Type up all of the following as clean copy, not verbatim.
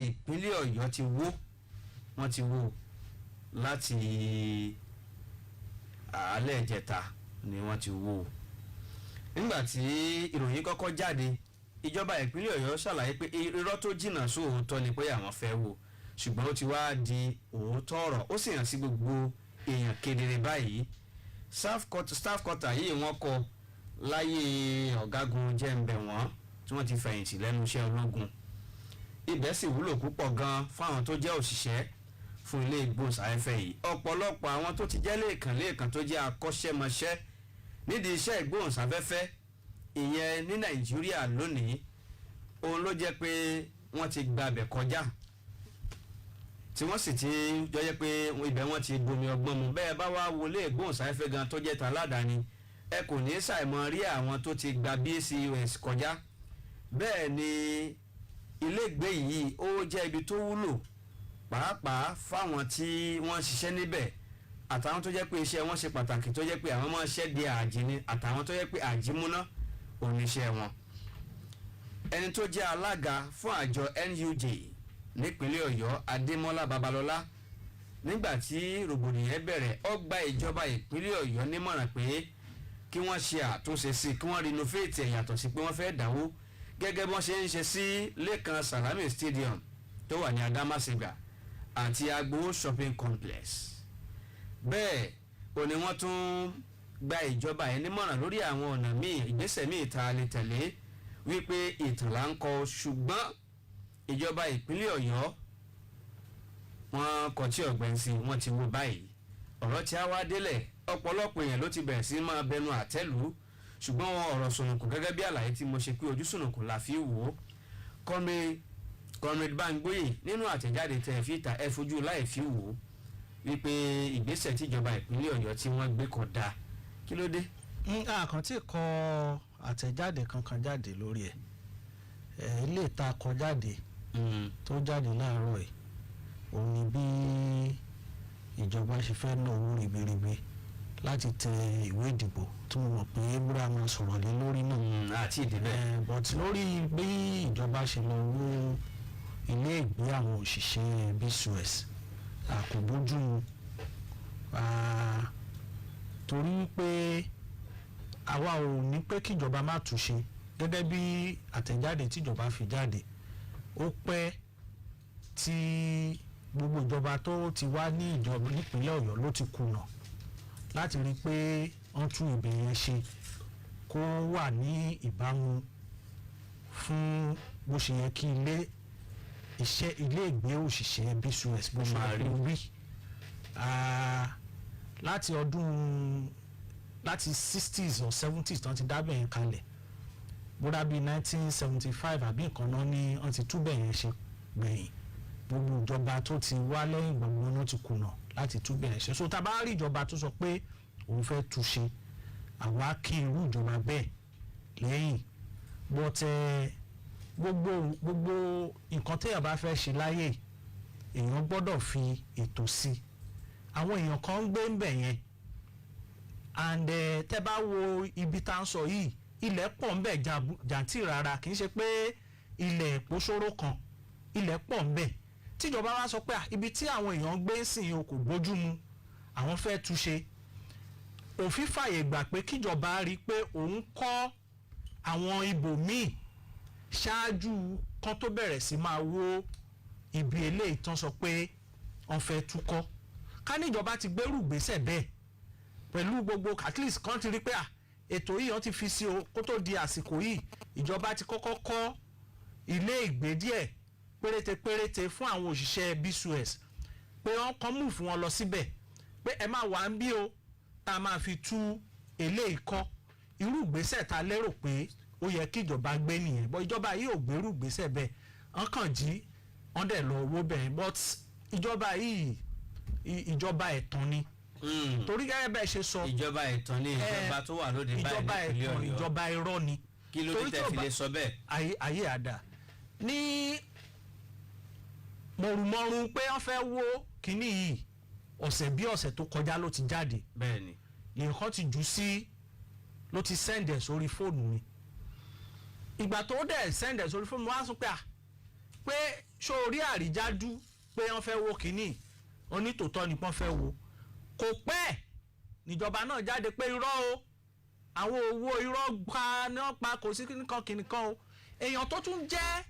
ìpínlẹ̀ Ọ̀yọ́ ti wó, wọ́n ti wó láti àálẹ̀ ìjẹta ni wọ́n ti wó. nígbà tí ìròyìn kọ́kọ́ jáde, ìjọba ìpínlẹ̀ Ọ̀yọ́ ṣàlàyé pé irọ́ tó jìnnà sóòótọ́ ni pé àwọn fẹ́ wó, ṣùgbọ́n ó ti wá di òótọ́ ọ̀rọ̀, ó sì hàn sí gbogbo èèyàn kedere báyìí. staff quarter yìí wọ́n kọ́ láyé ọ̀gágun jẹ́ǹbẹ̀ wọ́n tí wọ́n ti fẹ̀yìntì lẹ́nu iṣẹ́ ológun. ibẹ̀ sì wúlò púpọ̀ gan fáwọn tó jẹ́ òṣìṣẹ́ fún ilé ìgbóhùnsáfẹ́fẹ́ yìí. ọ̀pọ̀lọpọ̀ àwọn tó ti jẹ́ lẹ́ẹ̀kan tó jẹ́ akọ́ṣẹ́mọṣẹ́ nídìí iṣẹ́ ìgbóhùnsáfẹ́fẹ́ ìyẹn ní Nàìjíríà lónìí, òun ló jẹ́ pé wọ́n ti gbabẹ̀ kọjá tí wọ́n sì ti jọjẹ́ pé ibẹ̀ wọ́n ti bomi ọgbọ́n mu. bẹ́ẹ̀ bá wá wọlé ìgbóhùnsáfẹ́fẹ́ gan tó jẹ́ ta aládàáni, ẹ kò ní ṣàìmọ̀ rí àwọn tó ti gba BCOS kọjá. bẹ́ẹ̀ ni ilégbé yìí ó jẹ́ ibi tó wúlò pàápàá fáwọn tí wọ́n ṣiṣẹ́ níbẹ̀, àtàwọn tó jẹ́ pé iṣẹ́ wọn ṣe pàtàkì tó jẹ́ pé àwọn máa ń ṣẹ́ di àjì ni, àtàwọn tó jẹ́ pé àjímúná oníṣẹ́ wọn. ẹni tó jẹ́ alága fún àjọ NUJ nípínlẹ̀ Ọ̀yọ́ Adémọ́lá Babalọ́lá, nígbà tí rògbòdìyàn bẹ̀rẹ̀, ó gba ìjọba ìpínlẹ̀ Ọ̀yọ́ nímọ̀ràn pé kí wọ́n ṣe àtúnṣe sí, kí wọ́n renovate ẹ̀ yàtọ̀ sí pé wọ́n fẹ́ dáwó gẹ́gẹ́ bí wọ́n ṣe ń ṣe sí Lẹ́kan Salami Stadium tó wà ní Adamasingba àti Agbowo Shopping Complex. bẹ́ẹ̀ ò ní wọ́n tún gba ìjọba yẹn nímọ̀ràn lórí àwọn ọ̀nà míì, ìgbésẹ̀ míì tá a lè tẹ̀lé, wípé ìtàn là ń kọ, ṣùgbọ́n ìjọba ìpínlẹ̀ Ọ̀yọ́ wọ́n kọtí ọ̀gbẹ́n sí, wọ́n ti wó báyìí. ọ̀rọ̀ tí a wá délẹ̀, ọ̀pọ̀lọpọ̀ èèyàn ló ti bẹ̀rẹ̀ sí máa bẹnu àtẹ́lù, ṣùgbọ́n wọn ọ̀rọ̀ sùnùkùn gẹ́gẹ́ bí àlàyé tí mo ṣe pé ojú sùnùkùn la fi wò ó. Comrade Bámgbóyè nínú àtẹ̀jáde tẹ̀ fi ta ẹ fojú láì fi wò ó wípé ìgbésẹ̀ tíjọba ìpínlẹ̀ Ọ̀yọ́ tí wọ́n gbé kò dáa. kí ló dé? àkàn tí kọ àtẹ̀jáde kankan jáde lórí ẹ̀ ilé ìta kọ jáde tó jáde láàárọ̀ ẹ̀ òun ni bí ìjọba ṣe fẹ́ ná owó ribiribi láti tẹ ìwé ìdìbò tí mo mọ̀ pé Abraham sọ̀rọ̀ lé lórí náà àti ìdílé. but lórí bí ìjọba ṣe lọ wó ilé ìgbé àwọn òṣìṣẹ́ BCOS kò bójú mu, torí pé àwa ò ní pé kíjọba má túnṣe gẹ́gẹ́ bí àtẹ̀jáde tíjọba fi jáde. ó pẹ́ tí gbogbo ìjọba tó ti wá ní ìjọba nípínlẹ̀ Ọ̀yọ́ ló ti kùnà láti rí i pé wọ́n tún ibẹ̀ yẹn ṣe kó wà ní ìbámu fún bó ṣe yẹ kí ilé ìgbé òṣìṣẹ́ BCOS bó máa rí. láti 60s or 70s tán ti dábẹ̀ yẹn kalẹ̀, bóra bíi 1975 àbí nǹkan náà ni wọ́n ti túbẹ̀ yẹn ṣe gbẹ̀yìn. gbogbo ìjọba tó ti wá lẹ́yìn gbogbo náà ti kùnà láti túbẹ̀ yẹn ṣe. so tá a bá rí ìjọba tó sọ pé òun fẹ́ túnṣe, àwa kí irú ìjọba bẹ́ẹ̀ lẹ́yìn. but gbogbo nǹkan téèyàn bá fẹ́ ṣe láyè èèyàn gbọ́dọ̀ fi ètò sí. àwọn èèyàn kan ń gbé ń bẹ̀ yẹn, and tẹ́ bá wo ibi tá à ń sọ yìí, ilẹ̀ pọ̀ ń bẹ̀ jàǹtì rárá, kì í ṣe pé ilẹ̀ ìpòṣóró kan, ilẹ̀ pọ̀ ń bẹ̀. tíjọba wá sọ pé ibi tí àwọn èèyàn gbé ń sìn o kò bójú mu, àwọn fẹ́ túnṣe, òfin fàyè gbà pé kíjọba rí i pé òun kọ́ àwọn ibòmíì ṣáájú kan tó bẹ̀rẹ̀ sí máa wó ibi eléyìí tán sọ pé wọ́n fẹ́ túkọ́. ká níjọba ti gbérù gbèsè bẹ́ẹ̀ pẹ̀lú gbogbo at least kan ti rí pé ètò yìí wọ́n ti fi sí o kó tó di àsìkò yìí, ìjọba ti kọ́kọ́ kọ́ ilé ìgbé díẹ̀ péréte fún àwọn òṣìṣẹ́ BCOS pé wọ́n kàn mú fún wọn lọ síbẹ̀ pé ẹ máa wà ń bí o tá a máa fi tú eléyìí kọ́. irú ìgbésẹ̀ ta lérò pé ó yẹ kí ìjọba gbé nìyẹn, bọ́ ìjọba yìí ò gbérù ìgbésẹ̀ bẹ́ẹ̀, wọ́n kàn jí wọ́n dẹ̀ lọ owó bẹ́ẹ̀. but ìjọba yìí ìjọba ẹ̀tàn ni. torí gẹ́gẹ́ bẹ́ẹ̀ ṣe sọ, ìjọba ẹ̀tàn ni ìjọba tó wà lóde báyìí nípínlẹ̀ Ọ̀yọ́. ìjọba irọ́ ni. kí ló dé tẹ́ fi lè sọ bẹ́ẹ̀? ayé àdá ní mọ̀rùmọ́rùn pé wọ́n fẹ́ wó kínní yìí ọ̀sẹ̀ bí ọ̀sẹ̀ tó kọjá ló ti jáde. bẹ́ẹ̀ni. nǹkan ti jù sí ló ti sẹ́ndẹ̀ sórí fóònù mi. ìgbà tó dẹ̀ sẹ́ndẹ̀ sórí fóònù mi wá sọ pé pé ṣó orí àríjájú pé wọ́n fẹ́ wo kínní onítòótọ́ ni wọ́n fẹ́ wo kò pẹ́ níjọba náà jáde pé irọ́ o àwọn owó irọ́ pa náà pa kò sí kìnìkan o èèyàn tó tún jẹ́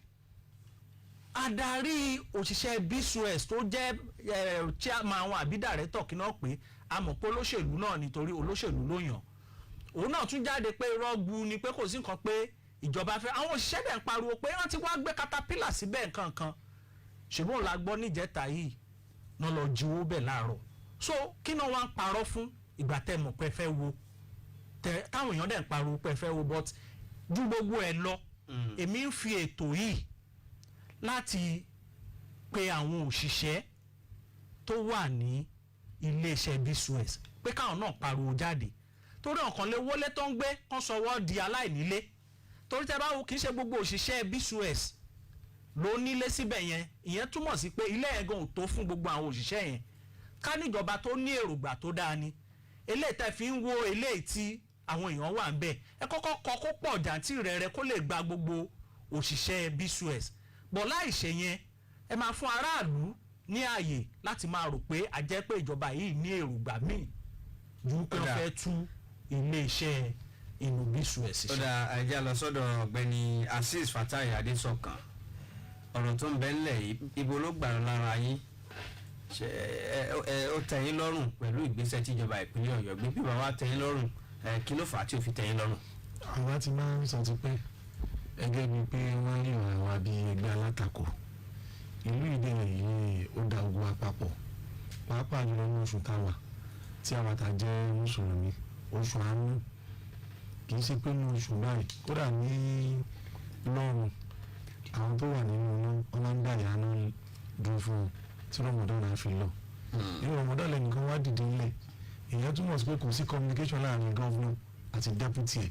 adarí òṣìṣẹ́ BSUS tó jẹ́ chairman àwọn àbí director kí náà pé àmọ́ pé olóṣèlú náà nítorí olóṣèlú ló yàn òun náà tún jáde pé irọ́ gbu ni pé kò sí nǹkan pé ìjọba fẹ́ àwọn òṣìṣẹ́ dẹ̀ ń pariwo pé wọ́n ti wá gbé caterpillar síbẹ̀ nǹkan kan ṣùgbọ́n la gbọ́ níjẹta yìí náà lọ jíwó bẹ̀ láàárọ̀ so kí náà wá ń parọ́ fún ìgbà tẹ́ mọ̀ pé fẹ́ wo táwọn èèyàn dẹ̀ ń pariwo pé fẹ́ wo but ju gbogbo ẹ̀ lọ èmi ń fi ètò yìí láti pe àwọn òṣìṣẹ́ tó wà ní iléeṣẹ́ BSUS pé káwọn náà pariwo jáde torí ọ̀kan lè wọlé tó ń gbé kán sọwọ́ di aláìnílé torí tẹ́ bá wo kì í ṣe gbogbo òṣìṣẹ́ BSUS ló nílé síbẹ̀ yẹn ìyẹn túmọ̀ sí pé ilé ẹ̀gàn ò tó fún gbogbo àwọn òṣìṣẹ́ yẹn ká níjọba tó ní èrògbà tó dáa ni eléyìí tẹ́ fi ń wo eléyìí tí àwọn èèyàn wà ń bẹ̀ ẹ kọ́kọ́ kọ kó pọ̀ jàǹtì rẹ̀ kó lè gba gbogbo òṣìṣẹ́ BSUS bọ̀ láì ṣe yẹn ẹ máa fún aráàlú ní ààyè láti máa rò pé a jẹ́ pé ìjọba yìí ní èrògbà míì ju pé wọ́n fẹ́ tú iléeṣẹ́ inú BSUS ṣe. ó dà ẹja lọ sọ́dọ̀ ọ̀gbẹ́ni Azeez Fatai Adésọ̀kan ọ̀rọ̀ tó ń bẹ ńlẹ̀ yìí ibo ló gbà lára yín ó tẹ́ yín lọ́rùn pẹ̀lú ìgbésẹ̀ tíjọba ìpínlẹ̀ Ọ̀yọ́ gbé bí bàbá tẹ́ yín lọ́rùn kí ló fà á tí ò fi tẹ́ yín lọ́rùn. àwa ti máa ń sọ ti pẹ́ ẹgẹ́ bíi pé wọ́n lè ràn wá bí ẹgbẹ́ alátakò ìlú ìdẹ́rẹ̀ yìí ó da ogun àpapọ̀ pàápàá jùlọ ní oṣù táwa tí àwa ta jẹ́ mùsùlùmí oṣù àánú kì í ṣe pé ní oṣù báyìí kódà ní lọ́rùn àwọn tó wà nínú iná wọn máa ń gbà yà náà dúró fún un tí Ramadan náà fi lọ nínú Ramadan lẹ́nìkan wá dìde ńlẹ̀ èèyàn túmọ̀ sí pé kò sí communication láàrin gọ́vnọ̀ àti deputy ẹ̀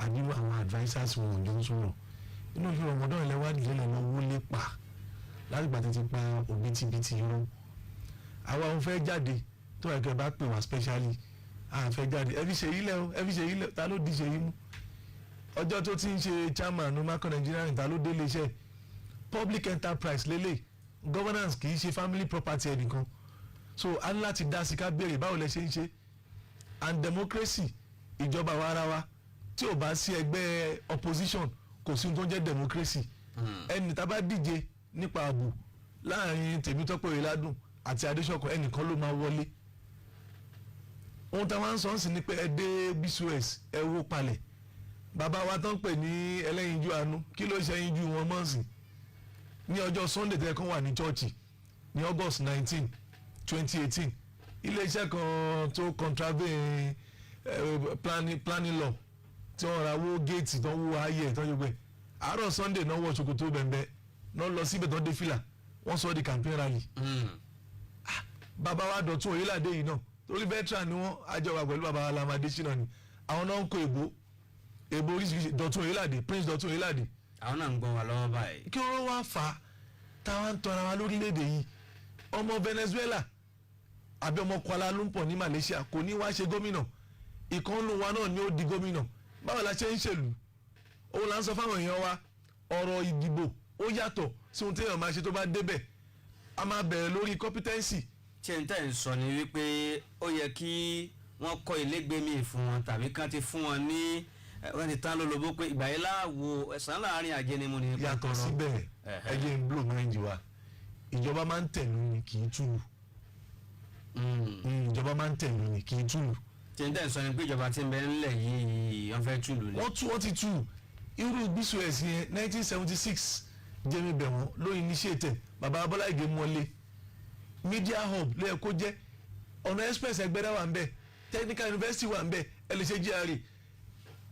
àbí àwọn advisers wọn jọ ń sọ̀rọ̀ inú oṣù Ramadan ilẹ̀ wá dìde lẹ́nu owó lè pa láti gbà tètè pa òbítíbitì irọ́ àwa ò fẹ́ jáde tó ẹ̀kẹ́ bá pè wá specially à fẹ́ jáde ẹ fi ṣe yí lẹ́ o ẹ fi ṣe yí lẹ́ ta ló di ṣe yí mú ọjọ́ tó ti ń ṣe chairman Numaco Nigeria ta ló délé iṣẹ́ public enterprise lélẹ̀ governance kì í ṣe family property ẹnìkan so a ní láti dá sí ká béèrè báwo lẹ ṣe ń ṣe and democracy ìjọba wa ara wa tí ò bá sí ẹgbẹ́ opposition kò sí ohun tó ń jẹ́ democracy ẹni tá a bá díje nípa ààbò láàrin Tèmítọ́pẹ́ Oyèládùn àti Adéṣọ̀kan ẹnìkan ló máa wọlé ohun táwọn ń sọ ń sìn ní pé ẹ dé BSUS ẹ wó palẹ̀ bàbá wa tó ń pè ní ẹlẹ́yinjú àánú kí ló ṣe yinjú wọn mọ́ sí ní ọjọ́ Sunday tẹ́ kàn wà ní chọ́ọ̀chì ní August 19, 2018 iléeṣẹ́ kan tó contravene planning law tí wọ́n ra wó géètì tó ń wó ayé ẹ̀ tó ń yọgbẹ́ àárọ̀ Sunday náà wọ ṣòkòtò bẹ̀m̀bẹ̀ náà lọ síbẹ̀ tó dé fìlà wọ́n sọ di campaign rally bàbá wa Dọ̀tun Oyèládé yìí náà torí veteran ni wọ́n àjọwà pẹ̀lú bàbá wa Lamade Shina ni àwọn náà ń kó èbó oríṣiríṣi Dọ̀tun Oyèládé Prince Dọ̀tun Oyèládé. àwọn náà ń gbọ́ wa lọ́wọ́ báyìí. kí wọ́n wá fà á táwọn ń tọ́ra wa lórílẹ̀‐èdè yìí ọmọ Venezuela àbí ọmọ Kuala Lumpur ní Malaysia kò ní wá ṣe gómìnà ìkànnù wa náà ni ó di gómìnà báwo la ṣe ń ṣèlú òun là ń sọ fáwọn èèyàn wa ọ̀rọ̀ ìdìbò ó yàtọ̀ sí ohun téèyàn máa ṣe tó bá débẹ̀ a máa bẹ̀rẹ̀ lórí competency. ṣé n tẹ́ ń sọ ni wípé ó yẹ kí wọ́n kọ́ ilégbé mi fún wọn tàbí kán ti fún wọn ní wọ́n ti tán lólobó pé ìgbà yìí láàwo ẹ̀sán láàrin àjẹnimu ni. yàtọ̀ síbẹ̀ ẹjẹ̀ ń blow mind wa ìjọba máa ń tẹ̀lú ni kì í túlù ìjọba máa ń tẹ̀lú ni kì í túlù. ṣé n tẹ́ ń sọ ni pé ìjọba ti ń bẹ ńlẹ̀ yìí wọ́n fẹ́ túlù ni. wọ́n ti tú irú BSUS yẹn 1976 Jẹ́mi Bẹ̀wọ̀n ló initiate bàbá Bọ́lá Ìgè mọ́lé media hub ló yẹ kó jẹ́ ọ̀nà express Ẹgbẹ́dá wà ń bẹ̀ Technical University wà ń bẹ̀ ẹ lè ṣe GRA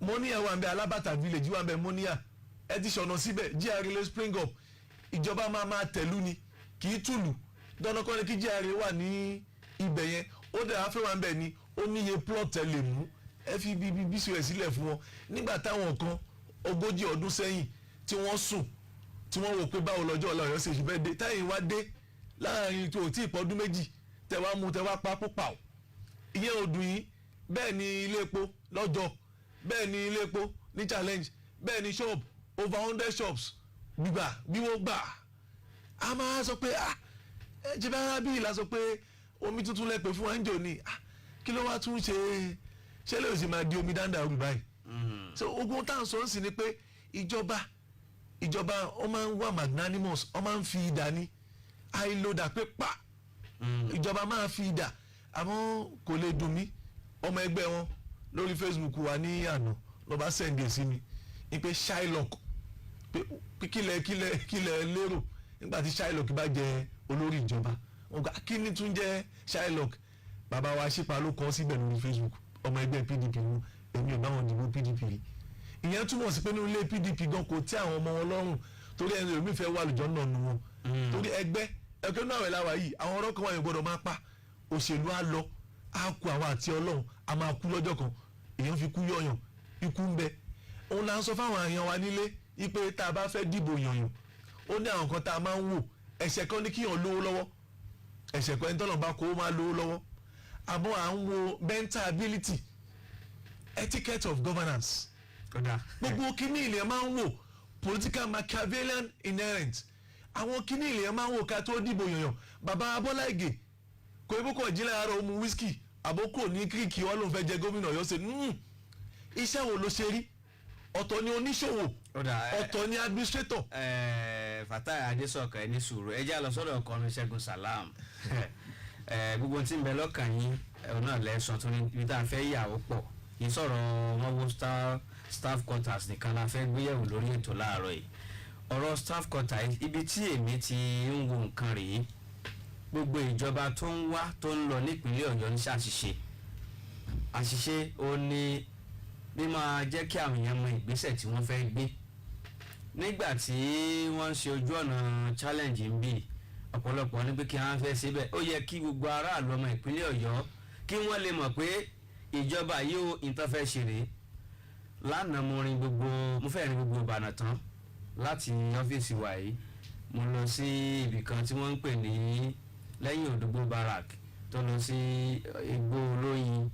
Mọ́níyà wà ń bẹ̀ Alábàtà village wà ń bẹ̀ Mọ́níyà ẹ ti ṣọ̀nà síbẹ̀ GRA lè spring up ìjọba máa tẹ̀lú ni kì í túlù dandan kọ́ ni kí GRA wà ní ibẹ̀ yẹn ó dẹ̀ afẹ́ wà ń bẹ̀ ni ó níye plot ẹ lè mú ẹ fi BSUS sílẹ̀ fún wọn nígbà táwọn kan 40 ọdún sẹ́yìn tí wọ́n sùn tí wọ́n wò pé báwo lọ́jọ́ ọ̀la Ọ̀yọ́ ṣe ṣe fẹ́ dé táyìn wá dé láàrin tó tí ìpọ́dún méjì tẹ̀wá mú tẹ̀wá pa púpà ò ìyẹn ò dùn yín bẹ́ẹ̀ ni ilé epo lọ́jọ́ bẹ́ẹ̀ ni ilé epo ní challenge bẹ́ẹ̀ ni shop over 100 shops gbígbà bí wọ́n gbà a máa sọ pé jẹ́bí arábìnrin la sọ pé omi tuntun lẹ́pẹ̀ fún wa ń jò ní kí ló wá tún ṣe lè sì máa di omi dáńdá rú báyìí. so ogun tá à ń sọ ń sìn ni pé ìjọba ó máa ń wà magnanimous ó máa ń fi ìdá ní àìlódà pé pa ìjọba máa fi ìdá àmọ́ kò lè dùn mí ọmọ ẹgbẹ́ wọn lórí Facebook wa ní àná ló bá sẹ́ǹdẹ̀ sí mi ní pé Shylock pé kílẹ̀ lérò nígbà tí Shylock bá jẹ olórí ìjọba kí ni tún jẹ́ Shylock bàbá wa ṣípa ló kọ síbẹ̀ lórí Facebook ọmọ ẹgbẹ́ PDP wọn èmi ò bá wọn dìbò PDP rí ìyẹn túmọ̀ sí pé ní ilé PDP gan kò tí àwọn ọmọ wọn lọ́rùn torí ẹni èmi fẹ́ wà lùjọ́ náà nu wọn torí ẹgbẹ́ náà rẹ̀ láwa yìí àwọn ọ̀rọ̀ kan wà yẹn gbọ́dọ̀ máa pa òṣèlú á lọ á kú àwọn àti Ọlọ́run á máa kú lọ́jọ́ kan èèyàn fi kú yọ̀yàn ikú ń bẹ òun là ń sọ fáwọn èèyàn wa nílé ipe tá a bá fẹ́ dìbò yọ̀yàn ó ní àwọn kan tá a máa ń wò ẹ̀ṣẹ̀ kan ní kíyàn lówó lọ́wọ́ ẹ̀ṣẹ̀ kan ẹni tọ́lọ̀ bá kó máa lówó lọ́wọ́ àmọ́ à ń wo mental ability etiquette of governance gbogbo kíní ilẹ̀ máa ń wò political Machiavellian inherent àwọn kíní ilẹ̀ máa ń wò ká tó dìbò yọ̀yàn bàbá Bọ́lá Ìgè kò ibú kò jí láàárọ̀ mu wíṣkì àbókò ní kíríkì wọn ló ń fẹ́ jẹ gómìnà Ọ̀yọ́ ṣe iṣẹ́ wo ló ṣe rí ọ̀tọ̀ ni oníṣòwò ọ̀tọ̀ ni administrator. Fatai Adésọ̀kan ẹni sùúrù ẹjẹ́ àlọ́sọ́dọ̀ ọkọ̀rin Ṣẹ́gun Salam gbogbo tí ń bẹ lọ́kàn yín náà lẹ́sàn tó ní ibi tá a fẹ́ yàwó pọ̀ kì í sọ̀rọ̀ wọn wo staff quarters nìkan la fẹ́ gbéyẹ̀wò lórí ètò láàárọ̀ yìí ọ̀rọ̀ staff quarters ibi tí èmi ti ń wo nǹkan rèé gbogbo ìjọba tó ń wá tó ń lọ nípínlẹ̀ Ọ̀yọ́ ń àṣìṣe ó ní bí máa jẹ́ kí àwọn èèyàn mọ ìgbésẹ̀ tí wọ́n fẹ́ gbé nígbà tí wọ́n ń ṣe ojú ọ̀nà challenge ń bì ọ̀pọ̀lọpọ̀ ní pé kí wọ́n fẹ́ síbẹ̀ ó yẹ kí gbogbo aráàlú ọmọ ìpínlẹ̀ Ọ̀yọ́ kí wọ́n lè mọ̀ pé ìjọba yìí ó ìtàn fẹ́ ṣe rèé lánàá mo fẹ́ rin gbogbo Ìbàdàn tán láti ọ́fíìsì wa yìí mo lọ sí ibì kan tí wọ́n ń pè ní lẹ́yìn Òdògbó Barrack tó lọ sí Igbó Olóyin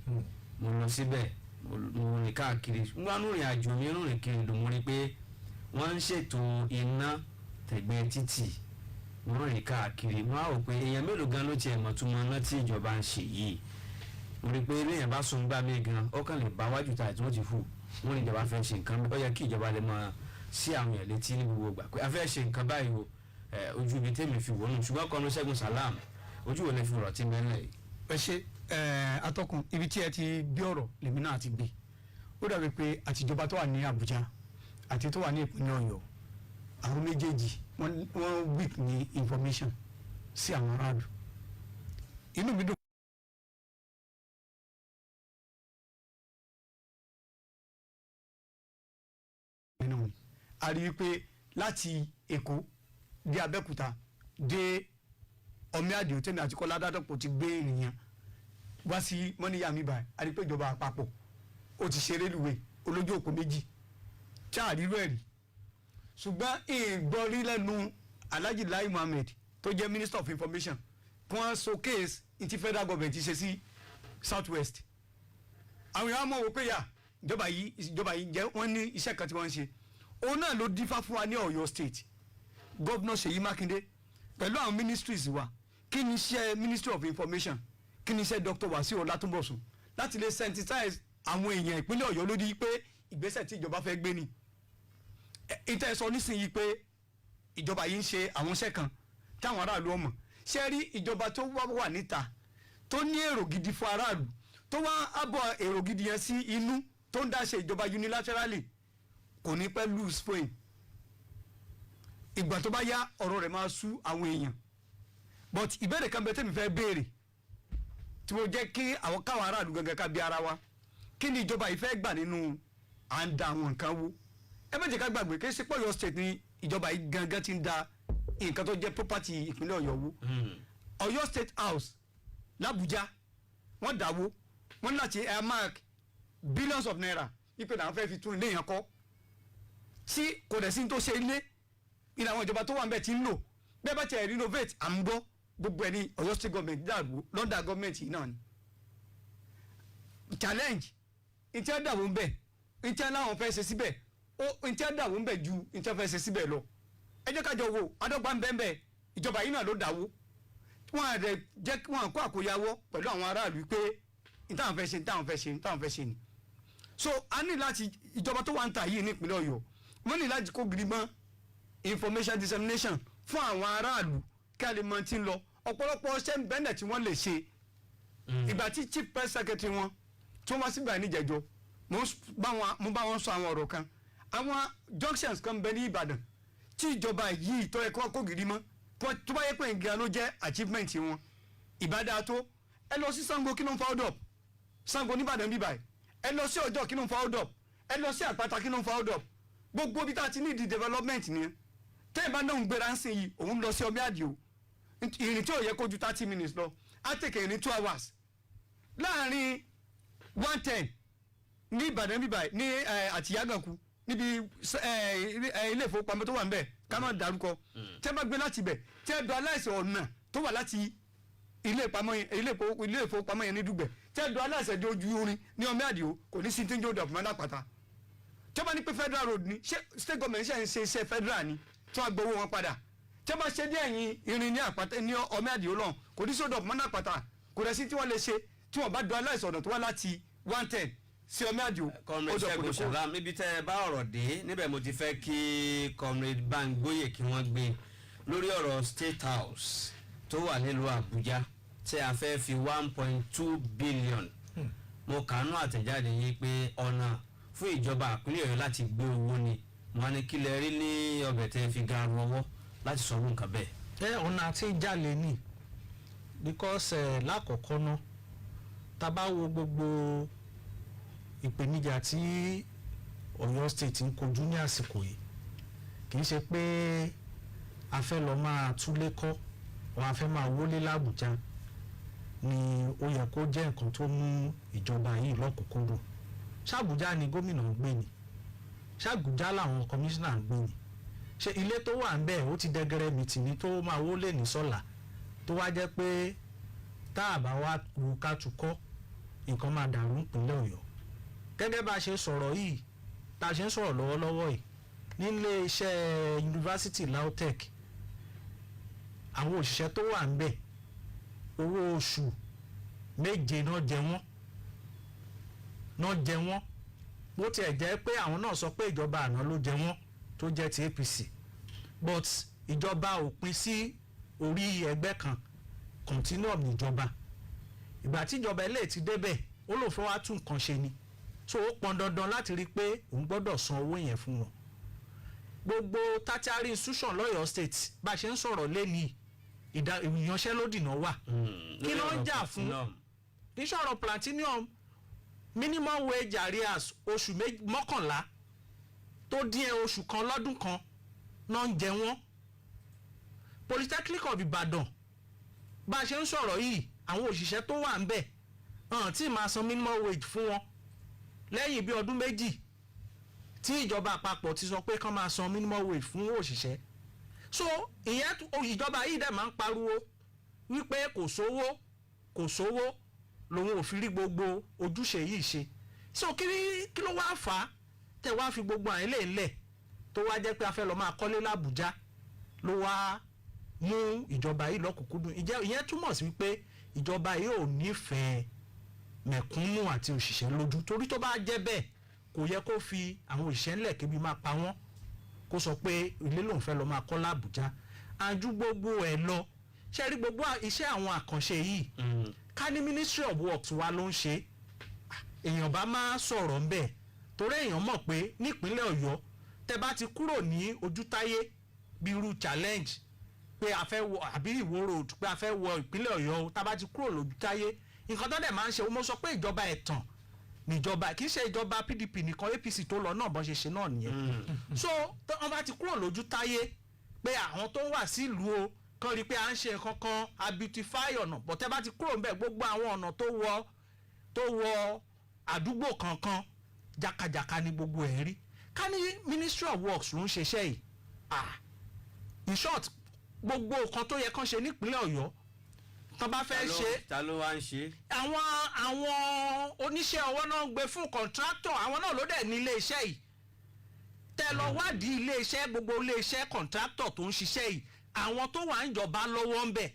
mo lọ síbẹ̀ mo rìn káàkiri nínú ìrìn àjò mi rìn kiri ló mo rí pé wọ́n ń ṣètò iná tẹ̀gbẹ́ títì mo rìn káàkiri mo á rò pé èèyàn mélòó gan ló tiẹ̀ mọ̀ tún mọ iná tí ìjọba ń ṣe yìí mo rí pé èèyàn bá sun gbá mi gan ọkàn lè bá wájú ta tí wọ́n ti fò wọ́n ní ìjọba fẹ́ ṣe nǹkan ó yẹ kí ìjọba lè máa sí àwọn èèyàn létí ní gbogbo ìgbà pé a fẹ́ ṣe nǹkan báyìí o ojú ibi tèmi fi wò nù ṣùgbọ́n kọ́nu Ṣẹ́gun Salam ojú wo lè fi rọ̀ tí mẹ́rin yìí. ẹ ṣe atọ́kùn ibi tí ẹ ti bí ọ̀rọ̀ lèmi náà ti gbé ó dàbí pé àtijọba tó wà ní Àbújá àti tó wà ní ìpínlẹ̀ Ọ̀yọ́ àwọn méjèèjì wọ́n weak ní information sí àwọn aráàlú inú mi dùn. a rí i pé láti Èkó dé Abẹ́òkúta dé Ọmí Àdìó tèmi àti Kọ́lá Dádọ́pọ̀ ti gbé ènìyàn wá sí mọ́níyà mi báyìí a rí i pé ìjọba àpapọ̀ ó ti ṣe rélùwé olójú òpó méjì tí a rí rẹ̀ rí ṣùgbọ́n ìgbọ́rí lẹ́nu Alhaji Lai Muhammed tó jẹ́ Minister of Information kí wọ́n showcase ti federal government ṣe sí South West àwọn èèyàn mọ̀ wò pé yà ìjọba yìí jẹ́ wọ́n ní iṣẹ́ kan tí wọ́n ń ṣe òun náà ló dífá fún wa ní Ọ̀yọ́ State Governor Ṣèyí Mákindé pẹ̀lú àwọn ministries wa kí ni iṣẹ́ Ministry of Information kí ni iṣẹ́ Dr. Wasiu Ọlátúnbọ̀sún láti lè sensitize àwọn èèyàn ìpínlẹ̀ Ọ̀yọ́ lórí pé ìgbésẹ̀ tí ìjọba fẹ́ gbé ni ìtẹ́ sọ nísìnyí pé ìjọba yìí ń ṣe àwọn iṣẹ́ kan táwọn aráàlú ọmọ ṣe rí ìjọba tó wà níta tó ní èrò gidi fún aráàlú tó wá àbọ̀ èrò gidi yẹn sí inú tó ń dá ṣe ìjọba unilaterally kò ní pẹ́ lose point ìgbà tó bá yá ọ̀rọ̀ rẹ̀ máa sú àwọn èèyàn but ìbéèrè kan bẹ tẹ́mi fẹ́ béèrè tí mo jẹ́ kí àwọn káwọn aráàlú gangan ká bí ara wa kí ni ìjọba yìí fẹ́ gbà nínú à ń da àwọn nǹkan wo ẹ má jẹ́ ká gbàgbé kí sí Ọ̀yọ́ State ni ìjọba yìí gangan ti ń da nǹkan tó jẹ́ property ìpínlẹ̀ Ọ̀yọ́ wo Ọ̀yọ́ State House l'Abuja wọ́n dáwó wọ́n láti earmark billions of naira ipe náà fẹ́ fi tún ilé yẹn kọ́ sí kò dẹ̀ sí tó ṣe ilé ní àwọn ìjọba tó wà ń bẹ̀ ti ń lò bẹ́ẹ̀ bá tiẹ̀ renovate à ń gbọ́ gbogbo ẹ̀ ní Ọ̀yọ́ State government dàgbò London government yìí náà ni challenge ìtẹ́ dàwó ń bẹ̀ ìtẹ́ láwọn fẹ́ ṣe síbẹ̀ ìtẹ́ dàwó ń bẹ̀ ju ìtẹ́ fẹ́ ṣe síbẹ̀ lọ ẹ jẹ́ ká jọ wo adọ́gba ń bẹ́ẹ̀ bẹ́ẹ̀ ìjọba yìí náà ló dáwó wọn àdẹ jẹ́ kí wọn kó àkóyawọ́ pẹ̀lú àwọn aráàlú pé ìtàwọn fẹ́ ṣe ni so a ní láti ìjọba tó wà ń ta yìí nípínlẹ̀ Ọ̀yọ́ wọ́n ní láti kó gidi mọ́ information dissemination fún àwọn aráàlú kí a lè mọ tí ń lọ ọ̀pọ̀lọpọ̀ ṣẹ́ bẹ́ẹ̀ tí wọ́n lè ṣe ìgbà tí chief press secretary wọn tó wá sígbà níjẹ̀jọ́ mo bá wọn sọ àwọn ọ̀rọ̀ kan àwọn junctions kan bẹ ní Ìbàdàn tí ìjọba yìí tó yẹ kó gidi mọ́ tó bá yẹ pé nǹkan ló jẹ́ achievement wọn Ìbàdàn tó ẹ lọ sí Ṣàngó kí ló ń fa hold up Ṣàngó nìbàdàn bíbáyìí ẹ lọ sí Ọ̀jọ́ kí ló ń fa hold up ẹ lọ sí Àpáta kí ló ń fa hold up gbogbo bí tá a ti ní di development nìyẹn tẹ́ ẹ bá náà ń gbéra ń sìn yìí òun lọ sí Ọmí Àdìó ìrìn tí ò yẹ kó ju 30 minutes lọ á tèkè ìrìn 2 hours láàrin 110 ní Ìbàdàn bíbáyìí ní Àtìyágànkù níbi ilé ìfowópamọ́ tó wà níbẹ̀ ká má dárúkọ tẹ́ bá gbé láti ibẹ̀ tẹ́ dọ̀ aláìsàn ọ̀nà tó wà láti ilé ìfowópamọ́ yẹn ní Dùgbẹ̀ tẹ́ dọ̀ aláìsàn di ojú orin ní Ọmí Àdìó kò ní sí tí ń jó dọ̀pọ̀ mọ́lápàtà tẹ́ bá ní pé federal road ni ṣé state government ṣe ń ṣe iṣẹ́ federal ni tí wọ́n gbowó wọn padà tẹ́ bá ṣe dé ẹ̀yìn irin ní Àpáta ní Ọmí Àdìó lọ́hùn kò ní sí dọ̀pọ̀ mọ́lápàtà kò rẹ̀ sí tí wọ́n lè ṣe tí wọ́n bá dọ̀ aláìsàn ọ̀nà tó wà láti 110 sí Ọmí Àdìó. comrade Ṣẹ́gun Ṣàgámù níbi tẹ́ ẹ bá ọ̀rọ̀ dé níbẹ̀ mo ti fẹ́ kí comrade Bámgbóyè kí wọ́n gbé lórí ọ̀rọ̀ State House tó wà nílùú Àbújá tí a fẹ́ fi 1.2 billion mo kàánú àtẹ̀jáde yìí pé ọ̀nà fún ìjọba ìpínlẹ̀ Ọ̀yọ́ láti gbé owó ni wọ́n ní kí lẹ rí ní ọbẹ̀ tẹ́ fi garu ọwọ́ láti sọ nǹkan bẹ́ẹ̀. ọ̀nà àti ìjàlè ni because lákọ̀ọ́kọ́ náà tá a bá wo gbogbo ìpèníjà tí Ọ̀yọ́ state ń kojú ní àsìkò yìí kì í ṣe pé a fẹ́ lọ máa túlé kọ́ wọn a fẹ́ máa wọlé l'Àbújá ni ó yẹ kó jẹ́ nǹkan tó mú ìjọba yìí lọ́kùnkúndùn ṣàbújá ni gómìnà ń gbé ni ṣàbújá làwọn kọmíṣánná ń gbé ni ṣe ilé tó wà ń bẹ̀ ó ti dẹ́gẹ́rẹ́ mìtìní tó máa wọlé ní sọ́la tó wá jẹ́ pé tá a bá wá ru ká tukọ́ nǹkan máa dàrú ìpínlẹ̀ Ọ̀yọ́ gẹ́gẹ́ bá a ṣe sọ̀rọ̀ yìí tá a ṣe ń sọ̀rọ̀ lọ́wọ́lọ́wọ́ yìí nílé iṣẹ́ yunifásitì LAUTECH àwọn òṣìṣẹ́ tó wà ń bẹ̀ owó oṣù 7 náà jẹ wọ́n bó tiẹ̀ jẹ́ pé àwọn náà sọ pé ìjọba àná ló jẹ wọ́n tó jẹ́ ti APC but ìjọba ò pín sí orí ẹgbẹ́ kan continuum níjọba ìgbà tí ìjọba ilé ti débẹ̀ ó lò fẹ́ wá tún nǹkan ṣe ni so ó pọn dandan láti rí i pé òun gbọ́dọ̀ san owó yẹn fún wọn gbogbo tertiary institution lọ́yọ̀ọ́ state bá a ṣe ń sọ̀rọ̀ lẹ́nìí ìyanṣẹ́lódì náà wà kí ló ń jà fún kí sọ̀rọ̀ platinum minimum wage arrears oṣù 11 tó dín oṣù kan lọ́dún kan náà ń jẹ wọ́n Polytechnic of Ibadan bá a ṣe ń sọ̀rọ̀ yìí àwọn òṣìṣẹ́ tó wà ń bẹ̀ hàn tí máa san minimum wage fún wọn lẹ́yìn bí ọdún 2 tí ìjọba àpapọ̀ ti sọ pé kán máa san minimum wage fún òṣìṣẹ́ so ìyẹn ìjọba yìí dẹ̀ máa ń pariwo wípé kò sówó lòun ò fi rí gbogbo ojúṣe yìí ṣe so kí ló wá fà á tẹ̀ wá fi gbogbo àyìn lè tó wá jẹ́ pé a fẹ́ lọ máa kọ́lé l'Àbújá ló wá mú ìjọba yìí lọ́kùnkúndùn ìyẹn túmọ̀ sí wípé ìjọba yìí ò nífẹ̀ẹ́ mẹ̀kúnnù àti òṣìṣẹ́ lójú torí tó bá jẹ́ bẹ́ẹ̀ kò yẹ kó fi àwọn òṣìṣẹ́ ńlẹ̀ kébi máa pa wọ́n kó sọ pé ilé lòun fẹ́ lọ máa kọ́ l'Àbújá àjú gbogbo ẹ̀ lọ ṣe rí gbogbo iṣẹ́ àwọn àkànṣe yìí ká ní Ministry of Works wa ló ń ṣe èèyàn bá máa sọ̀rọ̀ ń bẹ̀ torí èèyàn mọ̀ pé nípínlẹ̀ Ọ̀yọ́ tẹ́ bá ti kúrò ní ojútáyé bí irú challenge pé a fẹ́ wọ àbí Ìwó road pé a fẹ́ wọ ìpínlẹ̀ Ọ̀yọ́ tá bá ti kúrò lójútáyé nǹkan tó dẹ̀ máa ń ṣe mo sọ pé ìjọba ẹ̀tàn níjọba kì í ṣe ìjọba PDP nìkan APC tó lọ náà bọ́n ṣe ṣe náà nìyẹn so wọ́n bá ti kúrò lójútáyé pé àwọn tó wà sílùú o kàn rí i pé à ń ṣe nǹkan kan a beautify ọ̀nà bọ̀tẹ́ bá ti kúrò ńbẹ̀ gbogbo àwọn ọ̀nà tó wọ àdúgbò kankan jákàjàká ní gbogbo ẹ̀ rí ká ní Ministry of Works ló ń ṣiṣẹ́ yìí in short gbogbo nǹkan tó yẹ kán ṣe nípínlẹ̀ Ọ̀yọ́ tán bá fẹ́ ṣe ta ló wá ń ṣe. àwọn oníṣẹ́ ọwọ́ náà ń gbé fún contractor àwọn náà ló dẹ̀ ní ilé iṣẹ́ yìí tẹ́ lọ wádìí ilé iṣẹ́ gbogbo ilé iṣẹ́ contractor tó ń ṣiṣẹ́ yìí àwọn tó wà ń jọba lọ́wọ́ ń bẹ̀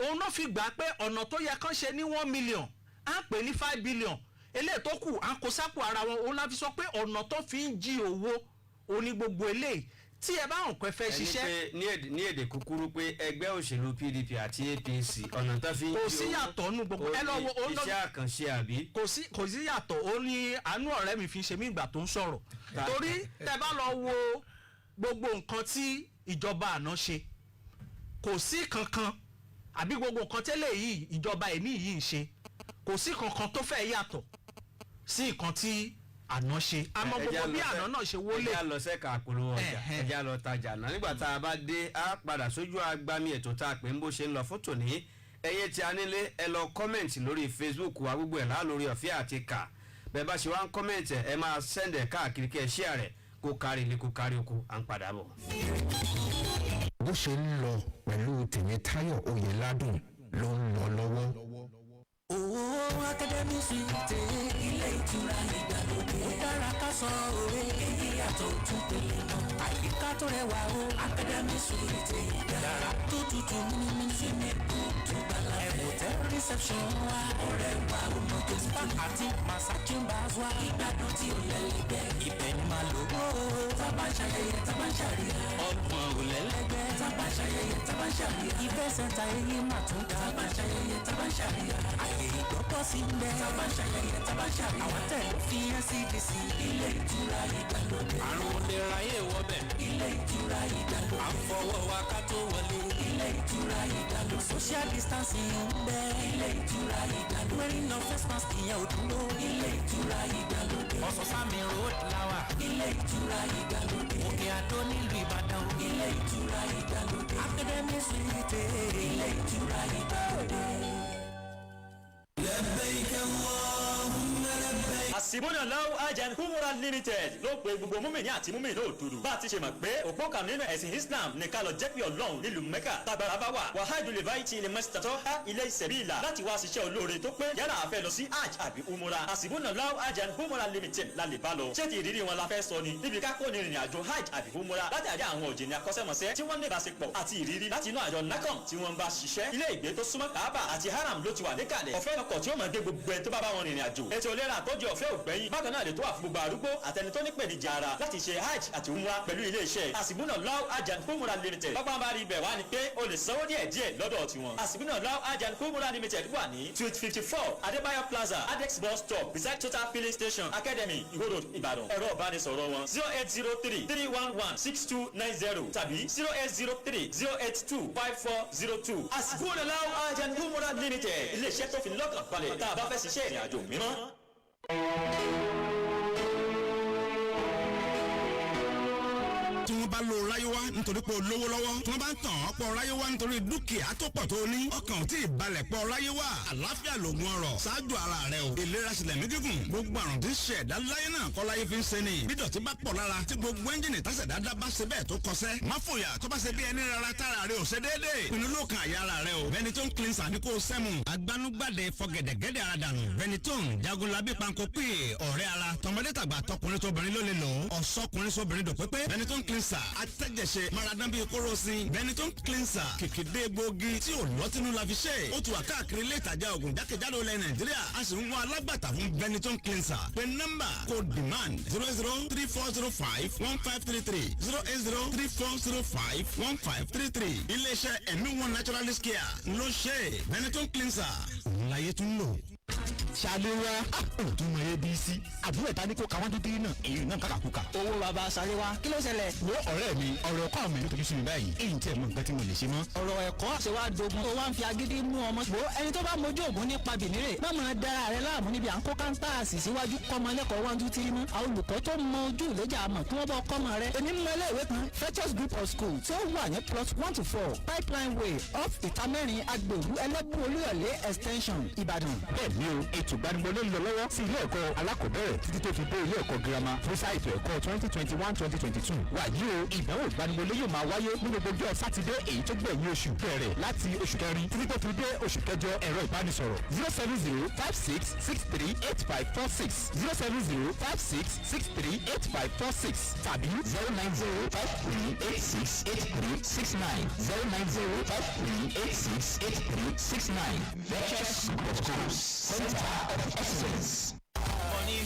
òun náà fi gbà pé ọ̀nà tó yẹ kán ṣe ní 1 million à ń pè ní 5 billion eléyìí tó kù à ń kó sápò ara wọn òun la fi sọ pé ọ̀nà tó fi ń jí owó òní gbogbo eléyìí tí ẹ bá hàn pé fẹ́ ṣiṣẹ́. ẹni pé ní èdè kúkúrú pé ẹgbẹ́ òṣèlú PDP àti APC ọ̀nà tó fi ń jí owó kò sí yàtọ̀ nù gbogbo ẹ lọ́wọ́ iṣẹ́ àkànṣe àbí. kò sí yàtọ̀ ó ní àánú ọ̀rẹ́ mi fi ṣe mí ìgbà tó ń sọ̀rọ̀ torí tẹ bá lọ wo gbogbo nǹkan tí ìjọba àná ṣe kò sí kankan àbí gbogbo nǹkan tẹ́lẹ̀ yìí ìjọba ẹ̀ní yìí ṣe kò sí kankan tó fẹ́ yàtọ̀ sí nǹkan tí àná ṣe àmọ́ gbogbo bí àná náà ṣe wọlé. ẹjẹ́ lọ sẹ́ka àpolówó ọjà ẹjẹ́ lọ tajà náà nígbà tá a bá dé a padà sójú agbami ètò tá a pè ń bó ṣe ń lọ fún tòní ẹyẹ tí a nílé ẹ lọ kọ́mẹ̀ntì lórí Facebook wa gbogbo ẹ̀ lá lórí ọ̀fẹ́ àti kà bẹ́ẹ̀ bá ṣe wá ń kọ́mẹ̀ntì ẹ máa sẹ́ndẹ̀ káàkiri kẹ́ ẹ ṣíà rẹ̀ kó kárí ilé kó kárí oko à ń padà bọ̀. bó ṣe ń lọ pẹ̀lú Tèmítáyọ̀ Oyèládùn ló ń lọ lọ́wọ́. Owó Academy Suite ilé ìtura ìgbàlódé. Ó dára ká sọ òwe. Èyí yàtọ̀ ojú pele mọ́. Àyíká tó rẹwà o. Academy Suite yàrá tó tutù mímí. Sinimu tó gbàlá. Hotel reception wa. Ọ̀rẹ́ wa ó mọ tó ti bá. Àti Massa Chambers wa. Ìgbádùn tí ó lẹ́lẹ́gbẹ́. Ibẹ̀ ni màá lò ó. Tábà ń ṣayẹyẹ, tábà ń ṣàríyá. Ọgbọ̀n ò lẹ́lẹ́gbẹ́. Tábà ń ṣayẹyẹ, tábà ń ṣàríyá. Ìfẹ́ sẹ́ńtà eyé máa tún ga. Tábà ń ṣayẹyẹ, tábà ń ṣàríyá. Ìgbọ́pọ̀ sí ń bẹ́. Tábà ń ṣayẹyẹ, tábà ń ṣàríyá. Àwọn tẹ̀lé fi NCDC. Ilé ìtura ìgbàlódé. Àrùn olè ráyè wọbẹ̀. Ilé ìtura ìgbàlódé. À ń fọwọ́ wa ká tó wọlé. Ilé ìtura ìgbàlódé. Social distancing ń bẹ́. Ilé ìtura ìgbàlódé. Wearing no face mask ìyẹn ò dúró. Ilé ìtura ìgbàlódé. Ọ̀sán-sámi road lawa. Ilé ìtura ìgbàlódé. Òkè Àdó nílùú Ìbàdàn. Ilé ìtura ìgbàlódé. Academy Suite. Ilé ìtura ìgbàlódé. لبيك اللهم لبيك. àsìmúnà láwù agent humura limited ló pe gbogbo múmìnì àti múmìnì òdùdù bá a ti ṣe mọ̀ pé òpó kan nínú ẹ̀sìn Islam ní ká lọ jẹ́ pé Ọlọ́run nílùú Mẹ́kà tágbára bá wà wàhálù lè báyìí ti ilẹ̀ mẹ́sítàtọ́ á ilé ìsẹ̀bíìlà láti wá ṣiṣẹ́ olóore tó pé yálà a fẹ́ lọ sí hajj àbí umura àsìmúnà láwù agent humura limited la lè bá lọ ṣé ti ìrírí wọn la fẹ́ sọ ni níbi ká kó ní ìrìn àjò hajj àbí umura látàrí àwọn òjìní akọ́ṣẹ́mọṣẹ́ tí wọ́n ní ìbáṣepọ̀ àti ìrírí láti inú àjọ NACOM tí wọ́n bá ṣiṣẹ́ ilé ìgbé tó súnmọ́ Kaaba àti haram ló ti wà níkàlẹ̀ ọ̀fẹ́ ọkọ̀ tí ó mọ̀ dé gbogbo ẹ̀ tó bá bá wọn rìnrìn àjò ètò ìlera àtọ́jú ọ̀fẹ́ ògbẹ́yìn bákan náà lè tó wà fún gbogbo àrúgbó àtẹni tó ní pèníjà ara láti ṣe hajj àti umra pẹ̀lú iléeṣẹ́ àsìbúnà law agent humura limited bábá bá rí ibẹ̀ wá ni pé o lè sanwó díẹ̀ lọ́dọ̀ tiwọn àsìbúnà law agent humura limited wà ní suite 54 Adébáyọ̀ Plaza Adex bus stop beside Total filling station Academy Iwo Road Ìbàdàn ẹ̀rọ ìbánisọ̀rọ̀ wọn 08033116290 tàbí 08030825402 àsìbúnà law agent humura limited iléeṣẹ́ tó fi lọ́kàn balẹ̀ tá a bá fẹ́ ṣiṣẹ́ ìrìn àjò mímọ́. tí wọ́n bá lo ráyéwá nítorí pé o lówó lọ́wọ́ tí wọ́n bá ń tàn ọ́ pọ̀ ráyéwá nítorí dúkìá tó pọ̀ tó ní ọkàn ò tí ì balẹ̀ pọ̀ ráyéwá àlàáfíà lògùn ọrọ̀ ṣáájú ara rẹ o ìlera sílẹ̀ mí gígùn gbogbo àrùn tí ń ṣe ẹ̀dá láyé náà kọ́ láyé fi ń ṣe ni bí dọ̀tí bá pọ̀ lára tí gbogbo ẹ́ńjìnì tásẹ̀ dáadáa bá ṣe bẹ́ẹ̀ tó kọsẹ́ má fòyà tó bá ṣe bí ẹni rárá tára rẹ ò ṣe déédéé pinnu ló kan àyà ara rẹ o Benetton cleanser ní kò sẹ́mu agbanugbàde fọgẹ̀dẹ̀gẹ̀dẹ̀ ara dànù Benetton jagunlabi panko pè ọ̀rẹ́ ara tọmọdé tàgbà tọkùnrin tóbìnrin ló lè lò ọ̀sọ́kùnrin sóbìnrin dò pépé Benetton cleanser atẹ́jẹsẹ̀ maradan bíi kóròsìn Benetton cleanser kìkìdé gbòógì tí ò lọ́tínú la fi ṣe ó ti wà káàkiri ilé ìtajà ògùn jákèjádò ilẹ̀ Nàìjíríà a sì ń wá alágbàtà fún Benetton cleanser pé nọ́mbà kò demand 08034051533 08034051533 iléeṣẹ́ ẹ̀mí wọn naturalist care ló ṣe Benetton cleanser òun láyé tún lò. ṣàlẹ́wà òtún mọ abc àbúrò ẹ̀ta ní kó káwọn dúdú náà èyí náà kàkàkùkà. owó baba ṣàlẹ́wà kí ló ṣẹlẹ̀. wo ọ̀rẹ́ mi ọ̀rọ̀ ẹ̀kọ́ àwọn èèyàn tójú sí mi báyìí èyí tí ẹ̀ mọ nǹkan tí mo lè ṣe mọ́. ọ̀rọ̀ ẹ̀kọ́ àṣewá dogun tó wá ń fi agídí mú ọmọ. wo ẹni tó bá mojú ògùn nípa bìnírè má máa dára rẹ láàmú níbi à ń kó káńtàsì síwájú kọ́mọ lẹ́kọ̀ọ́ 1 2 3 mọ́. àwọn olùkọ́ tó mọ ojú ìlẹ́jà àmọ̀ tí wọ́n bọ́ kọ́mọ rẹ. èmi mọ iléèwé kan Fetchers Group of School tí ó wà ní plot 1 to 4 Pipeline Way off Ìtamẹ́rin Agbègbú Ẹlẹ́bù Olúyọ̀lé extension Ìbàdàn. bẹ́ẹ̀ ni o ètò ìgbaniwọlé lọ lọ́wọ́ sí ilé ẹ̀kọ́ alákọ̀ọ́bẹ̀rẹ̀ títí tó fi dé ilé ẹ̀kọ́ girama fún sáà ètò ẹ̀kọ́ 2021-2022. wàyí o ìdánwò ìgbaniwọlé yóò máa wáyé ní gbogbo ọjọ́ sátidé èyí tó gbẹ̀yìn oṣù bẹ̀rẹ̀ láti oṣù kẹrin títí tó fi dé oṣù kẹjọ. ẹ̀rọ ìbánisọ̀rọ̀ 07056638546 07056638546 tàbí 09053868369 09053868369. Ventures Group of Schools, Center of Excellence. Money.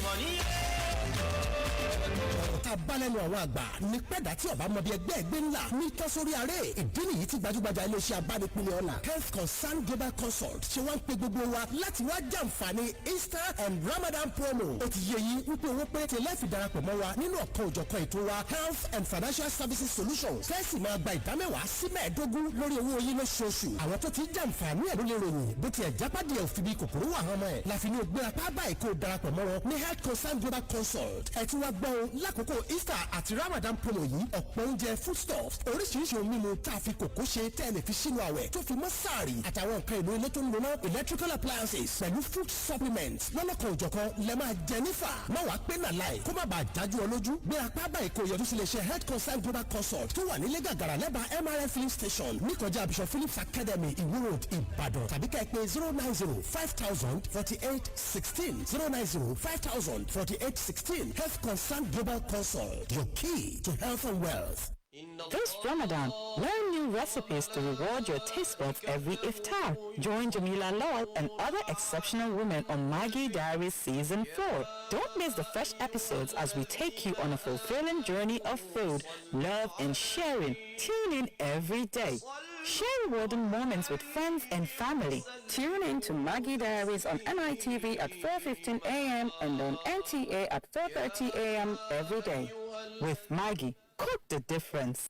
tá a bá lẹ́nu àwọn àgbà ní pẹ́ẹ́dá tí ọba mọbi ẹgbẹ́ ẹgbẹ́ ńlá ní tọ́sórí aré ìdí nìyí tí gbajúgbajà iléeṣẹ́ abánipínlẹ̀ ọ̀la Health Concern Global Consult ṣe wá ń pe gbogbo wa láti wá jàǹfààní Easter and Ramadan promo. ó ti yẹ yín wípé owó péréte lẹ́ẹ̀fì darapọ̀ mọ́ wa nínú ọ̀kan òjọ̀kan ètò wa Health and Financial Services Solutions fẹ́ẹ̀sì máa gba ìdámẹ́wàá sí mẹ́ẹ̀ẹ́dógún lórí owó yín lóṣooṣù. àwọn tó ti jàǹfààní ẹ̀ ló lè ròyìn bó tiẹ̀ jápàdé òfin bíi kòkòrò wà hàn mọ́ ẹ̀ láfi ní ògbé apá báyìí kó darapọ̀ mọ́ wọn ní Health Concern Global Consult. ẹ ti wá gbọ́ o lákòókò Easter àti Ramadan promo yìí ọ̀pọ̀ oúnjẹ foodstuffs oríṣiríṣi ohun mímu tá a fi kòkó ṣe tẹ́lẹ̀ fi sínú àwẹ̀ tó fi mọ́ sáàrì àtàwọn nǹkan èlò ilé tó ń lona electrical appliances pẹ̀lú food supplements lọ́lọ́kan òjọ̀kan lẹ máa jẹ nífà má wàá pé nàláì kó má bàa jájú ọ lójú gbé apá báyìí kó yọjú sílé iṣẹ́ Health Concern Global Consult tó wà nílé gàgàrà lẹ́bàá MRF filling station níkọjá Bishop Phillips Academy Iwo Road Ìbàdàn tàbí ká ẹ pè 090504816 090504816 Health Concern Global Consult, your key to health and wealth. This Ramadan, learn new recipes to reward your taste buds every iftar. Join Jamila Lawal and other exceptional women on Maggi Diaries Season 4. Don't miss the fresh episodes as we take you on a fulfilling journey of food, love, and sharing. Tune in every day. Share rewarding moments with friends and family. Tune in to Maggi Diaries on NITV at 4:15 a.m. and on NTA at 4:30 a.m. every day. With Maggi, cook the difference.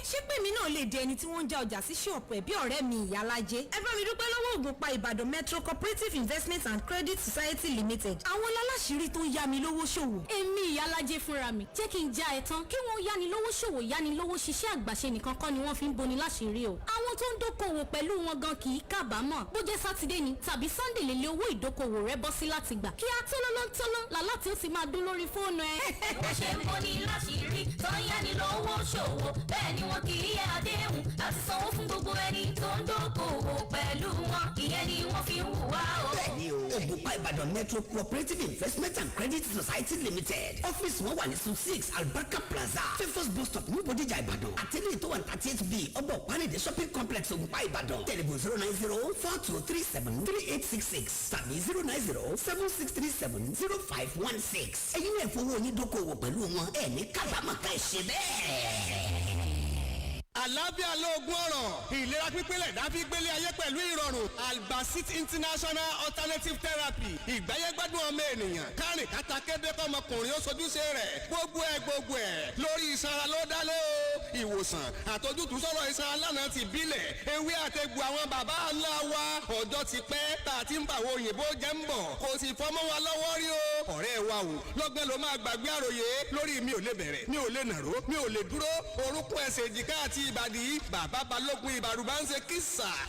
ṣé pé mi náà lè di ẹni tí wọ́n ń já ọjà sí ṣọ́ọ̀pù ẹ̀ bí ọ̀rẹ́ mi ìyálájẹ́ ẹ bá mi dúpẹ́ lọ́wọ́ Ògùnpa Ìbàdàn Metro Cooperative Investment and Credit Society Limited àwọn aláṣìírí tó ń yá mi lówó ṣòwò. èmi ìyálájẹ́ fúnra mi jẹ́ kí n já ẹ tán kí wọ́n yáni lówó ṣòwò yáni lówó ṣiṣẹ́ àgbàṣe nìkan kọ́ ni wọ́n fi ń boni láṣìírí o. àwọn tó ń dókòwò pẹ̀lú wọn gan kì í kábàámọ̀ bó jẹ́ sátidé ni tàbí Sunday lè lé owó ìdókòwò rẹ bọ́ sí láti gbà kí á tólólótóló làlá tí ó sì máa dún lórí fóònù ẹ. bó ṣe ń boni láṣìírí tó ń yáni lówó ṣòwò bẹ́ẹ̀ ni wọn kì í yẹ àdéhùn láti sanwó fún gbogbo ẹni tó ń dókòwò pẹ̀lú wọn ìyẹn ni wọ́n fi ń hùwà o. bẹ́ẹ̀ni o Ògùnpa Ìbàdàn Metro Cooperative Investment and Credit Society Limited ọ́fíìsì wọn wà ní Suite 6 Albarka Plaza Fifos bus stop ní Bódìjà Ìbàdàn àtẹlẹ tó wà ní 38B ọgbọ Panade shopping complex Ògùnpa Ìbàdàn tẹlifon 09042373866 tàbí 09076370516 ẹ̀yin náà fowó yín dókòwò pẹ̀lú wọn ẹ̀ ní kábàámọ̀ ká ẹ ṣe bẹ́ẹ̀. àlàáfíà lóògùn ọ̀rọ̀ ìlera pípínlẹ̀ dábí gbélé ayé pẹ̀lú ìrọ̀rùn Albasit International Alternative Therapy ìgbáyégbádùn ọmọ ènìyàn kárìn kátà kébé kọ́mọkùnrin ó sojúṣe rẹ̀ gbogbo ẹ̀ lórí ìsanra ló dá lé o ìwòsàn àtọ́jútùú sọ̀rọ̀ ìsanra lánàá ti bílẹ̀ ewé àtẹ̀gbù àwọn bàbá ńlá wa ọjọ́ ti pẹ́ tá a ti ń bàwọ̀ òyìnbó jẹ́ ń bọ̀ kò sì fọmọ́ wa lọ́wọ́ rí o ọ̀rẹ́ wa o lọ́gbẹ́ ló máa gbàgbé àròyé lórí mi ò lè bẹ̀rẹ̀ mi ò lè nàró mi ò lè dúró orúnkún ẹsẹ̀ èjìká àti ìbàdí bàbá balógun ìbàrùbá ń ṣe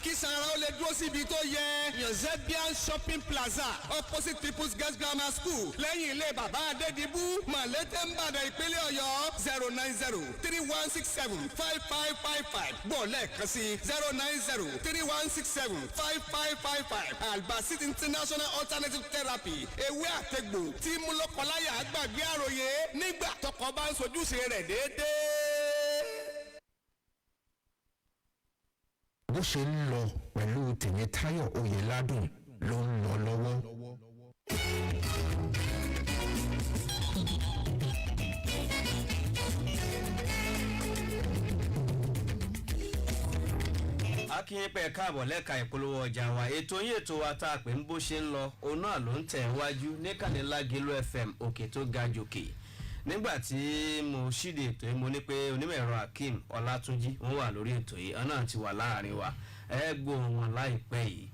kísà ara ó lè dúró síbi tó yẹ Yozebian Shopping Plaza opposite People's Girls Grammar School lẹ́yìn ilé bàbá Adédìbú Màlété ń bàdàn ìpínlẹ̀ Ọ̀yọ́ 09031675555 gbọ́ lẹ́ẹ̀kan sí 09031675555 Albasit International Alternative Therapy ewé àtẹ̀gbò tí múlọ́kọláyà gbàgbé àròyé nígbà tọkọ bá ń sojúṣe rẹ̀ déédéé. bó ṣe ń lọ pẹ̀lú Tèmítáyọ̀ Oyèládùn ló ń lọ lọ́wọ́. akínyẹ̀pẹ̀ káàbọ̀ lẹ́ka ìpolówó ọjà wa ètò yín ètò wa tá a pè ń bó ṣe ń lọ òun náà ló ń tẹ̀ wájú níkànnì Lágẹ̀lú FM òkè tó ga jòkè nígbà tí mo ṣíde ètò yìí mo ní pé onímọ̀ ẹ̀rọ Akeem Ọlátúnjí wọ́n wà lórí ètò yìí ọ̀nà ti wà láàrin wa ẹ gbọ́ wọn láìpẹ́ yìí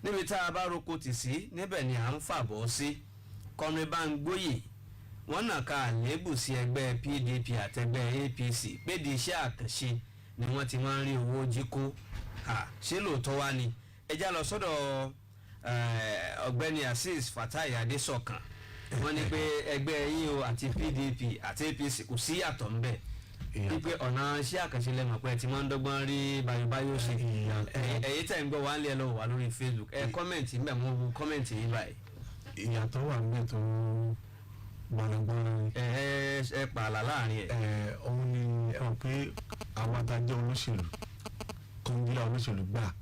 níbi tá a bá roko tì sí níbẹ̀ ni à ń fàbọ̀ sí Kọ́mrẹ́ Báńgbóyè wọ́n nà ká àléébù sí ẹgbẹ́ PDP àtẹgbẹ́ APC pé di iṣẹ́ àkànṣe ni wọ́n ti máa ń rí owó jí kó ṣé lóòótọ́ wá ni ẹjá lọ sọ́dọ̀ ọ̀gbẹ́ni Azeez Fatai Adésọ̀kan wọ́n ní pé ẹgbẹ́ yín o àti PDP àti APC kò sí yàtọ̀ ń bẹ̀ wípé ọ̀nà iṣẹ́ àkànṣe lẹ́mọ̀ pé ti máa ń dọ́gbọ́n rí báyọ̀báyọ̀ ṣe ẹ̀yìn tẹ̀ ń gbọ́ wá ń lé ẹ lọ́wọ́ wá lórí Facebook kọ́mẹ̀ntì ń bẹ̀ mọ́ wo kọ́mẹ̀ntì yìí báyìí. ìyàtọ̀ wà ń bẹ̀ tó gbọ̀nàgbọ̀nà ni. ẹ pààlà láàrin ẹ̀. òun ni ẹ mọ̀ pé àwọn adájọ́ olóṣèlú kọ́ńgílà olóṣèlú gbà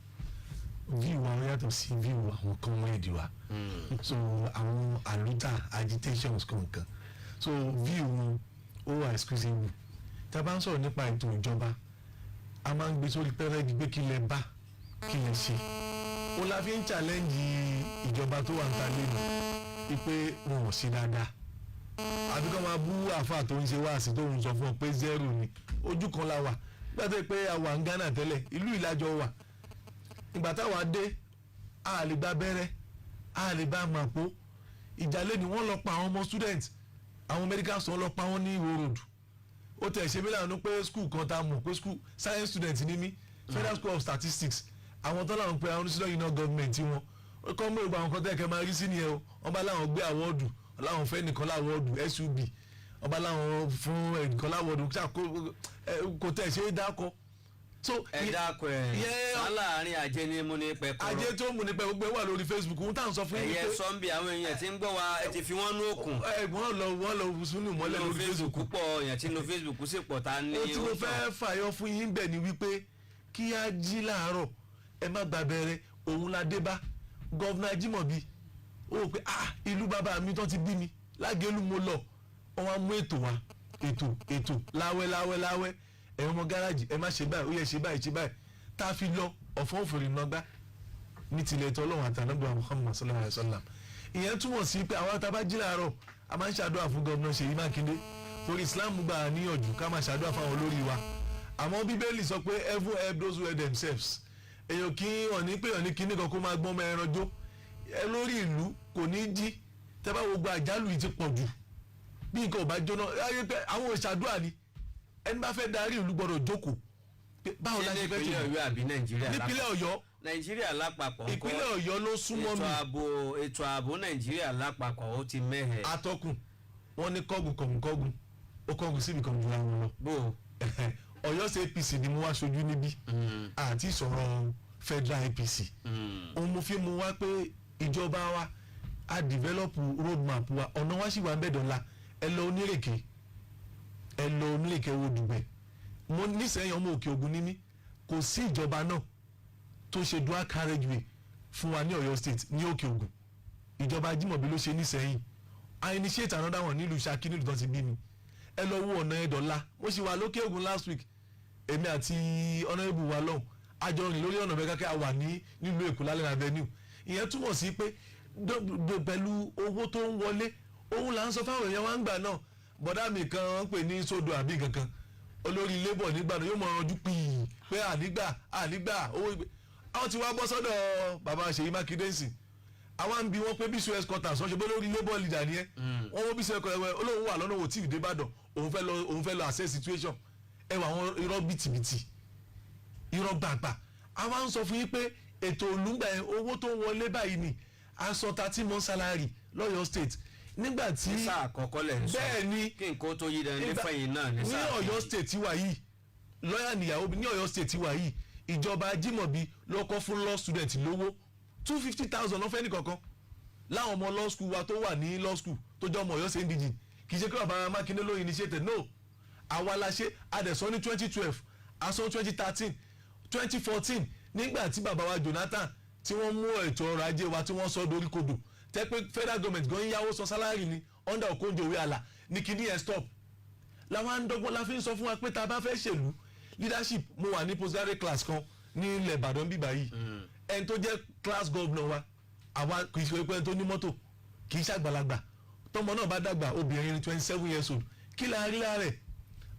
view wa yàtọ̀ sí view àwọn comrade wa so àwọn àlùtà agitations kankan so view wọn ó wà exclusive tá a bá ń sọ̀rọ̀ nípa ètò ìjọba a máa ń gbé sórí pẹ́rẹ́dì pé kí lẹ bá kí lẹ ṣe ó la fi ń challenge ìjọba tó wà ń ta lẹ́nu wípé wọn ò sí dáadáa àbí kọ́ máa bú àáfàá tó ń ṣe wáàsí tó ń sọ fún ọ pé zero ni ojú kan la wà gbàtẹ́ pé a wà ń Ghana tẹ́lẹ̀ ìlú ìlàjọ wà ìgbà táwa dé a lè gba abẹ́rẹ́ a lè bá màpó ìjàlẹ̀ ni wọ́n lọ pa àwọn ọmọ student àwọn medical student lọ pa wọ́n ní Ìwó road ó tẹ̀ ṣe mí lànà pé school kan tá a mọ̀ pé school science student ní mí Federal School of Statistics àwọn tó láwọn pé àwọn oníṣẹ́ union government wọn ó kọ́ mọ́ ìgbà àwọn kan tẹ́kẹ́ máa rí sí nìyẹn o wọ́n bá láwọn gbé àwọ́ọ̀dù láwọn fẹ́ nìkan láwọ́ọ̀dù SUB wọ́n bá láwọn fún ẹnìkan láwọ́ọ̀dù kò tẹ̀ ṣe é dákọ́ so ẹ dákọ ẹ sáláàrin ajé ni mo ní pẹ kọrọ ajé tó mú ní pẹ gbogbo wà lórí Facebook ń tàn sọ fún yín pé ẹyẹ sọmbì àwọn èèyàn tí ń gbọ́ wa ẹ ti fi wọ́n nú òkun wọ́n lọ sunu mọ́lẹ̀ lórí Facebook púpọ̀ èèyàn tí ń lo Facebook sì pọ̀ ta ní. ó tí mo fẹ́ fàyọ fún yín bẹ̀ ni wípé kí á jí láàárọ̀ ẹ má gba abẹ́rẹ́ òun la dé bá gọ́vnà Ajímọ̀bí ó rò pé ìlú bàbá mi tó ti bí mi Lágẹ̀lú mo lọ wọ́n wá mú ètò wa ètò láwẹ́ ẹ̀rọ ọmọ gáràjì ẹ má ṣe báyìí ó yẹ ṣe báyìí tá a fi lọ ọ̀fọ̀ òfòrè nọgbà ní tilẹ̀ ètò ọlọ́run àtànágbà Muhammad sallallahu alayhi wa sallam ìyẹn túmọ̀ sí pé àwọn àtàbá jí láàárọ̀ a máa ń ṣàdúrà fún gọ́vnà Ṣèyí Mákindé torí Islam gbà níyànjú ká máa ṣàdúrà fáwọn olórí wa àmọ́ Bíbélì sọ pé heaven help those who help themselves èèyàn kí wọ́n ní pé wọ́n ní kíní kan kó máa gbọ́n mọ ẹran jó ẹ lórí ìlú kò ní jí tẹ́ bá gbogbo àjálù yìí ti pọ̀ jù bí nǹkan ò bá jóná àwọn òṣàdúrà ni ẹni bá fẹ́ darí ìlú gbọ́dọ̀ jókòó báwo la ṣe fẹ́ tó ìpínlẹ̀ Ọ̀yọ́ àbí nípínlẹ̀ Ọ̀yọ́ Nàìjíríà lápapọ̀ ìpínlẹ̀ Ọ̀yọ́ ló súnmọ́ mi ètò ààbò Nàìjíríà lápapọ̀ ó ti mẹ́hẹ̀. atọ́kùn wọn ní kọ́gùn ó kọ́gùn síbi kan jura wọn lọ. bó Ọ̀yọ́ ṣe APC ni mo wá ṣojú níbí àti ìsọ̀rọ̀ Federal APC òun mo fi mu wá pé ìjọba wa a develop road map wa ọ̀nà wa sì wà mẹ́dọ̀ọ́la ẹ lọ Onírèké wo dùgbẹ́ mo nísẹ̀yìn ọmọ Òkè Ògùn ní mí kò sí ìjọba náà tó ṣe dual carriageway fún wa ní Ọ̀yọ́ state ní Òkè Ògùn ìjọba Ajímọ̀bí ló ṣe nísẹ̀yìn I initiate another one nílùú Ṣakí nílùú tó ti bí mi ẹ lọ wo ọ̀nà ẹ̀dọ̀la mo sì wà lókè Ògùn last week èmi àti honourable wa lọ́hùn àjọ rìn lórí ọ̀nà mẹ́kàkẹ́ àwà nílùú Èkó lálẹ́ avenue ìyẹn túmọ̀ sí pé pẹ̀lú owó tó ń wọlé òun là ń sọ fáwọn èèyàn wa ń gbà náà bọ̀dá mi kan wọ́n pè ní sódò àbí kankan olórí labour nígbà náà yóò mọ ọrọ̀jú pìí pé ànígbà owó ìgbé àwọn tí wàá bọ́ sọ́dọ̀ bàbá Ṣèyí Mákindé ń sìn àwọn ń bi wọ́n pé BCOS quarters wọ́n ṣe bó lórí labour leader nìyẹn wọ́n wọ́n BCOS quarters olóhùn wà lọ́nà òtí ìdébàdàn òun fẹ́ lọ assess situation ẹ wà àwọn irọ́ bìtìbìtì irọ́ gbàgbà àwọn ń sọ fún yín pé ètò òlùngbà yẹn owó tó ń wọlé báyìí ni aṣọ 30 month salary lọ́yọ̀ state nígbà tí ní sáà àkọ́kọ́ lẹ̀ ń sọ bẹ́ẹ̀ ni kí nǹkan tó yí dẹni fẹ̀yìn náà ní sáà ní Ọ̀yọ́ state wà yìí lọ́yà níyàwó ní Ọ̀yọ́ state wà yìí ìjọba Ajímọ̀bí lọ́kọ́ fún law student lówó 250,000 lọ́fẹ́ nìkankan láwọn ọmọ law school wa tó wà ní law school tó jẹ́ ọmọ Ọ̀yọ́ state indigene kì í ṣe pé bàbá Mákindé ló initiated no àwa la ṣe adẹ̀sọ́ ní 2012 aṣọ 2013 2014 nígbà tí bàbá wa Jonathan tí wọ́n mú ètò ọrọ̀ ajé wa tí wọ́n sọ dorí kodò tẹ́ pé federal government gan yáwó san salary ni under Okonjo-Iweala ní kíní ẹ̀ stop làwọn àǹdọ́gbọ́n la fi ń sọ fún wa pé tá a bá fẹ́ ṣèlú leadership mo wà ní postgraduate class kan ní ilẹ̀ Ìbàdàn bíbá yìí ẹni tó jẹ́ class governor wa àwa kì í ṣe pé ẹni tó ní mọ́tò kì í ṣàgbàlagbà tọmọ náà bá dàgbà obìnrin ní 27 years old kí la rí lára rẹ̀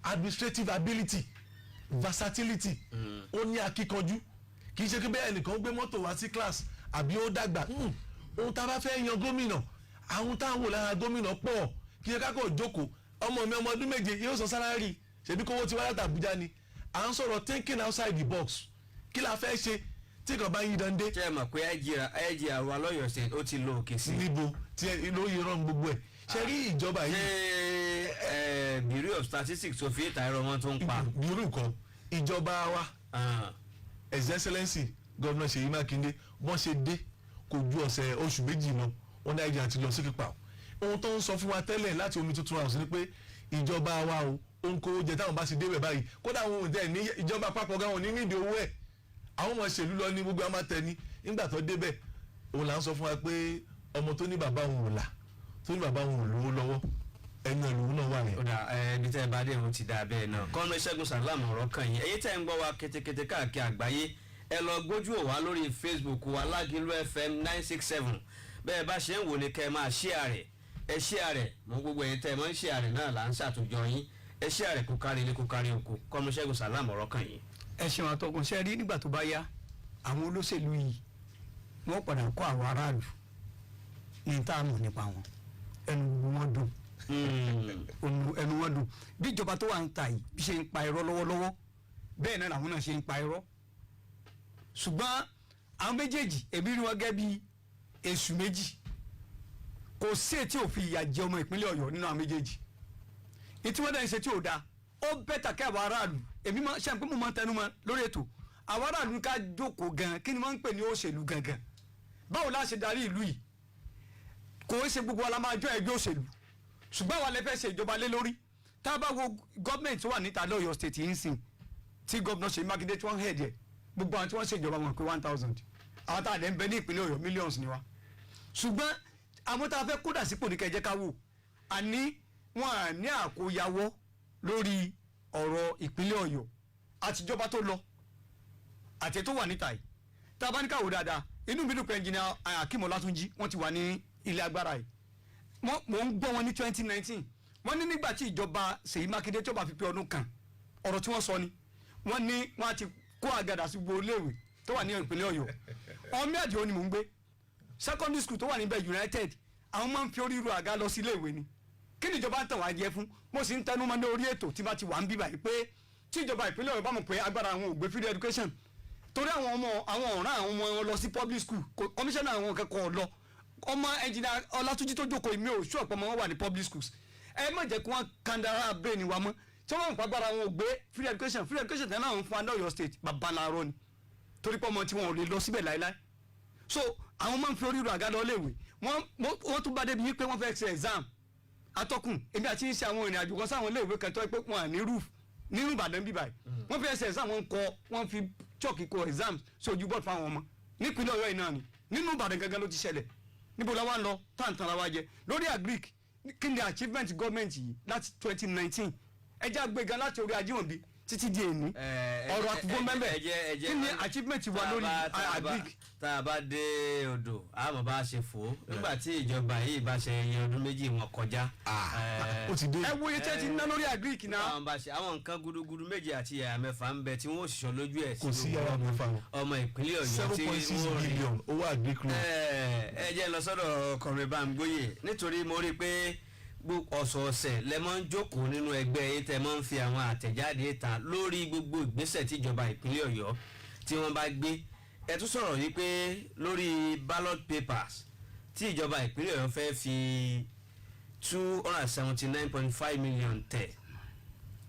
administrative ability versatility ó ní akíkanjú kì í ṣe pé bẹ́ẹ̀ nìkan gbé mọ́tò wá sí class àbí ó dàgbà ohun tá a bá fẹ́ yan gómìnà àwọn táwọn wò lára gómìnà pọ̀ kí ẹ kákọ̀ jókòó ọmọ mi ọmọ ọdún méje yóò san sálárì ṣebí kówó ti wá láti Àbújá ni à ń sọ̀rọ̀ thinking outside the box kí la fẹ́ ṣe tí kan bá yí dande. ṣé ẹ mọ̀ pé IGR wa lọ́yọ̀ state ó ti lo òkè sí. níbo tí ló yẹ rán gbogbo ẹ̀ ṣe rí ìjọba yìí. ṣé Bureau of Statistics tó fi ìta ẹ̀rọ wọn tó ń pa. bureau kan ìjọba wa His Excellency Governor Ṣèyí Mákindé wọ́n ṣe dé kò ju oṣù méjì lọ wọ́n ní IGR ti lọ sí kípa ohun tó ń sọ fún wa tẹ́lẹ̀ láti Omi Tuntun House ni pé ìjọba wa o ó ń kó jẹ táwọn bá ti débẹ̀ báyìí kódà àwọn òǹtẹ̀ ní ìjọba àpapọ̀ gan wọn ní nídìí owó ẹ̀ àwọn ọmọ ṣèlú lọ ní gbogbo amátẹni nígbà tó débẹ̀ òun là ń sọ fún wa pé ọmọ tó ní bàbá òun ò là tó ní bàbá òun ò lówó lọ́wọ́ ẹnu ẹlòmú náà wà ní. ó dà ẹni tẹ́ ẹ bá dé òun ti dà bẹ́ẹ̀ náà kọ́nà Ṣẹ́gun Sàlámù ọ̀rọ̀ kan yìí ẹ̀yin tẹ́ ń gbọ́ wa kétékété káàkiri àgbáyé ẹ lọ gbójú ò wá lórí Facebook wa Lágìlú FM 967 bẹ́ẹ̀ bá ṣe ń wò ní kẹ́ ẹ máa share rẹ̀ ẹ share rẹ̀ mọ gbogbo ẹ̀yin tẹ́ ẹ mọ́ ń share rẹ̀ náà là ń ṣàtúnjọ yín ẹ share rẹ̀ kó kárí ilé kó kárí oko kọ́nà Ṣẹ́gun Sàlámù ọ̀rọ̀ kan yìí. ẹ ṣeun àtọkùn ṣe rí nígbà tó bá yá àwọn olóṣèlú yìí wọ́n padà kó àwọn aráàlú ní táàmù nípa wọn ẹnu wọn dùn ẹnu wọn dùn bí ìjọba tó wà ń ta yìí bí ṣe ń pa irọ́ lọ́wọ́lọ́wọ́ bẹ́ẹ̀ náà làwọn náà ṣe ń pa irọ́ ṣùgbọ́n àwọn méjèèjì èmi rí wọn gẹ́gẹ́ bí èṣù méjì kò sí ètí òfin ìyà jẹ ọmọ ìpínlẹ̀ Ọ̀yọ́ nínú àwọn méjèèjì ètí wọ́n dẹ̀ ń ṣe tí ò dáa ó bẹ́tà kẹ́ àwọn aráàlú èmi máa ṣe àpé mo máa ń tẹnu mọ́ lórí ètò àwọn aráàlú ká jókòó gan kí ni wọ́n ń pè ní òṣèlú gangan báwo la ṣe darí ìlú yìí kò ń ṣe gbogbo alámájọ́ ẹgbẹ́ òṣèlú ṣùgbọ́n àwọn alẹ́ fẹ́ ṣe ìjọba lé lórí tá a bá wo gọ́ọ̀mẹ̀ntì wà níta lọ́yọ̀ state yìí ń sìn tí gómìnà Ṣèyí Mákindé tí wọ́n ń hẹ̀dẹ̀ gbogbo àwọn tí wọ́n ṣe ìjọba wọn pé 1000 àwọn tá a lẹ́ ń bẹ ní ìpínlẹ̀ Ọ̀yọ́ millions ni wa ṣùgbọ́n àwọn tá a fẹ́ kódà sípò ní kẹjẹ́ ká wò àní wọn à ní àkóyawọ́ lórí ọ̀rọ̀ ìpínlẹ̀ Ọ̀yọ́ àtijọba tó lọ àti tó wà níta yìí tá a bá ní ká wò dáadáa inú mi dùn pé ẹnjìnìà Akeem Ọlátúnjí wọ́n ti wà ní ilé agbára yìí mò ń gbọ́ wọn ní 2019 wọ́n ní nígbà tí ìjọba Ṣèyí Mákindé tó bá fi pé ọdún kan ọ̀rọ̀ tí wọ́n sọ ni wọ́n ní wọ́n á ti kó àgàdà sí gbogbo iléèwé tó wà ní ìpínlẹ̀ Ọ̀yọ́ ọmọ Àdìó ni mò ń gbé secondary school tó wà níbẹ̀ United àwọn máa ń fi orí ru àga lọ sí iléèwé ni kí ni ìjọba ń tàn wá jẹ fún mo sì ń tẹnu mọ́ ní orí ètò tí bá ti wà ń bíbà yìí pé tí ìjọba ìpínlẹ̀ Ọ̀yọ́ bá mọ̀ pé agbára àwọn ò gbé free education torí àwọn ọ̀ràn àwọn ọmọ wọn lọ sí public school commissioner àwọn kẹ́kọ̀ọ́ lọ ọmọ ẹnjìnà Ọlátúnjí tó jókòó ìmí ò ṣùọ̀pọ̀ ọmọ wọn wà ní public schools ẹ má jẹ́ kí wọ́n kandara brain wa mọ́ tí wọ́n mọ̀ pé agbára wọn ò gbé free education tẹ́lẹ̀ àwọn fún Ọ̀yọ́ state babaláwo ni torí pé ọmọ tí wọn ò lè lọ síbẹ̀ láéláé so àwọn máa ń fi oríro àga lọ léèwé wọ́n tún bá débi wípé wọ́n fẹ́ ṣe exam atọ́kùn èmi àti ń ṣe àwọn ìrìn àjò kan sáwọn iléèwé kan tó yẹ pé wọn à ní roof nínú Ìbàdàn bíbá yìí wọ́n fẹ́ ṣe exam wọ́n fi chalk kọ exam sí ojú bọ́ọ̀dù fáwọn ọmọ nípínlẹ̀ Ọ̀yọ́ yìí náà ni nínú Ìbàdàn gangan ló ti ṣẹlẹ̀ níbo la wá ń lọ táǹtàn la wá jẹ lórí agric kí ni achievement gọ́ọ̀mẹ̀ntì yìí láti 2019 ẹjẹ́ àgbéga láti orí Ajímọ̀bí títí di èní ọ̀rọ̀ àkùkọ mẹ́mẹ́ kí ni achievement wa lórí agric. tá a bá dé odò àmọ́ bá a ṣe fò ó nígbà tí ìjọba yìí bá ṣe iye ọdún méjì wọn kọjá. ó ti dé. ẹ wo iye tí ẹ ti ná lórí agric náà. àwọn bá ṣe àwọn nǹkan gudugudu méje àti yàrá mẹ́fà ń bẹ tí wọ́n ò ṣiṣọ́ lójú ẹ̀ kò sí yàrá mẹ́fà ọmọ ìpínlẹ̀ Ọ̀yọ́ tí 7.6 billion owó agric loan. ẹ jẹ́ lọ sọ́dọ̀ Kọ̀rẹ́ Bámgbóyè nítorí mo rí i pé ọ̀sọ̀ọ̀sẹ̀ lẹ máa ń jókòó nínú ẹgbẹ́ yìí tẹ́ máa ń fi àwọn àtẹ̀jáde ta lórí gbogbo ìgbésẹ̀ tíjọba ìpínlẹ̀ Ọ̀yọ́ tí wọ́n bá gbé ẹ tún sọ̀rọ̀ yìí pé lórí ballot papers tí ìjọba ìpínlẹ̀ Ọ̀yọ́ fẹ́ fi 279.5 million tẹ̀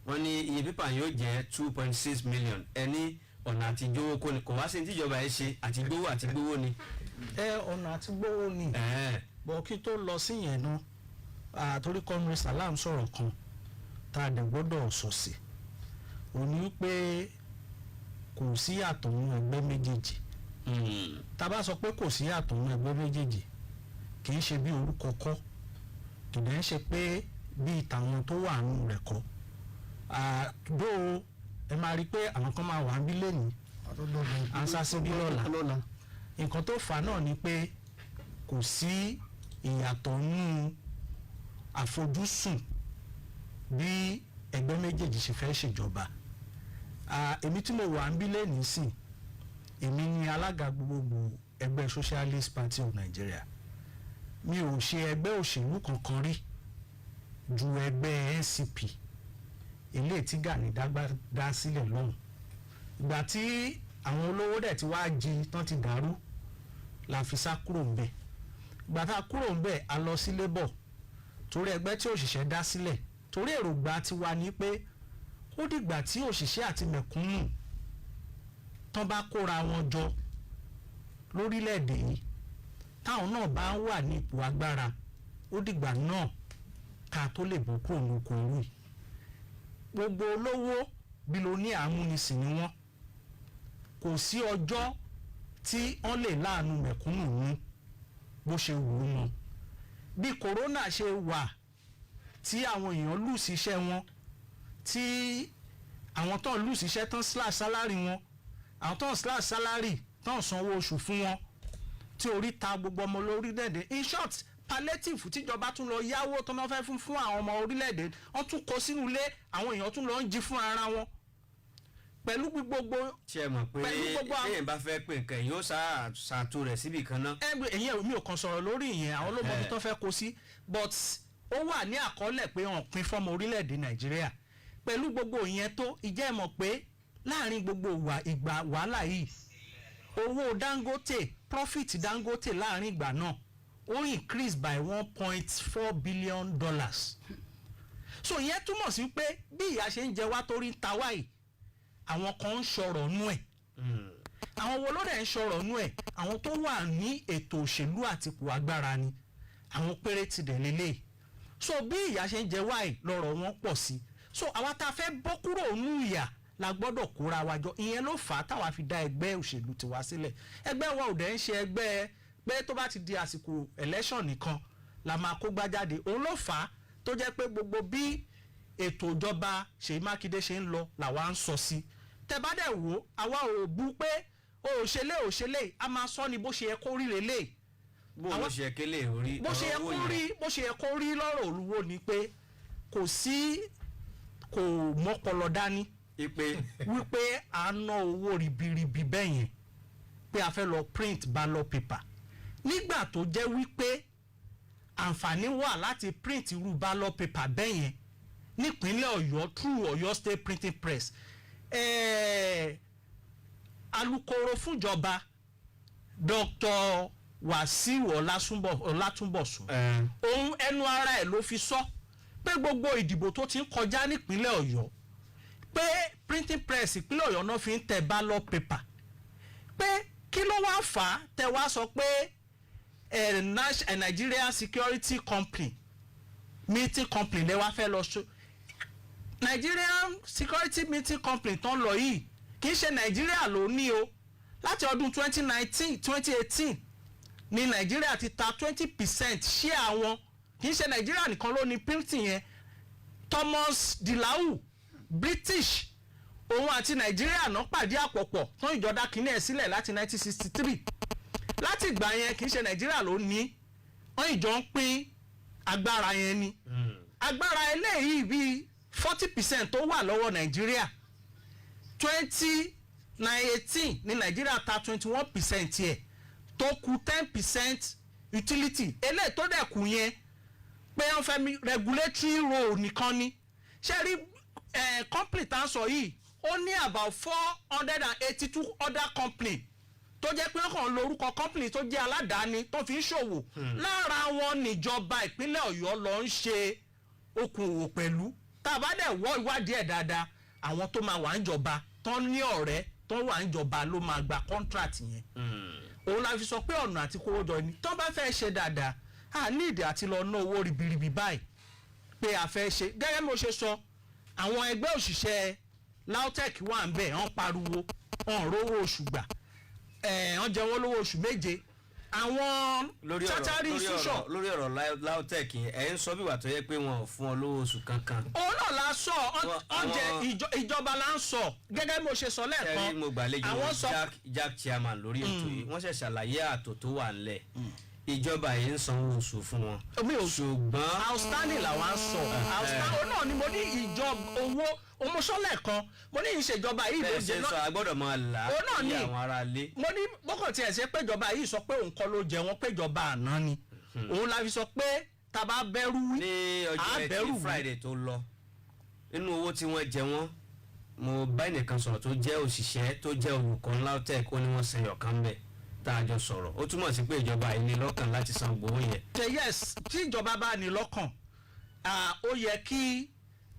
wọ́n ní iye pépà yóò jẹ́ 2.6 million ẹni ọ̀nà àtijọ́wọ́ kò ní kò wá sí ní tíjọba ẹ ṣe àtìgbówó ni. ọ̀nà àtìgbówó ni bọ̀ kí tó lọ sí yẹn náà àtòrí Comrade Salam sọ̀rọ̀ kan tá a dẹ̀ gbọ́dọ̀ sọ̀sì òní pé kò sí yàtọ̀ nínú ẹgbẹ́ méjèèjì tá a bá sọ pé kò sí yàtọ̀ nínú ẹgbẹ́ méjèèjì kì í ṣe bí orúkọ kọ́ kì í ṣe pé bí tàwọn tó wà nù rẹ̀ kọ́ àdó ẹ máa rí i pé àwọn kan máa wà ń bí lẹ́nu ansa síbí lọ́la nǹkan tó fà náà ni pé kò sí ìyàtọ̀ nínú àfojúsùn bí ẹgbẹ́ méjèèjì ṣe fẹ́ ṣèjọba èmi tí mo wà ń bí lẹ́nìí sìn èmi ni alága gbogbogbò ẹgbẹ́ Socialist Party of Nigeria mi ò ṣe ẹgbẹ́ òṣèlú kankan rí ju ẹgbẹ́ NCP ilé tí Gani dá sílẹ̀ lọ́hùn ìgbà tí àwọn olówó dẹ̀ ti wá jí tán ti dàrú la fi sá kúrò ńbẹ̀ gbàtà kúrò ńbẹ̀ a lọ sí labour torí ẹgbẹ́ tí òṣìṣẹ́ dá sílẹ̀ torí èròǹgbà tiwa ní pé ó dìgbà tí òṣìṣẹ́ àti mẹ̀kúnnù tán bá kóra wọn jọ lórílẹ̀‐èdè yìí táwọn náà bá wà ní ipò agbára ó dìgbà náà ká tó lè bọ́ kúrò ní oko orí gbogbo olówó bílóníà amúnisìn ni wọ́n kò sí ọjọ́ tí wọ́n lè láàánú mẹ̀kúnnù ní bó ṣe wù ú wọn bí kòrónà ṣe wà tí àwọn èèyàn lù síṣẹ́ wọn tí àwọn tó ń lù síṣẹ́ tán slash salary wọn àwọn tó ń slash salary tó ń sanwó oṣù fún wọn tí orí ta gbogbo ọmọ lórílẹ̀‐èdè in short palliative tíjọba tún lọ yáwó tó máa fẹ́ fún àwọn ọmọ orílẹ̀‐èdè wọ́n tún kó sínú ilé àwọn èèyàn tún lọ ń jí fún ara wọn pẹ̀lú gbogbo. ṣe mọ̀ pé èèyàn bá fẹ́ pè nǹkan yóò ṣàtò rẹ̀ síbì kan náà. ẹ̀yìn mi ò kàn sọ̀rọ̀ lórí ìyẹn àwọn olóògbé mi tó fẹ́ kó sí but ó wà ní àkọọ́lẹ̀ pé wọ́n pín fọ́mọ orílẹ̀‐èdè nàìjíríà pẹ̀lú gbogbo ìyẹn tó ìjẹ́ mọ̀ pé láàrin gbogbo ìgbà wàhálà yìí owó dangote profit dangote láàrin ìgbà náà ó increase by $1.4 billion so ìyẹn túmọ̀ sí pé bí ìyà ṣe ń jẹ wá torí ń ta wáyìí àwọn kan ń sọ̀rọ̀ nú ẹ̀ àwọn wo ló dẹ̀ ń sọ̀rọ̀ nú ẹ̀ àwọn tó wà ní ètò òṣèlú àtipò agbára ni àwọn péré ti dẹ̀ lélẹ̀ so bí ìyà ṣe ń jẹ wáyìí lọ́rọ̀ wọn pọ̀ sí so àwa tá a fẹ́ bọ́ kúrò nú ìyà la gbọ́dọ̀ kóra wa jọ ìyẹn ló fà á táwa fi dá ẹgbẹ́ òṣèlú tiwa sílẹ̀ ẹgbẹ́ wa ò dẹ̀ ń ṣe ẹgbẹ́ pé tó bá ti di àsìkò election nìkan la máa kó gbá jáde òun ló fà á tó jẹ́ pé gbogbo bí ètò ìjọba Ṣèyí Mákindé ṣe ń lọ làwa ń sọ sí tẹ bá dẹ̀ wò àwa ò bú pé òṣèlè a máa sọ ni bó ṣe yẹ kó rí lélẹ̀ bó ṣe yẹ kélé orí bó ṣe yẹ kó rí lọ́rọ̀ olúwo ni pé kò mọ́pọlọ dání wípé à ń ná owó ribiribi bẹ́ẹ̀ yẹn pé a fẹ́ lọ print ballot paper nígbà tó jẹ́ wípé àǹfààní wà láti print irú ballot paper bẹ́ẹ̀ yẹn nípínlẹ̀ Ọ̀yọ́ through Ọ̀yọ́ State Printing Press alukoro fúnjọba Dr. Wàsíù Ọlátúnbọ̀sún òun ẹnu ara ẹ̀ ló fi sọ pé gbogbo ìdìbò tó ti ń kọjá nípínlẹ̀ Ọ̀yọ́ pé printing press ìpínlẹ̀ Ọ̀yọ́ náà fi ń tẹ ballot paper pé kí ló wá fà á tẹ wá sọ pé Nigerian Security Company meeting company lẹ wá fẹ́ lọ ṣe Nigerian Security meeting company tó ń lọ yìí kì í ṣe Nàìjíríà ló ní o láti ọdún 2018 ní Nàìjíríà ti ta 20% share àwọn kì í ṣe Nàìjíríà nìkan ló ní printing yẹn Thomas Dilau British òun àti Nàìjíríà náà pàdé àpòpọ̀ tó ìjọba kìíní ẹ̀ sílẹ̀ láti 1963 láti ìgbà yẹn kì í ṣe Nàìjíríà ló ní wọ́n ìjọ ń pín agbára yẹn ni agbára eléyìí bíi 40% tó wà lọ́wọ́ Nàìjíríà 2018 ní Nàìjíríà ta 21% yẹ tó kù 10% utility eléyìí tó dẹ̀ kù yẹn pé wọ́n fẹ́ regulatory role nìkan ni ṣé rí company tá a sọ yìí ó ní about 482 other company tó jẹ́ pé wọ́n kàn lórúkọ company tó jẹ́ aládàáni tó fi ń ṣòwò lára wọn níjọba ìpínlẹ̀ Ọ̀yọ́ lọ ń ṣe okòwò pẹ̀lú tá a bá dẹ̀ wọ́ ìwádìí ẹ̀ dáadáa àwọn tó máa wà ń jọba tó ní ọ̀rẹ́ tó wà ń jọba ló máa gba contract yẹn òun la fi sọ pé ọ̀nà àti kówó jọ ni tó bá fẹ́ ṣe dáadáa a ní ìdí àti lọ ná owó ribiribi báyìí pé a fẹ́ ṣe gẹ́gẹ́ bí mo ṣe sọ àwọn ẹgbẹ́ òṣìṣẹ́ LAUTECH wà ń bẹ̀ wọ́n pariwo wọ́n rówó oṣù gbà wọ́n jẹ wọ́n lówó oṣù méje àwọn chartered institution. lórí ọ̀rọ̀ LAUTECH ẹ̀ ń sọ bí wà tó yẹ pé wọn ò fún ọ lówó oṣù kankan. òun náà la sọ ọ̀jẹ̀ ìjọba la ń sọ gẹ́gẹ́ bí mo ṣe sọ lẹ́ẹ̀kan. ṣẹ́rí mo gbàlejò Jack chairman lórí ètò yìí wọ́n ṣẹ̀ ṣàlàyé ààtò tó wà ńlẹ̀ ìjọba yìí ń sanwó oṣù fún wọn. ṣùgbọ́n outstanding làwọn á sọ outstanding náà ni mo ní ìjọba owó ọmọṣọ́lẹ̀ kan mo ní ìṣèjọba yìí ló jẹ náà. bẹ́ẹ̀ ṣe sọ agbọ́dọ̀ máa là á ní àwọn ará ilé. mo ní bọ́kàn tiẹ̀ ṣe péjọba yìí sọ pé òun kọ́ ló jẹ wọ́n péjọba àná ni òun la fi sọ pé taba bẹ̀rù wí. ní ọjọ́ ẹtì Friday tó lọ nínú owó tí wọ́n jẹ wọ́n mo bá ẹnìkan sọ̀rọ̀ tó jẹ́ òṣìṣẹ́ tó jẹ́ olùkọ́ LAUTECH ó ní wọ́n ṣe ọ̀kan bẹ̀ tá a jọ sọ̀rọ̀ ó túmọ̀ sí pé ìjọba yìí ní lọ́kàn láti san gbowó yẹn. ṣe yes tí ìjọba bá ní lọ́kàn ó yẹ kí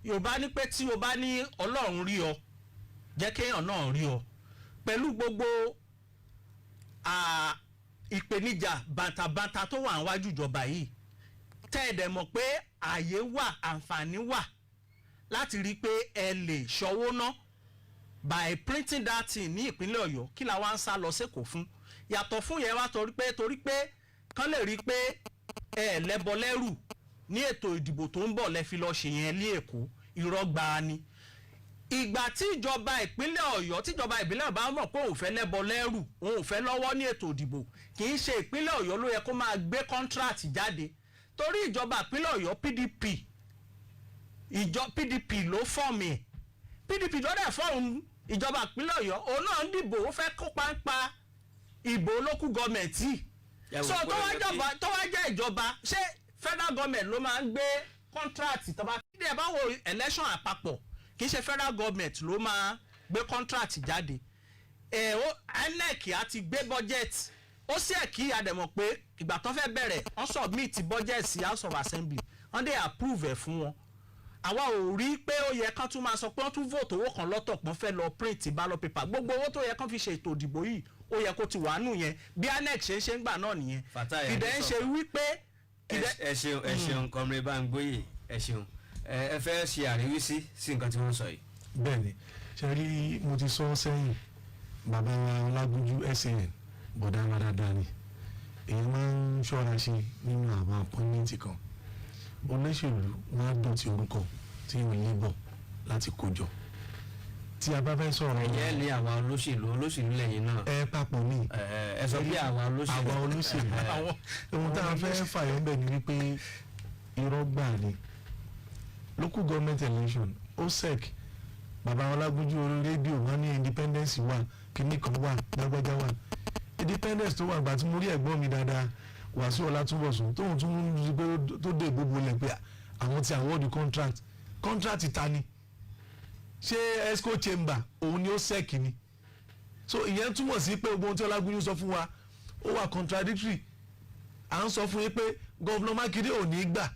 Yorùbá ní pé tí o bá ní Ọlọ́run rí ọ jẹ́ kéèyàn náà rí ọ pẹ̀lú gbogbo ìpèníjà bàtàbàtà tó wà níwájú ìjọba yìí tẹ́ ẹ dẹ̀ mọ̀ pé ààyè wà àǹfààní wà láti rí i pé ẹ lè ṣọwọ́ ná by printing that thing ní ìpínlẹ̀ Ọ̀yọ́ kí la wá ń sá lọ sẹ́kọ̀ọ́ fún yàtọ̀ fún yẹn wá torí pé kán lè rí i pé ẹ lẹ́bọ lẹ́rù ní ètò ìdìbò tó ń bọ̀ lẹ́ fi lọ ṣe yẹn ní Èkó irọ́ gbaa ni ìgbà tí ìjọba ìpínlẹ̀ Ọ̀yọ́ tíjọba ìbílẹ̀ bá mọ̀ pé òun fẹ́ lẹ́bọ lẹ́rù òun ò fẹ́ lọ́wọ́ ní ètò ìdìbò kì í ṣe ìpínlẹ̀ Ọ̀yọ́ ló yẹ kó máa gbé contract jáde torí ìjọba ìpínlẹ̀ Ọ̀yọ́ PDP ló fọ́ọ̀mù ẹ̀ PDP lọ́dẹ̀ fọ́ọ̀mù ìjọba ìpínlẹ̀ Ọ̀yọ́ òun náà ń dìbò ó fẹ́ kópa ń pa ìbò local government so tó wá jẹ́ ìjọba ṣé federal government ló máa ń gbé contract tó bá kéde ẹ̀ bá wo election àpapọ̀ kì í ṣe federal government ló máa gbé contract jáde INEC á ti gbé budget ó sì ẹ̀ kí àdẹ̀mọ̀ pé ìgbà tó fẹ́ bẹ̀rẹ̀ wọ́n submit budget sí House of Assembly wọ́n dé approve ẹ̀ fún wọn àwa ò rí pé ó yẹ kán tún máa sọ pé wọ́n tún vote owó kan lọ́tọ̀ pọ́n fẹ́ lọ print ballot paper gbogbo owó tó yẹ kán fi ṣe ètò ìdìbò yìí ó yẹ kó ti wà nù yẹn bí INEC ṣe ń gbà náà nìyẹn ìdẹ́ ń ṣe wípé. ẹ ṣeun Comrade Bámgbóyè ẹ ṣeun ẹ fẹ́ ṣe àríwísí sí nǹkan tí wọ́n sọ yìí. bẹ́ẹ̀ni ṣe rí mo ti sọ sẹ́yìn bàbá wa Ọlágúnjú SAN bọ̀dá wa dáadáa ni èèyàn máa ń ṣọ́ra ṣe nínú àwọn apọ́nmẹ́ǹtì kan olóṣèlú wọn á dọ̀tí orúkọ tí yóò lébọ̀ láti kójọ tí a bá fẹ́ sọ̀rọ̀ ẹ̀yẹ́ ní àwa olóṣèlú lẹ́yìn náà ẹ papọ̀ ní ẹ sọ pé àwa olóṣèlú ohun tá a fẹ́ fàyọ̀ bẹ̀ ni wípé irọ́ gbà ni local government election OSEC bàbá Ọlágúnjú orí rédíò wọn ní independence wà kíní kan wà lágbájá wà independence tó wà gbà tí mo rí ẹ̀gbọ́n mi dáadáa Wàsíù Ọlátúnbọ̀sún tóun tún ń pé tó dé gbogbo lẹ̀ pé àwọn ti award contract ta ni ṣé ESCO chamber òun ni OSEC ni so ìyẹn túmọ̀ sí pé gbogbo ohun tí Ọlágúnjú sọ fún wa ó wà contradictory à ń sọ fún yín pé gọ́vnà Mákindé ò ní gbà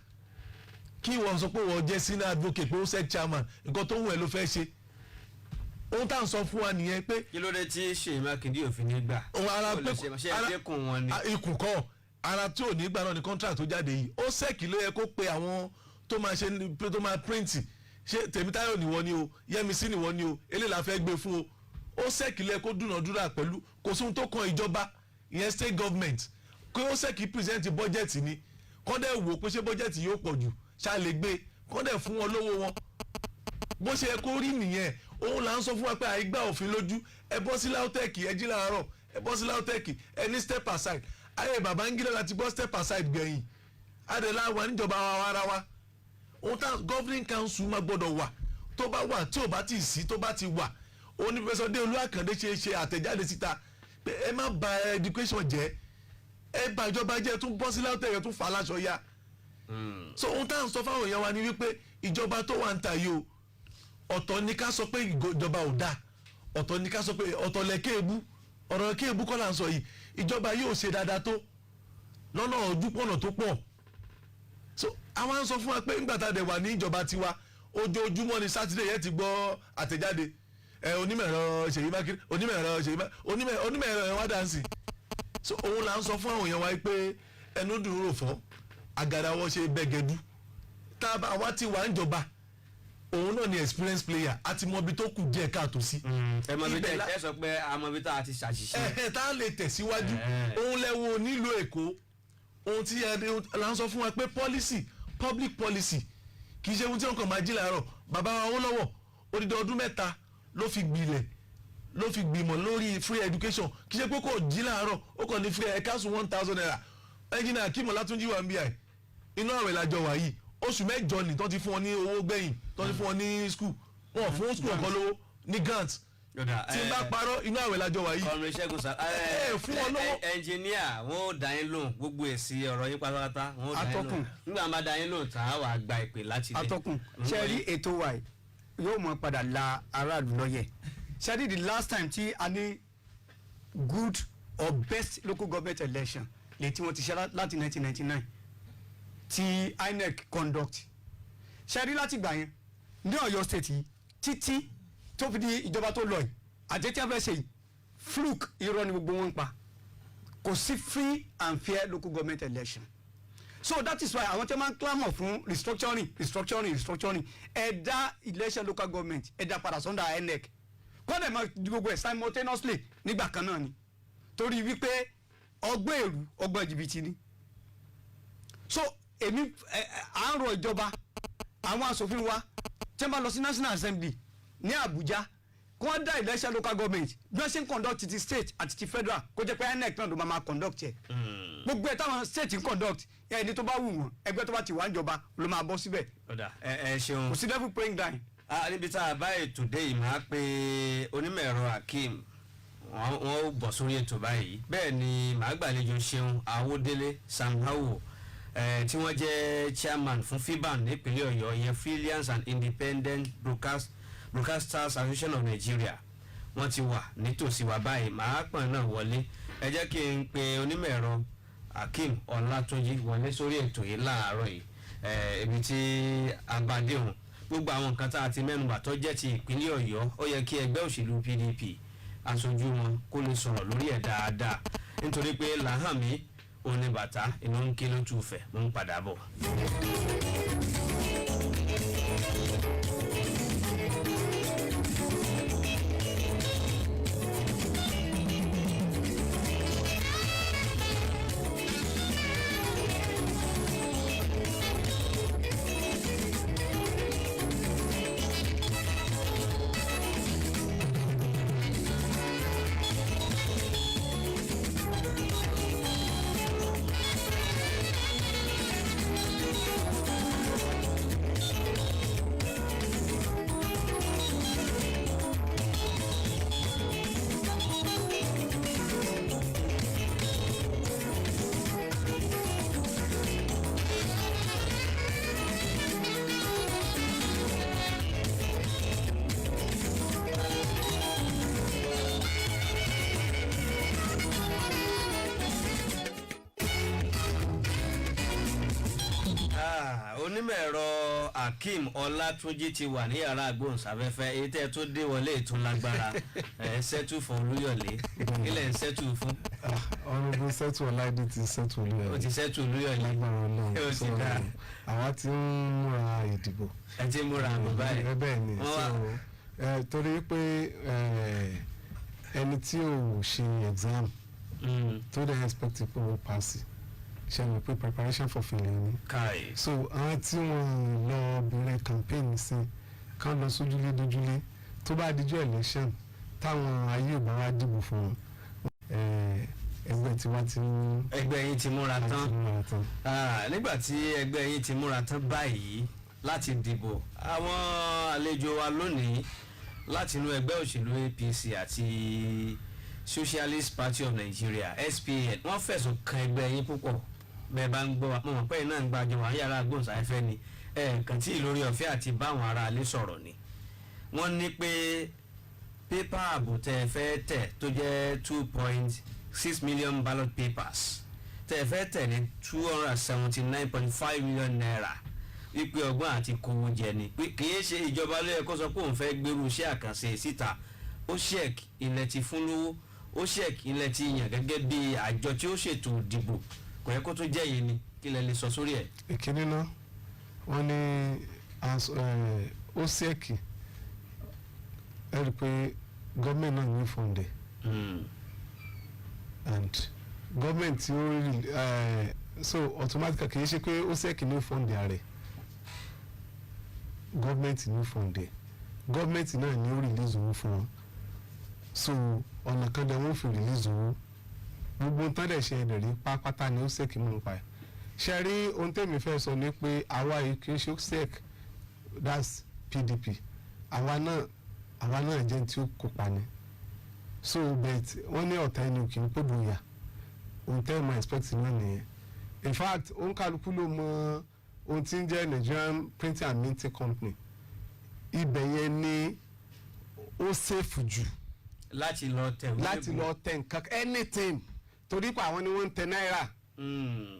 kí wọ́n sọ pé wọ́n jẹ́ senior advocate pé OSEC chairman nǹkan tó wù ẹ́ ló fẹ́ ṣe ohun tá à ń sọ fún wa nìyẹn pé. kí ló dé tí Ṣèyí Mákindé ò fi ní gbà. ara pé ṣe àdékùn wọn ni. ikùn kọ́ ara tí ò ní gbà náà ni contract tó jáde yìí OSEC ló yẹ kó pe àwọn tó máa ṣe tó máa print ṣé Tèmítáyọ̀ nìwọ ni o Yẹ́misí nìwọ ni o eléyìí la fẹ́ gbé fún o OSEC ló yẹ kó dúnàdúrà pẹ̀lú kò sóhun tó kan ìjọba ìyẹn state government kó OSEC present budget ni kọ́ndẹ̀ wò pé ṣé budget yóò pọ̀ jù ṣá lè gbé kọ́ndẹ̀ fún wọn lówó wọn bó ṣe yẹ kó rí nìyẹn òun là ń sọ fún wa pé àìgbà òfin lójú ẹ bọ́ sí LAUTECH ẹ jí láàárọ̀ ẹ bọ́ sí LAUTECH ẹ ní step aside ayé Babangida láti gbọ́ step aside gbẹ̀yìn adela wà níjọba ara wa ohun tá governing council máa gbọ́dọ̀ wà tó bá wà tí ò bá ti sí tó bá ti wà òun ni Professor Déolú Àkàndé ṣe àtẹ̀jáde síta pé ẹ má bà education jẹ́ ẹ bà ìjọba jẹ́ tún bọ́ sí LAUTECH tún fà á láṣọ ya so ohun tá à ń sọ fáwọn èèyàn wa ni wípé ìjọba tó wà ń ta yìí o ọ̀tọ̀ ni ká sọ pé ìjọba ò dáa ọ̀tọ̀ ni ká sọ pé ọ̀tọ̀ lẹ̀ kéèbú ọ̀rọ̀ kéèbú kọ́ là ń sọ yìí ìjọba yóò ṣe dáadáa tó lọ́nà ojúpọ̀nà tó pọ̀ so àwọn à ń sọ fún wa pé nígbà tá a dẹ̀ wà ní ìjọba tiwa ojoojúmọ́ ni sátidé yẹn ti gbọ́ àtẹ̀jáde onímọ̀-ẹ̀rọ Ṣèyí Mákindé onímọ̀-ẹ̀rọ wá dáǹsì so òun là ń sọ fún àwọn èèyàn wa pé ẹnu dùn rò fọ́ àgàdàwọ̀ ṣe bẹ́gẹ́dú tá a wá ti wà ń jọba òun náà ni experience player àti mọbi tó kù díẹ̀ káàtó sí. ẹ mọ bí ẹ sọ pé àmọbi tá a ti ṣàṣìṣe. tá a lè tẹ̀síwájú òun lẹ́wọ̀n nílùú Èkó ohun tí là ń sọ fún wa pé public policy kì í ṣe ohun tí wọn kàn máa jí làárọ̀ bàbá wa Awólọ́wọ̀ odidi ọdún 3 ló fi gbìmọ̀ lórí free education kì í ṣe pé kò jí làárọ̀ ó kàn ní free ẹ̀ka sùn 1,000 naira ẹnjìnà Akeem Ọlátúnjí wà ń bí i inú àwẹ̀ làjọ wà yìí oṣù 8 ni tó ti fún ọ ní owó gbẹ̀yìn tó ti fún ọ ní school wọn fún school ọkọ lówó ní grant tí n bá parọ́ inú àwẹ̀ lájọ wà yìí. Comrade Ṣẹ́gun sá fún ọ lówó. ẹnjìníà wọn ò dá yín lóhùn gbogbo èsì ọ̀rọ̀ yín pátápátá wọn ò dá yín lóhùn nígbà máa dá yín lóhùn tá a wà gba ìpè láti dé. atọ́kùn ṣe rí ètò wa yìí yóò mọ padà la aráàlú lọ́yẹ̀ ṣáàdì the last time tí a ní good or best local government election lè tí wọ́n ti ṣe láti 1999 ti INEC conduct ṣáàdì láti gbà yẹn ní Ọ̀yọ́ state yìí títí tó fi di ìjọba tó lọ yìí àjẹtí abẹ́ ṣe yìí fluke irọ́ ni gbogbo wọn ń pa kò sí free and fair local government election so that is why àwọn tí wọ́n máa ń clamour fún restructuring ẹ̀dá election local government ẹ̀dá padà sọ́ndà INEC kọ́dẹ̀ máa di gbogbo ẹ̀ simultaneously nígbà kan náà ni torí wípé ọgbọ́n èrú ọgbọ́n jìbìtì ni so èmi à ń rọ ìjọba àwọn asòfin wa tí wọ́n bá lọ sí National Assembly ní Abuja kí wọ́n dá election local government bí wọ́n ṣe ń conduct ti state àti ti federal kó jẹ́ pé INEC náà ló máa conduct ẹ̀ gbogbo ẹ̀ táwọn state ń conduct ẹni tó bá wù wọ́n ẹgbẹ́ tó bá ti wà ń jọba ló máa bọ́ síbẹ̀. ọ̀dà ẹ ṣeun kò sí devil praying down. níbi tá a bá ètò dé yìí máa pe onímọ̀ ẹ̀rọ Hakeem wọ́n ó bọ̀ sórí ètò báyìí bẹ́ẹ̀ ni màá gbàlejò Ṣeun Awódélé Samhawo tí wọ́n jẹ́ chairman fún FIBAN nípínlẹ̀ Ọ̀yọ́ ìyẹn Freelance and Independent Broadcasters Association of Nigeria wọ́n ti wà nítòsí wa báyìí màá pọ̀n náà wọlé ẹ jẹ́ kí n pe onímọ̀ ẹ̀rọ Hakeem Ọlátúnjí wọlé sórí ètò yìí láàárọ̀ yìí ibi tí agbadé hàn gbogbo àwọn nǹkan tá a ti mẹ́nubà tó jẹ́ ti ìpínlẹ̀ Ọ̀yọ́ ó yẹ kí ẹgbẹ́ òṣèlú PDP aṣojú wọn kó lè sọ̀rọ̀ lórí ẹ̀ dáadáa nítorí pé làhàmì oníbàtà inú ń ké ló tù fẹ̀ mú padà bọ̀. onímọ̀ ẹ̀rọ Hakeem Ọlátúnjí ti wà ní yàrá agbóhùnsáfẹ́fẹ́ èyí tẹ́ tó dé wọlé ìtúnlágbára ṣẹ́tù fún Olúyọ̀lé kílẹ̀ ń ṣẹ́tù fún. ọ̀rọ̀ ṣẹ́tù Ọláìdé ti ṣẹ́tù Olúyọ̀lé. o ti ṣẹ́tù Olúyọ̀lé. lágbára Ọlọ́run so àwa ti ń múra ìdìbò. ẹ ti ń múra àbọ̀ báyìí. bẹ́ẹ̀ ni torí pé ẹni tí ò ṣe exam tó dẹ̀ expect pé ó pass ṣe mọ̀ pé preparation for failure ni. káì. so àwọn tí wọ́n lọ bẹ̀rẹ̀ campaign sí kán lọ sójúlé dójúlé tó bá dijọ́ election táwọn ayé ò bá wá dìbò fún wọn ẹgbẹ́ tiwa ti ń. ẹgbẹ́ yín ti múra tán nígbà tí ẹgbẹ́ yín ti múra tán báyìí láti dìbò àwọn àlejò wa lónìí láti inú ẹgbẹ́ òṣèlú APC àti Socialist Party of Nigeria SPN wọ́n fẹ̀sùn kan ẹgbẹ́ yín púpọ̀ bẹ́ẹ̀ bá ń gbọ́ wa mọ̀ pé iná ń gbàjọ wà yàrá agbóhùnsáfẹ́fẹ́ ni kàn tí ìlórí ọ̀fẹ́ àti báwọn ará alẹ́ sọ̀rọ̀ ni wọ́n ní pé pépà ààbò tẹ́ ẹ fẹ́ tẹ̀ tó jẹ́ 2.6 million ballot papers tẹ́ ẹ fẹ́ tẹ̀ ní 279.5 million naira wípé ọgbọ́n àti kówó jẹ ni pé kì í ṣe ìjọba ló yẹ kó sọ pé òun fẹ́ gbèrú iṣẹ́ àkànṣe síta ó ṣẹ́ẹ̀k ilẹ̀ ti fún lówó ó ṣẹ́ẹ̀k ilẹ̀ ti yàn gẹ́gẹ́ bí àjọ tí ó ṣètò ìdìbò kò yẹ kó tó jẹ́ yìí ni kí lẹ lè sọ sórí ẹ̀. ìkíní náà wọ́n ní ó ṣẹ́ẹ̀kì ẹ rí i pé gọ́ọ̀mẹ̀ntì náà ní fọ́ǹdẹ̀ and gọ́ọ̀mẹ̀ntì ó rí so automatically kì í ṣe pé ó ṣẹ́ẹ̀kì ní fọ́ǹdẹ̀ rẹ̀ gọ́ọ̀mẹ̀ntì ní fọ́ǹdẹ̀ gọ́ọ̀mẹ̀ntì náà ní ó release owó fún wọn so ọ̀nà kan dẹ̀ wọ́n fi release owó gbogbo nǹkan dẹ̀ ṣe ẹ̀dẹ̀ rí pápátá ni ó ṣèkì mú un pa ẹ̀ ṣe rí ohun tèmi fẹ́ sọ ni pé àwa yìí kì í ṣe sec that's PDP àwa náà jẹ́ tí ó kópa ni so bet wọ́n ní ọ̀tá ẹni kì í pòdù yà ohun tẹ́ ẹ̀ máa expect náà nìyẹn in fact òun kálukú ló mọ ohun tí ń jẹ́ Nigerian Printing and Minting Company ibẹ̀ yẹn ni ó ṣèfù jù láti lọ tẹ̀ nǹkan anything torí pé àwọn ni wọ́n ń tẹ náírà.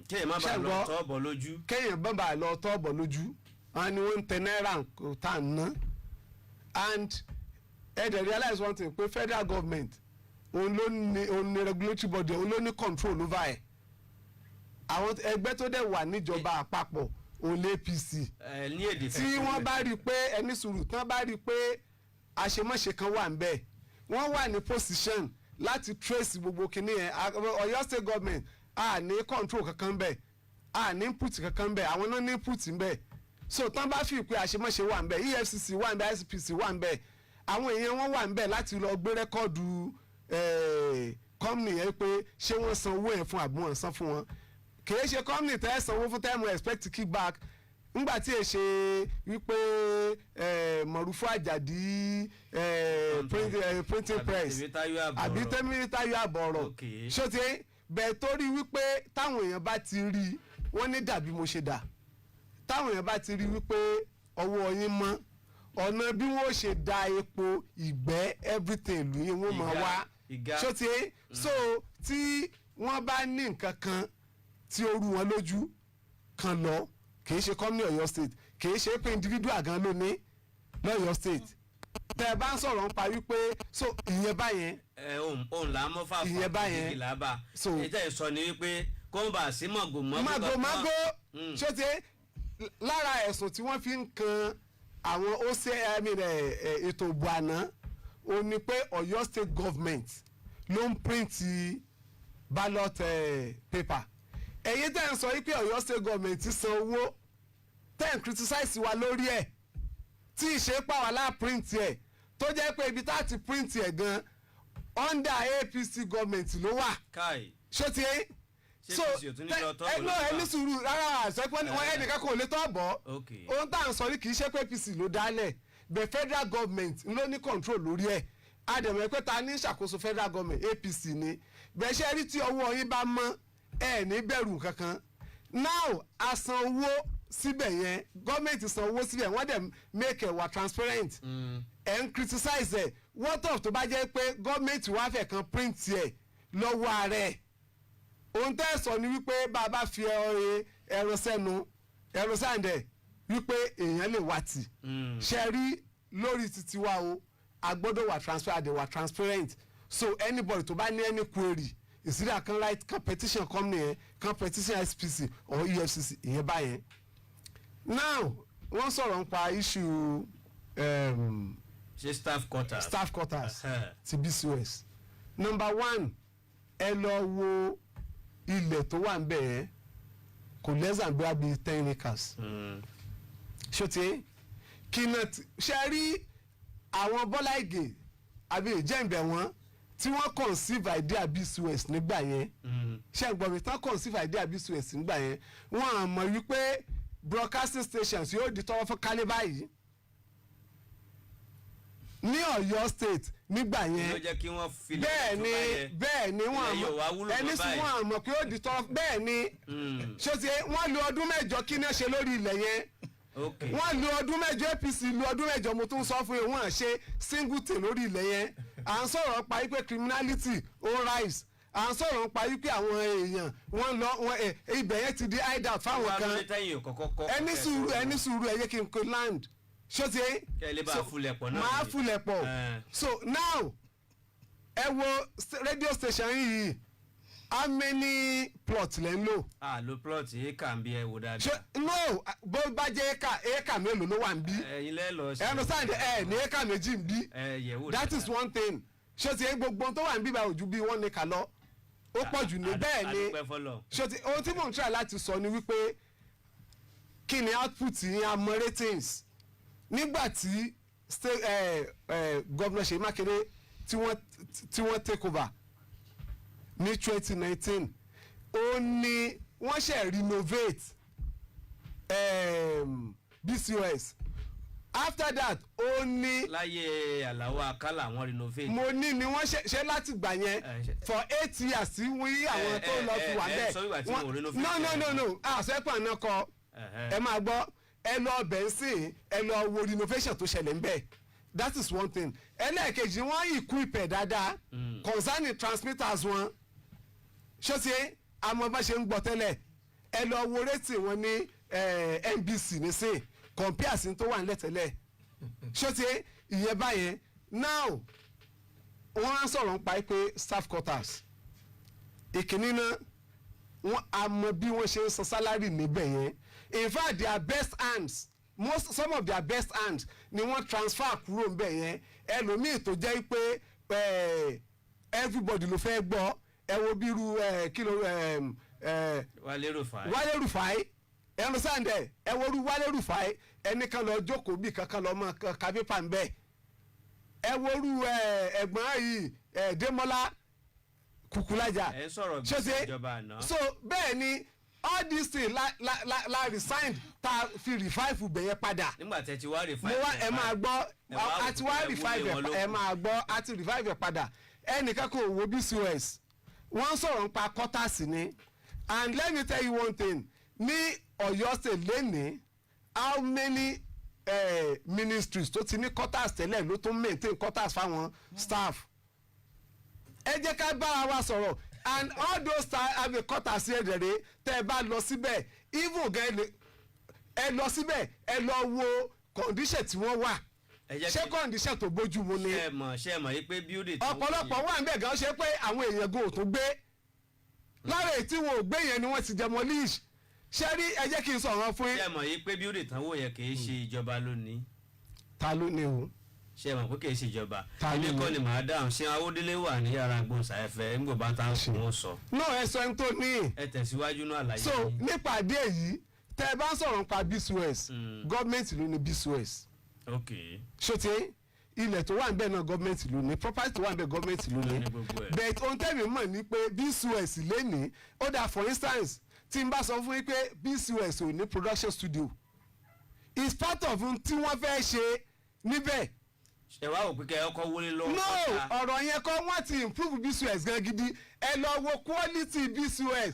kéèyàn má bàa lọ tọ́ọ̀bọ̀ lójú. kéèyàn má bàa lọ tọ́ọ̀bọ̀ lójú àwọn ni wọ́n ń tẹ náírà tá à ń ná and ẹ̀dẹ̀ realize one thing pé federal government òun ní regulatory body òun ló ní control over ẹ̀ àwọn ẹgbẹ́ tó dẹ̀ wà níjọba àpapọ̀ òun lé APC tí wọ́n bá rí i pé ẹni sùúrù tí wọ́n bá rí i pé àṣemáṣe kan wà ń bẹ̀ wọ́n wà ní position láti trace gbogbo kinní yẹn Ọ̀yọ́ state government a ní control kankan bẹ̀ a ní input kankan bẹ̀ àwọn náà ní input ń bẹ̀ so tán bá fi pé àṣemáṣe wà ń bẹ̀ EFCC wà ń bẹ̀ ICPC wà ń bẹ̀ àwọn èèyàn wọn wà ń bẹ̀ láti lọ gbé rẹ́kọ́ọ̀dù company yẹn pé ṣé wọ́n san owó yẹn fún àbí wọ́n san fún wọn kìí ṣe company tẹ́ ẹ sanwó fún tẹ́ẹ̀mù expect kickback ńgbà tí ẹ ṣe wípé Mọ̀rúfú Àjàdí printing press àbí Tẹ́mítáyọ̀ Àbọ̀rọ̀ ṣóti bẹ́ẹ̀ torí wípé táwọn èèyàn bá ti rí wọ́n ní dàbí mo ṣe dà táwọn èèyàn bá ti rí wípé ọwọ́ yín mọ́ ọ̀nà bí wọ́n ṣe da epo ìgbẹ́ everything ìlú yín wọ́n máa wá ṣóti so tí wọ́n bá ní nǹkan kan tí ó rú wọn lójú kan lọ kìí ṣe company Ọ̀yọ́ state kìí ṣe pé individual gan ló ní lọ́yọ́ state tẹ ẹ bá ń sọ̀rọ̀ ń parí pé so ìyẹn báyẹn. òun là á mọ́ fàfà ìyẹn báyẹn so ètò ìsọ ni wípé kó ń bà sí màgòmágó ṣé ti lára ẹ̀sùn tí wọ́n fi ń kan àwọn ètò ìbò àná ó ní pé Ọ̀yọ́ state government ló ń print ballot paper ẹ̀yin tẹ́ ń sọ wípé Ọ̀yọ́ state government san owó tẹ́ ń criticize wa lórí ẹ̀ tí ìṣepá wà láà print ẹ̀ tó jẹ́ pé ibi tá a ti print ẹ̀ gan under APC government ló wà ṣé ti yé so ẹni sùúrù rárá àṣẹpẹ́ wọn ẹnìkan kò lè tọ́ bọ̀ ohun tá à ń sọ ní kì í ṣe pé APC ló dálẹ̀ the federal government ló ní control lórí ẹ̀ àdèmọ̀ pé ta ní ìṣàkóso federal government APC ni bẹ́ẹ̀ ṣe rí tí ọwọ́ yín bá mọ́ ẹ ní bẹ̀rù kankan now a san owó síbẹ̀ yẹn gọ́ọ̀mẹ̀ntì san owó síbẹ̀ wọ́n dẹ̀ make ẹ̀ wà transparent ẹ̀ ń criticize ẹ̀ what of tó bá jẹ́ pé gọ́ọ̀mẹ̀ntì wá fẹ́ kan print ẹ̀ lọ́wọ́ ààrẹ ohun tẹ́ ẹ sọ ni wípé bá a bá fi ẹ̀rọ sẹ́nu ẹ̀rọ sáǹdẹ̀ wípé èèyàn lè wá tì ṣe rí lórí títí wa o a gbọ́dọ̀ wà transparent so anybody tó bá ní any query ìsídà kan write competition company yẹn competition SPC or EFCC ìyẹn báyẹn now wọ́n sọ̀rọ̀ nípa issue ṣe staff quarters ti BCOS number one ẹ lọ wo ilẹ̀ tó wà ń bẹ̀ yẹn kò less than bíi 10 acres ṣòtí kí náà ṣe rí àwọn Bọ́lá Ìgè àbí ìjẹ́ǹbẹ̀ wọn tí wọ́n conceive idea BCOS nígbà yẹn ṣe gbọ́ mi tán conceive idea BCOS nígbà yẹn wọ́n á mọ̀ wípé broadcasting stations yóò di tọwọ́ fún kálí báyìí ní Ọ̀yọ́ state nígbà yẹn bẹ́ẹ̀ ni wọ́n ẹni sì wọ́n á mọ̀ pé ó di tọwọ́ bẹ́ẹ̀ ni ṣé ti wọ́n lu ọdún mẹ́jọ kí ni ó ṣe lórí ilẹ̀ yẹn wọ́n lu ọdún mẹ́jọ APC lu ọdún mẹ́jọ mo tún sọ fún yín wọ́n á ṣe singleton lórí ilẹ̀ yẹn à ń sọ̀rọ̀ pa wípé criminality ó rise à ń sọ̀rọ̀ pa wípé àwọn èèyàn wọ́n lọ ibẹ̀ yẹn ti di hideout fáwọn kan ẹni sùúrù ẹ yẹ kí n kó land ṣó ti máa fulẹ̀ pọ̀ so now ẹ wo radio station yìí how many plot lẹ́ ń lò. lo plot éka ń bí ẹ wò dáadáa. no bó bá jẹ́ éka mélòó ló wà ń bí. ẹ̀yin lẹ́ lọ sí. ẹnu sáà ní éka méjì ń bí. that is one thing. ṣé ti gbogbo tó wà ń bí bá ojú bí wọ́n ní kà lọ. ó pọ̀ jù ní bẹ́ẹ̀ ni ṣé ti ohun tí mò ń try láti sọ ni wípé kí ni output yín àmọ́ ratings nígbà tí governor Ṣèyí Mákindé tí wọ́n take over ní 2019 ó ní wọ́n ṣe renovate BCOS after that ó ní. láyé Àlàó Àkàlà wọ́n renovate. mo ní ni wọ́n ṣe láti gbà yẹn for 8 years tí wí àwọn tó lọ fi wà bẹ́ẹ̀. sọ wíwà tí mo renovate. no àṣẹ́pọ̀ náà kọ ẹ máa gbọ́ ẹ lọ bẹ̀ ń sìn ẹ lọ wo renovation tó ṣẹlẹ̀ ń bẹ̀ that is one thing. ẹlẹ́ẹ̀kejì wọ́n equip ẹ̀ dáadáa concerning transmitters wọn ṣó ti àmọ́ bá ṣe ń gbọ́ tẹ́lẹ̀ ẹ lọ wo rétí wọn ní NBC nísìn compare sí tó wà nílẹ̀ tẹ́lẹ̀ ṣó ti ìyẹn báyẹn now wọ́n á sọ̀rọ̀ ń pa pé staff quarters ìkíní náà wọ́n á mọ bí wọ́n ṣe ń san salary níbẹ̀ yẹn in fact their best hands some of their best hands ni wọ́n transfer kúrò níbẹ̀ yẹn ẹlòmíì tó jẹ́ pé everybody ló fẹ́ gbọ́ ẹ wo bírú kìlọ̀ Wálé Rufai ẹ lọ sáǹdẹ̀ ẹ wo rú Wálé Rufai ẹnìkan lọ jókòó bí kankan lọ mọ kábípà ń bẹ́ẹ̀ ẹ wo rú ẹ̀gbọ́n yìí Démọ́lá Kúkúlájà ṣe ìjọba àná. so bẹ́ẹ̀ ni all these things la resigned ta fi revive bẹ̀yẹn padà. nígbà tẹ́ ti wá revive mo wá ẹ máa gbọ́ àti wá revive ẹ máa gbọ́ àti revive padà ẹnìkan kò wo BCOS wọ́n sọ̀rọ̀ nípa quarters ni and let me tell you one thing ní Ọ̀yọ́ state lẹ́nìí how many ministries tó ti ní quarters tẹ́lẹ̀ ló tún maintain quarters fáwọn staff ẹ jẹ́ ká bára wa sọ̀rọ̀ and all those staff have a quarters here dẹ̀rẹ̀ tẹ́ ẹ bá lọ síbẹ̀ even gan ẹ lọ síbẹ̀ ẹ lọ wo condition tí wọ́n wà ṣé condition tó bójú mu ni ṣe mọ̀ yí pé building tó ọ̀pọ̀lọpọ̀ wà níbẹ̀ gan ṣe pé àwọn èèyàn gan ò tó gbé lára èyí tí wọn ò gbé yẹn ni wọ́n ti demolish ṣé rí ẹ jẹ́ kí n sọ̀rọ̀ fún yín. ṣé mọ̀ yí pé building tán wò yẹn kì í ṣe ìjọba lónìí. ta ló ní o. ṣé mọ̀ pé kì í ṣe ìjọba. ilé kọ́ ni màá dáhùn ṣé Awódélé wà ní yàrá gbòǹsáfẹ́ ńgbò bá tá a sùn ó sọ. náà ẹ sọ ẹni tó ní. ẹ tẹ̀síwájú náà àlàyé. so nípàdé èyí tẹ ẹ bá ń sọ̀rọ̀ nípa BCOS gọ́ọ̀mẹ̀ntì ló ní BCOS. ok. ṣòtí ilẹ̀ tó wà ń bẹ̀ náà gọ́ọ̀mẹ̀ntì ló ní property tó wà ń bẹ̀ gọ́ọ̀mẹ̀ntì ló ní but ohun tẹ́mi mọ̀ ni pé BCOS lẹ́nìí ó dà for instance tí n bá sọ fún yín pé BCOS ò ní production studio is part of tí wọ́n fẹ́ ṣe níbẹ̀. ẹ wá wò pé kẹ́ ẹ kọ́ wọlé lọ́wọ́. no ọ̀rọ̀ yẹn kọ́ wọ́n ti improve BCOS gan gidi ẹ lọ wo quality BCOS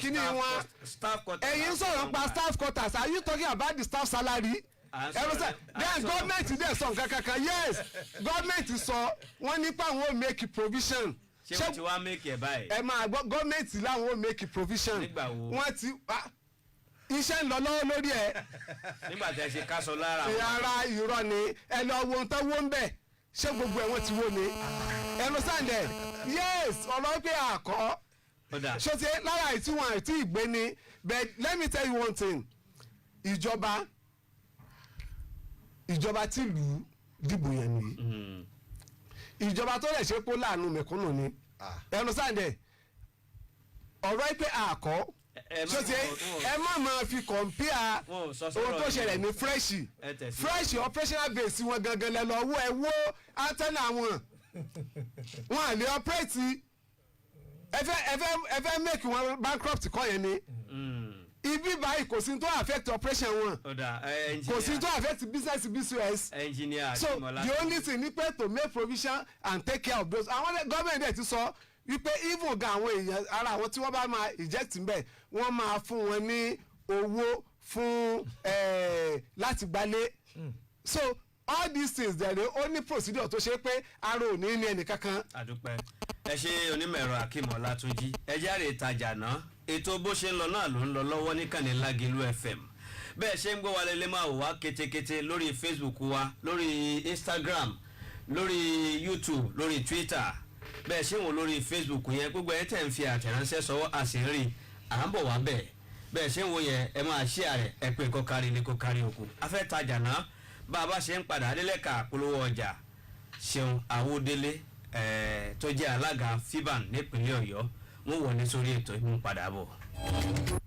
kíní wọn ẹ̀yin sọ̀rọ̀ pa staff quarters are you talking about the staff salary? then gọ́ọ̀mẹ̀ntì dẹ̀ sọ nǹkan kankan yes gọ́ọ̀mẹ̀ntì sọ wọ́n nípa àwọn ò make provision. ṣé wọ́n ti wá make ẹ̀ báyìí. ẹ máa gbọ́ gọ́ọ̀mẹ̀ntì láwọn ò make provision. nígbà wo wọ́n ti iṣẹ́ ń lọ lọ́wọ́ lórí ẹ̀. nígbà tí ẹ ṣe káṣọ lára. ara irọ́ ni ẹ lọ wo nǹkan wo ń bẹ̀ ṣé gbogbo ẹ̀ wọ́n ti wo ni ẹ lọ sáǹdẹ̀ yes ọ̀rọ̀ pé àkọ́ ṣé ti lára ìtí wọn àti ìgbé ni but let me tell you one thing ìjọba tí lù ú dìbò yẹn nìyí ìjọba tó lè ṣe pé láàánú mẹ̀kúnnù ni ẹnu sáǹdẹ̀ ọ̀rọ̀ pé àkọ́ ṣé ẹ má máa fi compare ohun tó ṣẹlẹ̀ ní fresh operational base wọn gangan lẹ lọ wọ ẹ wo antenna wọn à lè operate ẹ fẹ́ make wọn bankrupt kọ́ yẹn ni ibi báyìí kò sí tó affect operation wọn kò sí tó affect business BCOS so the only thing ni pé to make provision and take care of those àwọn government ẹ̀ ti sọ wípé even gan àwọn èèyàn ara àwọn tí wọ́n bá máa eject mbẹ̀ wọ́n máa fún wọn ní owó fún láti gbalé so all these things there dey only procedure tó ṣe pé ara ò ní ní ẹnì kankan. àdúpẹ́ ẹ ṣe onímọ̀ ẹ̀rọ Akeem Ọlátúnjí ẹ jáde ìtajà náà ètò bó ṣe ń lọ náà ló ń lọ lọ́wọ́ níkànnì Lágẹ̀lú FM bẹ́ẹ̀ ṣe ń gbọ́ wa lélẹ́ máa wò wá kétékété lórí Facebook wa lórí Instagram lórí YouTube lórí Twitter bẹ́ẹ̀ ṣe ń wò lórí Facebook yẹn gbogbo ẹ̀ tẹ̀ ń fi àtẹ̀ránṣẹ́ sọ́wọ́ àṣírí à ń bọ̀ wá bẹ́ẹ̀ ṣe ń wò yẹn ẹ máa ṣí àrẹ ẹ pé kó kárí ilé kó kárí oko afẹ́ tajà náà bá a bá ṣe ń padà adélẹ́ka polówó ọjà Ṣeun Awódélé tó jẹ́ alága FIBAN nípínlẹ̀ Ọ̀yọ́ wọ́n wọlé sórí ètò ìmú padà bọ̀.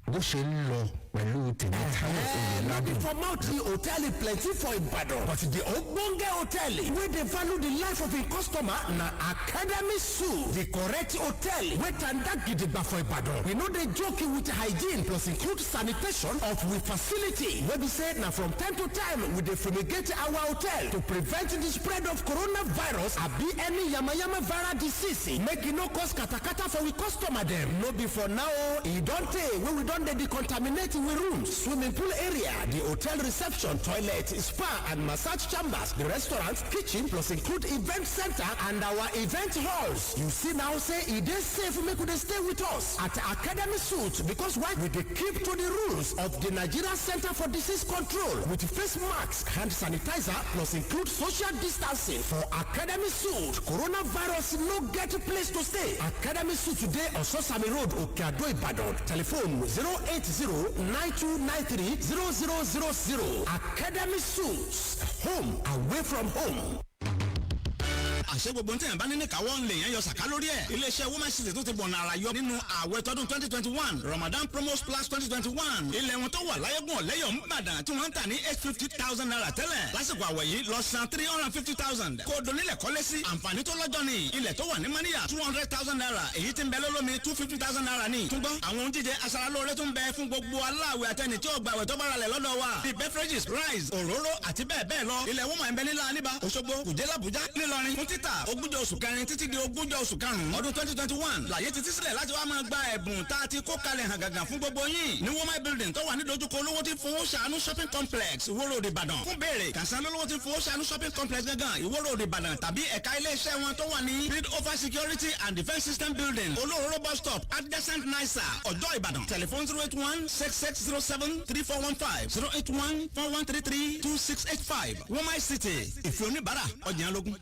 bó ṣe ń lọ pẹ̀lú Tèmítáyọ̀ Oyèládé. Formality hotel plenty for Ibadan, but the ogbonge hotel wey dey value the life of a customer na Academy Suites, the correct hotel wey tanda gidigba for Ibadan. We no dey joke with hygiene plus include sanitation of we facility wey be say na from time to time we dey fumigate our hotel to prevent the spread of coronavirus abi any yamayama viral disease make e no cause katakata for we customer dem. No be for now o, e don tey wey we don don dey decontaminate we rooms, swimming pool area, the hotel reception, toilet, spa and massage chambers, the restaurant, kitchen plus include event center and our event halls. You see now say e dey safe make we dey stay with us at Academy Suite because why we dey keep to the rules of the Nigeria Center for Disease Control with face masks, hand sanitizer plus include social distancing. For Academy Suite, coronavirus no get place to stay. Academy Suite today on Sosami Road, Okeado, Ibadan. Telephone 080-9293-0000. Academy Suits, home away from home. àṣẹ gbogbo ntẹ̀yìn bá nínú ìkáwọ́ ńlẹ̀ yẹn yọ sàká lórí ẹ̀. iléeṣẹ́ women city tó ti bọ̀nà àrà yọ nínú ààwẹ̀ tọdún 2021 Ramadan promos plus 2021. ilẹ̀ wọn tó wà láyégún ọ̀lẹ́yọ̀ ńbàdàn tí wọ́n ń tà ní $850,000 tẹ́lẹ̀. lásìkò àwẹ̀ yìí lọ san $350,000. kó o donílẹ̀ kọ́lé sí àǹfààní tó lọ́jọ́ ni. ilẹ̀ tó wà ní Màníyà $200,000. èyí tí ń bẹ lólómi $250,000 ni. túnbọ̀ àwọn oúnjẹ aṣaralóore tó ń bẹ fún gbogbo aláàwẹ̀ àtẹni tí ó gba àwẹ̀ tó bára lẹ̀ lọ́dọ̀ wa. bíi beverages rice òróró àti bẹ́ẹ̀ bẹ́ẹ̀ lọ. ilẹ̀ wọ́n máa ń bẹ nílá Àlíbà Òṣogbo Kùjẹ́ l'Àbújá ńìlọrin fún títà ogúnjọ́ oṣù kẹrin títí di ogúnjọ́ oṣù karùn-ún ọdún 2021 láyé ti ti sílẹ̀ láti wá máa gba ẹ̀bùn tá a ti kó kalẹ̀ hàn gàgà fún gbogbo yín ní Woma building tó wà ní dojúkọ olówó tí fowó ṣàánú shopping complex Ìwó Road Ìbàdàn fún béèrè kàṣán lólówó tí fowó ṣàánú shopping complex gangan Ìwó Road Ìbàdàn tàbí ẹ̀ka iléeṣẹ́ wọn tó wà ní Grid Over Security and Defence System building Olóró bus stop adjacent NISA Ọ̀jọ́ Ìbàdàn telephone 081-6607-3415 081-4133-2685 Woma City ìfẹ́ oníbàárà ọjà lógún.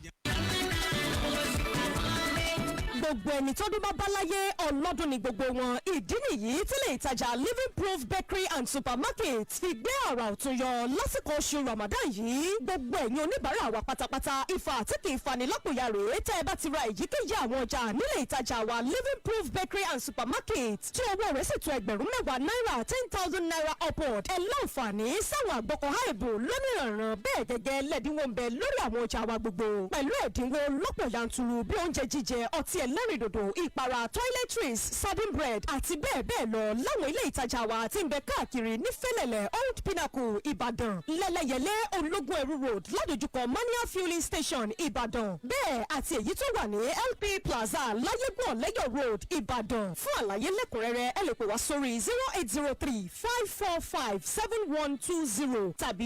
gbogbo ẹni tó dún bá báláyé ọlọ́dún ni gbogbo wọn ìdí nìyí tí ilé ìtajà Living Proof Bakery and Supermarket fi gbé àrà ọ̀tun yọ lásìkò oṣù Ramadan yìí gbogbo ẹ̀yin oníbàárà wa pátápátá ìfà àti kì í fani lápòyà rèé tẹ́ ẹ bá ti ra èyíkéyìí àwọn ọjà nílé ìtajà wa Living Proof Bakery and Supermarket tí owó rẹ̀ sì tó $10,000 náírà $10,000 upward ẹ láǹfààní sáwọn àgbọ̀kọ̀ àìbò lónìrànràn bẹ́ẹ̀ gẹ́gẹ́ lẹ́dínwó ń bẹ lórí àwọn ọjà wa gbogbo pẹ̀lú ẹ̀dínwó lọ́pọ̀ yanturu bí oúnjẹ jíjẹ ọtí ẹlẹ́rìndòdò ìpara toiletries sardine bread àti bẹ́ẹ̀ bẹ́ẹ̀ lọ láwọn ilé ìtajà wa tí ń bẹ káàkiri ní Fẹ́lẹ́lẹ̀ Old Pinnacle Ìbàdàn Lẹ́lẹ́yẹlé Ológun Ẹ̀rú Road ládojúkọ Mania Fueling Station Ìbàdàn bẹ́ẹ̀ àti èyí tó wà ní LP Plaza Láyégún Ọ̀lẹ́yọ̀ Road Ìbàdàn fún àlàyé lẹ́kùnrẹ́rẹ́ ẹ lè pè wá sórí 0803-545-7120 tàbí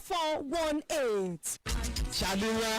0815-466-4418. ṣàlùwà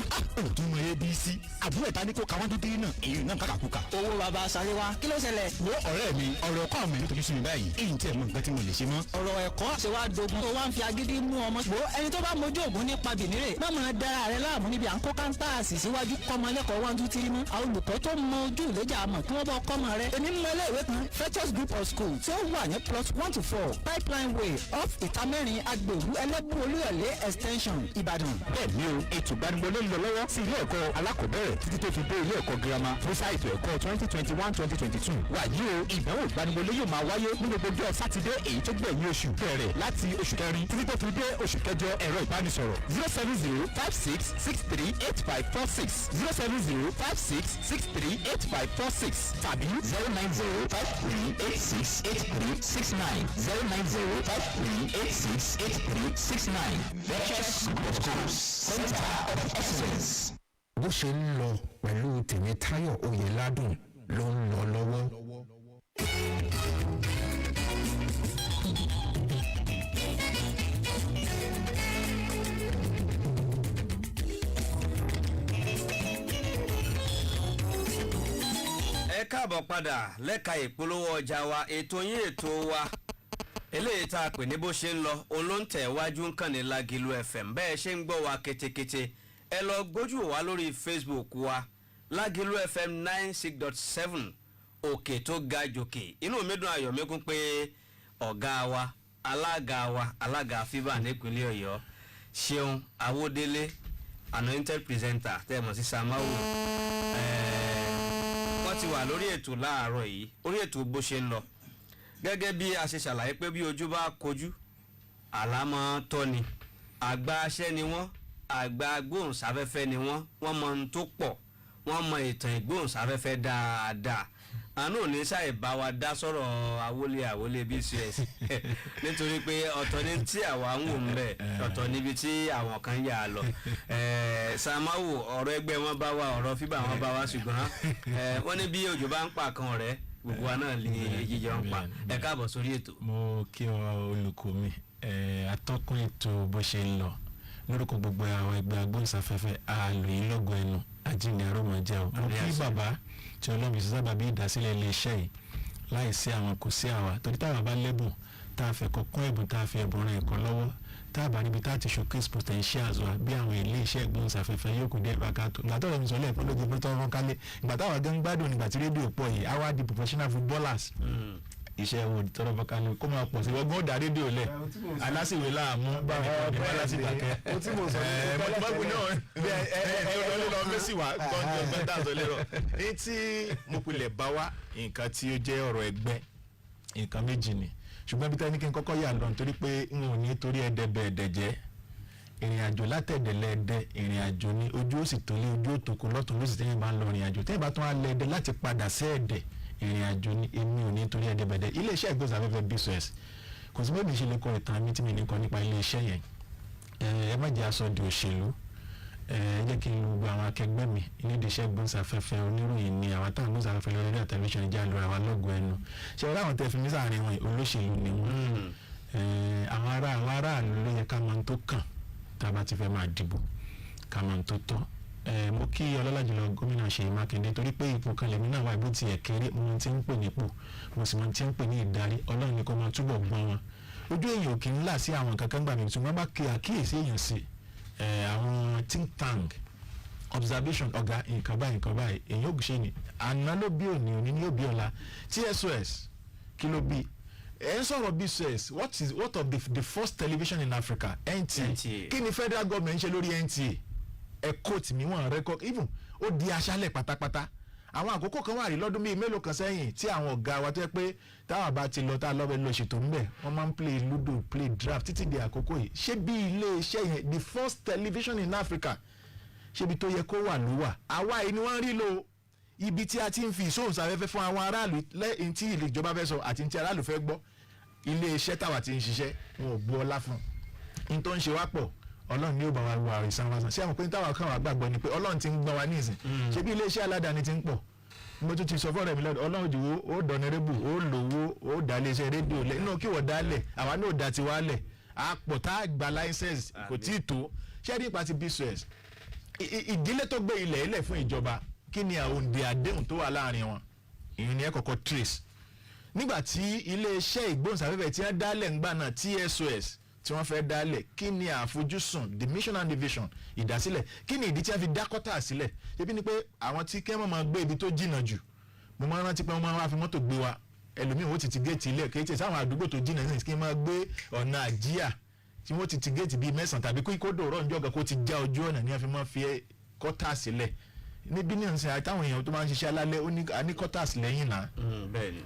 òtún mọ abc àbúrò ìta ní kó káwọn dúdú náà èyí náà kàkàkùkà. owó bàbá ṣàlùwà kí ló ṣẹlẹ̀. wo ọ̀rẹ́ mi ọ̀rọ̀ ẹ̀kọ́ mi nítorí sí mi báyìí èyí tí ẹ̀ mọ nǹkan tí mo lè ṣe mọ́. ọ̀rọ̀ ẹ̀kọ́ ṣe wá dogun tó wá ń fi agídí mú ọmọ. wo ẹni tó bá mojú ògùn nípa bìnírè má máa dára rẹ láàmú níbi à ń kó káńtàsì síwájú kọ́mọ lẹ́kọ̀ọ́ 1 2 3 mú. àwọn olùkọ́ tó mọ ojú ìlẹ́jà àmọ̀ kí wọ́n bọ́ kọ́mọ rẹ. èmi ń lọ ilé ìwé kan Fetchers Group of School tí ó wà ní plot 1 to 4 Pipeline Way off Ìtamẹ́rin Agbègbú Ẹlẹ́bù Olúyọ̀lé Extension Ìbàdàn. bẹ́ẹ̀ ni o ètò ìgbaniwọlé ń lọ lọ́wọ́ sí ilé ẹ̀kọ́ alákọ̀ọ́bẹ̀rẹ̀ títí tó fi dé ilé ẹ̀kọ́ girama fún sáà ètò ẹ̀kọ́ 2021-2022 wàyí o ìdánwò ìgbaniwọlé yóò máa wáyé ní gbogbo ọjọ́ sátidé èyí tó gbẹ̀yìn oṣù bẹ̀rẹ̀ láti oṣù kẹrin títí tó fi dé oṣù kẹjọ ẹ̀rọ ìbánisọ̀rọ̀ 070-5663-8546 070-5663-8546 tàbí 090-5386-8369 090-5386-8369 Fetchers Group of Schools Center of Excellence. bó ṣe ń lọ pẹ̀lú Tèmítáyọ̀ Oyèládùn ló ń lọ lọ́wọ́. ẹ káàbọ̀ padà lẹ́ka ìpolówó ọjà wa ètò yín ètò wa eléyìí tá a pè ní bó ṣe ń lọ òun ló ń tẹ̀ wájú ń kàn ní Lágìlú FM bẹ́ẹ̀ ṣe ń gbọ́ wa ketekete ẹ lọ gbójú wa lórí Facebook wa Lágìlú FM 96.7 òkè tó ga jòkè inú mi dùn ayọ̀ mi kún pé ọ̀gá wa alága FIBA nípínlẹ̀ Ọ̀yọ́ Ṣeun Awódélé anointed presenter tẹ́ẹ̀mọ̀ sí Samawu wọ́n ti wà lórí ètò láàárọ̀ yìí orí ètò bó ṣe ń lọ gẹ́gẹ́ bí a ṣe ṣàlàyé pé bí ojú bá kojú àlámọ́ tọ́ni àgbà aṣẹ́ ni wọ́n àgbà agbóhùnsáfẹ́fẹ́ ni wọ́n mọ ohun tó pọ̀ wọ́n mọ ìtàn ìgbóhùnsáfẹ́fẹ́ dáadáa àánú ò ní ṣàì bá wa dá sọ̀rọ̀ àwọlé BCS nítorí pé ọ̀tọ̀ ní tí àwa ń wò ń bẹ̀ ọ̀tọ̀ níbi tí àwọn kan yà á lọ Samawu ọ̀rọ̀ ẹgbẹ́ wọn bá wa ọ̀rọ̀ FIBA wọn bá wa ṣùgbọ́n wọ́n ní bí òjò bá ń pa kan rẹ̀ gbogbo wa náà lè yíyọ ń pa ẹ káàbọ̀ sórí ètò. mo kí ọ olùkọ́ mi atọ́kùn ètò bó ṣe ń lọ lórúkọ gbogbo àwọn ẹgbẹ́ agbóhùnsáfẹ́fẹ́ àlòyìn lọ́gọ̀ ẹnu àjíǹde àrọ́mọjẹ́ o mo kí bàbá tí ọlọ́run sì sábà bí ìdásílẹ̀ iléeṣẹ́ yìí láìsí àwọn kò sí àwa torí táwa bá lẹ́bùn tá a fẹ́ kọ́kọ́ ẹ̀bùn tá a fi ẹ̀bùn ràn ẹ̀kọ́ lọ́wọ́ tá a bá níbi tá a ti showcase potentials wa bí àwọn iléeṣẹ́ ìgbóhùnsáfẹ́fẹ́ yóò kù dé ìbákató ìgbà tó rẹ̀ mi sọ lẹ́ẹ̀kan lójú pé tọ́ wọn kálẹ̀ ìgbà táwa gan gbádùn nígbà tí rédíò pọ̀ yìí àwa di professional footballers iṣẹ́ wo tọrọ fọkànlẹ̀ kó máa pọ̀ sí ọgbọ́n ó dá rédíò lẹ̀ alásìwé láàmú ẹnìkan alásìdàkẹ́ mọ̀tìmọ́gbù náà lọ fèsì wá gbọ́njọ́ gbẹ́dàzọ́ lérò ní tí mo pilẹ̀ bá wá nǹkan tí ó jẹ́ ọ̀rọ̀ ẹgbẹ́ nǹkan méjì ni ṣùgbọ́n bí tẹ́ni kí n kọ́kọ́ yà lọ nítorí pé n ò ní torí ẹ̀dẹ̀ bẹ̀ ẹ̀dẹ̀ jẹ́ ìrìn àjò látẹ̀dẹ̀lẹ̀ ẹ̀dẹ̀ ìrìn àjò ní ojú ó sì tó lé ojú ó tó kó lọ́tún ló sì tẹ́yìn bá ń lọ ìrìn àjò tẹ́yìn bá tún á lẹ̀ ẹ̀dẹ̀ láti padà sí ẹ̀dẹ̀ ìrìn àjò ní èmi ò ní torí ẹ̀dẹ̀ bẹ̀dẹ̀ iléeṣẹ́ ìgbésàfẹ́fẹ́ BSOS kò sí bẹ́ẹ̀ ṣe lè kọ ìtàn mi tí mi ní kọ nípa iléeṣẹ́ yẹn ẹ má jẹ́ aṣọ di òṣèlú ẹ jẹ́ kí n lu gbogbo àwọn akẹgbẹ́ mi iléeṣẹ́ ìgbésàfẹ́fẹ́ oníròyìn ni àwọn táwọn ìgbésàfẹ́fẹ́ lórí rédíò tẹlifíṣàn ìjà lóra wa lọ́gọ̀ọ́ ẹnu ṣé ọ̀rọ̀ àwọn tẹ̀fí mi sáàrin wọn olóṣèlú ni wọn àwọn aráàlú ló yẹ ká mọ ohun tó kàn tá a bá ti fẹ́ máa dìbò ká mọ ohun tó tọ́ mo kí ọlọ́lá jùlọ gómìnà Ṣèyí Mákindé torí pé ipò kan lèmi náà wà bó tiẹ̀ kéré mo ti ń pè nípò mo sì mọ ti ń pè ní ìdarí ọlọ́run ni kò máa túbọ̀ gbọ́n wọn ojú èèyàn ò kì í là sí àwọn kankan gbà mí ṣùgbọ́n bá kí àkíyèsí èèyàn sí àwọn think tank observation ọ̀gá nǹkan báyìí èèyàn ò ṣe ni àná ló bí òní òní ni yóò bí ọ̀la TSOS kí ló bí ẹ ń sọ̀rọ̀ BSOS what of the first television in Africa NTA kí ni federal government ń ṣe lórí NTA ẹ quote mi wọn record even ó di aṣálẹ̀ pátápátá àwọn àkókò kan wà rí lọ́dún bíi mélòó kan sẹ́yìn tí àwọn ọ̀gá wa tó yẹ pé táwọn bá ti lọ tá a lọ́bẹ̀ lọ ṣètò ńbẹ̀ wọ́n máa ń play ludo play draft títí di àkókò yìí ṣé bí iléeṣẹ́ yẹn the first television in Africa ṣébi tó yẹ kó wà ló wà àwa yìí ni wọ́n rí lò ibi tí a ti ń fi ìsóhùnsáfẹ́fẹ́ fún àwọn aráàlú lẹ́yìn tí ìjọba fẹ́ sọ àti tí aráàlú fẹ́ gbọ́ iléeṣẹ́ táwa ti ń ṣiṣẹ́ wọn ò bu ọlá fún un tó ń ṣe wá pọ̀ ọlọ́run ní ó bá wa wo àrísàn wa sàn sí àwọn pé táwọn kan wà gbàgbọ́ ni pé ọlọ́run ti ń gbọ́n wa ní ìsìn ṣé bí iléeṣẹ́ aládàáni ti ń pọ̀ mo tún ti sọ fọ́ọ̀rọ̀ mi lọ́dọ̀ ọlọ́run jùwọ́ ó dọ̀nẹ́rẹ́bù ó lówó ó dá iléeṣẹ́ rédíò lẹ̀ inú kí wọ́n dálẹ̀ àwa náà dá tiwa lẹ̀ àpò tá a gba láísẹ̀nsì kò tí ì tó ṣé nípa ti BSOS ìdílé tó gbé ilẹ̀ ilẹ̀ fún ìjọba kí ni àwọn òǹdè àdéhùn tó wà láàrin wọn ìyẹn ni ẹ kọ́kọ́ trace nígbà tí iléeṣẹ́ ìgbóhùnsáfẹ́fẹ́ tí wọ́n dálẹ̀ ńgbà náà TSOS tí wọ́n fẹ́ dálẹ̀ kí ni àfojúsùn the mission and the vision ìdásílẹ̀ kí ni ìdí tí wọ́n fi dá kọ́tà sílẹ̀ ṣébí ni pé àwọn tí kẹ́mọ̀ máa gbé ibi tó jìnnà jù mo máa rántí pé wọ́n máa wá fi mọ́tò gbé wa ẹlòmíì wọ́n ti ti géètì ilẹ̀ kéèké sáwọn àdúgbò tó jìnnà sí kí n máa gbé ọ̀nà àjíà tí wọ́n ti géètì bíi mẹ́sàn-án tàbí kó ìkódò ọ̀rọ̀ ǹjọ́ kan kó ti já ojú ọ̀nà ní wọ́n fi máa fi kọ́tà sílẹ̀ níbí ní ọ̀sẹ̀ àtàwọn èèyàn tó máa ń ṣiṣẹ́ alálẹ̀ ó ní kọ́tàs lẹ́yìn náà.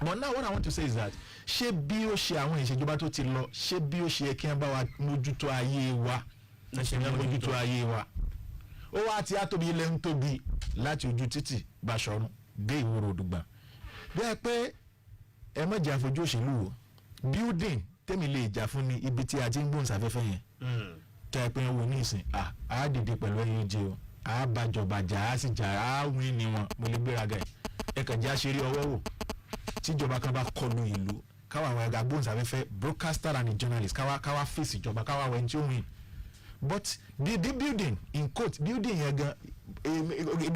but now what I want to say is that ṣé bí ó ṣe àwọn ìṣèjọba tó ti lọ ṣé bí ó ṣe yẹ kí wọ́n bá wa mójútó ayé wa mójútó ayé wa ó wá ti àtóbi ilẹ̀ ń tóbi láti ojú títì Báṣọ̀run dé Ìwòrò Òdùgbà bẹ́ẹ̀ pé ẹ má jà fojú òṣèlú o building tẹ́mi lè jà fún ni ibi tí a ti ń gbóhùnsáfẹ́fẹ́ yẹn tẹ́ ẹ pé ń wo ní ìsìn á dìde pẹ̀lú ẹ̀yìn oje o a bàjọba jà á sì jà á wín ni wọn mo lè gbéraga ẹ kàn jẹ́ àṣírí ọwọ́ wò tíjọba kan bá kọlu ìlú káwa àwọn ẹ̀ka gbóhùnsáfẹ́fẹ́ broadcaster and journalist káwa fèsì ìjọba káwa wẹ̀ tí ó win but the building in quote building yẹn gan